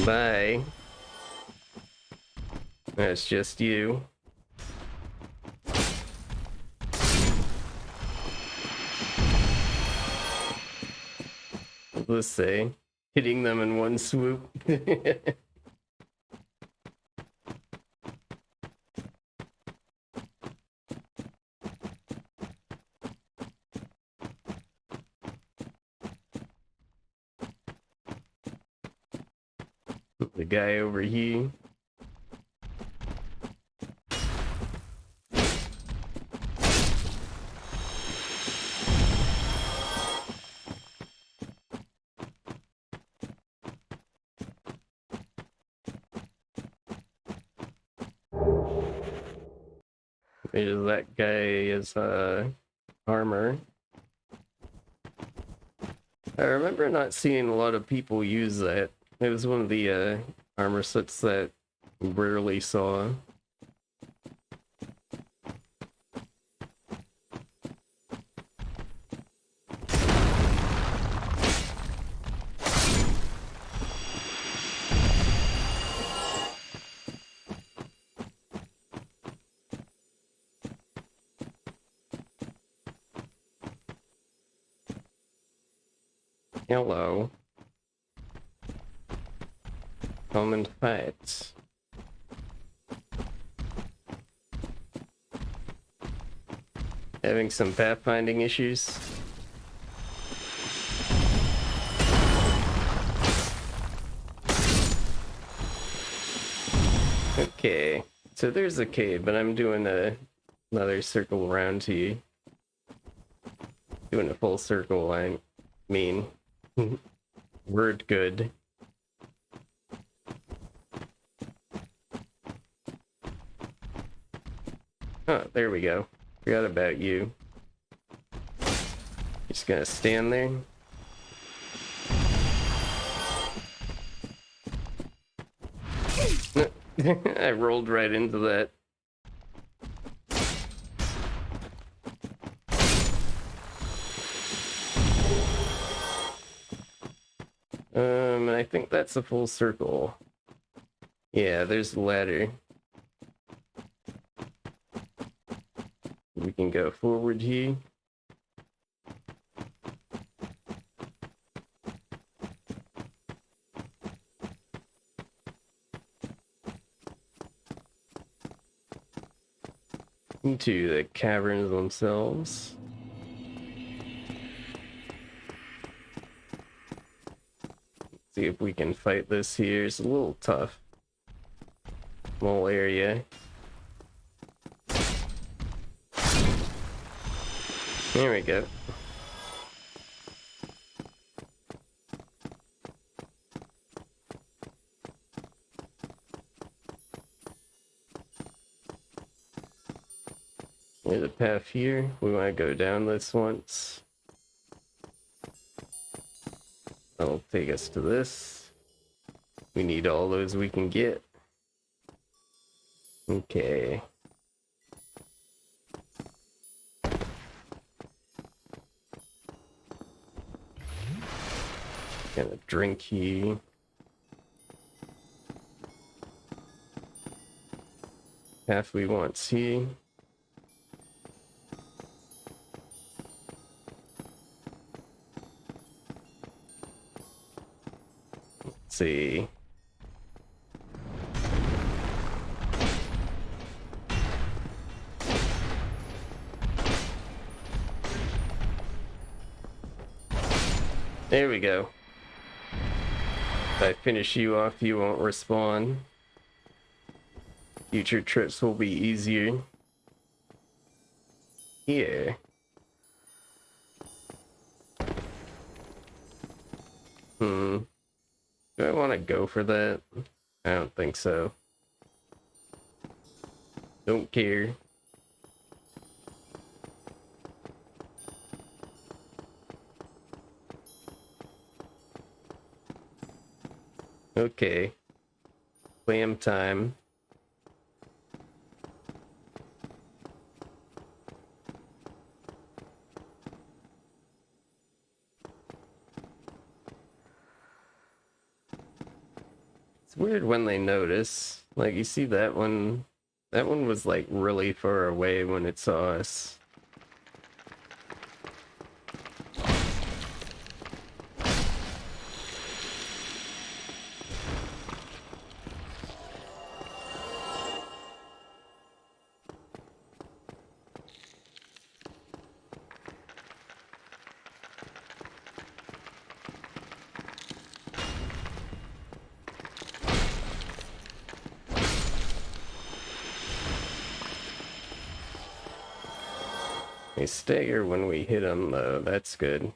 Bye. That's just you. Let's say, hitting them in one swoop. The guy over here. There's that guy is armor. I remember not seeing a lot of people use that. It was one of the armor sets that rarely saw. Hello. Come and fight. Having some pathfinding issues. Okay, so there's a cave, but I'm doing another circle around here. Doing a full circle, I mean. Word good. Oh, there we go. Forgot about you. Just gonna stand there. I rolled right into that. I think that's a full circle. Yeah, there's the ladder. We can go forward here. Into the caverns themselves. See if we can fight this here. It's a little tough. Small area. There we go. There's a path here. We want to go down this once. That'll take us to this. We need all those we can get. Okay. Gonna drink here. Path we want see. Let's see. There we go. If I finish you off, you won't respawn. Future trips will be easier. Here. Do I want to go for that? I don't think so. Don't care. Okay. Clam time. It's weird when they notice. Like, you see that one? That one was like really far away when it saw us. They stagger when we hit them, though. That's good.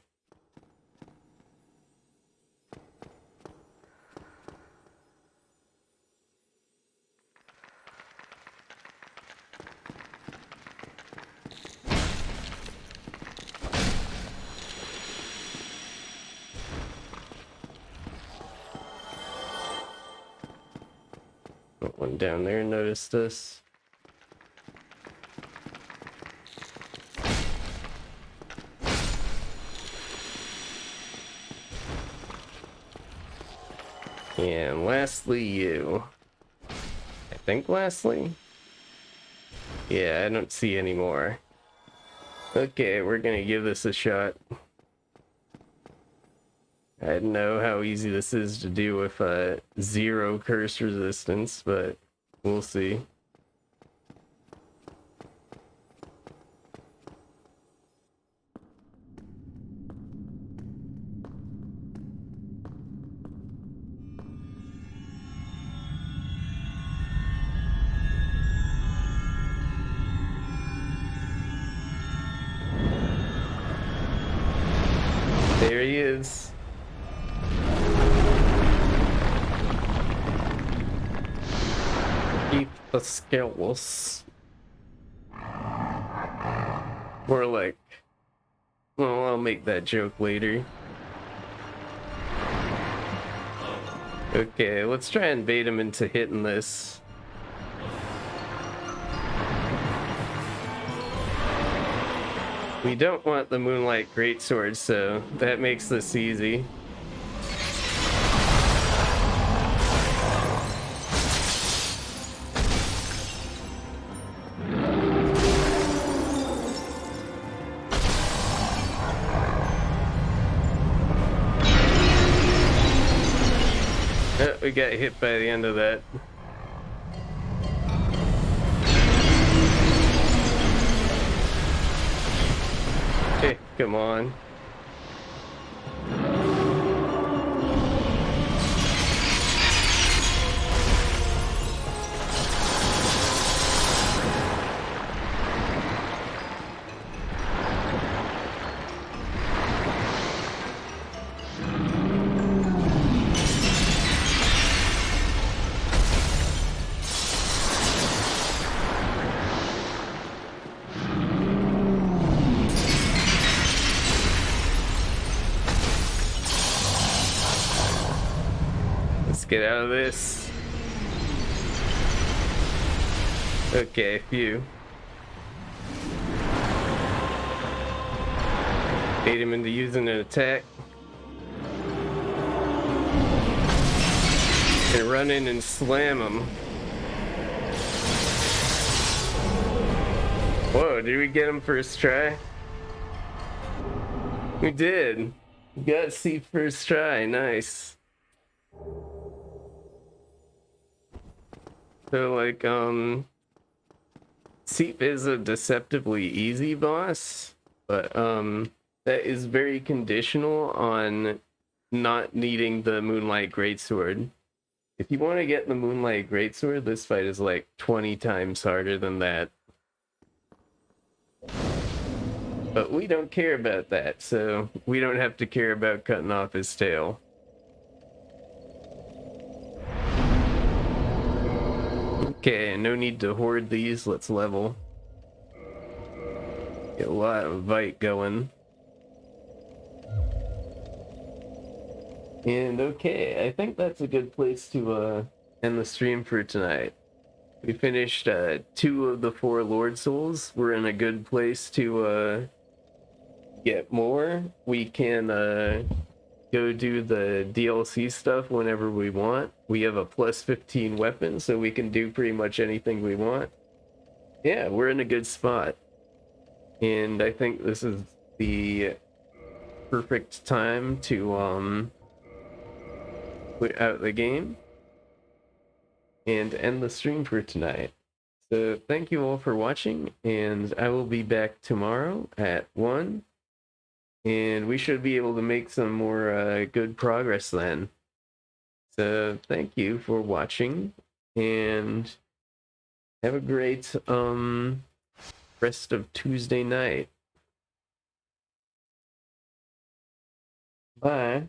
That one down there noticed us. And lastly, you. I think lastly? Yeah, I don't see any more. Okay, we're gonna give this a shot. I don't know how easy this is to do with zero curse resistance, but we'll see. There he is. Eat the scales. More like, well, I'll make that joke later. Okay, let's try and bait him into hitting this. We don't want the Moonlight Greatsword, so that makes this easy. Oh, we got hit by the end of that. Hey, come on. get out of this. Okay, phew. Bait him into using an attack. And run in and slam him. Whoa, did we get him first try? We did. We got C first try, nice. So like, Seep is a deceptively easy boss, but that is very conditional on not needing the Moonlight Greatsword. If you want to get the Moonlight Greatsword, this fight is like 20 times harder than that. But we don't care about that, so we don't have to care about cutting off his tail. Okay, no need to hoard these, let's level. Get a lot of Vite going. And okay, I think that's a good place to end the stream for tonight. We finished 2 of the 4 Lord Souls. We're in a good place to get more. We can go do the DLC stuff whenever we want. We have a plus 15 weapon, so we can do pretty much anything we want. Yeah, we're in a good spot. And I think this is the perfect time to put out the game and end the stream for tonight. So thank you all for watching, and I will be back tomorrow at 1, and we should be able to make some more good progress then. So thank you for watching, and have a great rest of Tuesday night. Bye.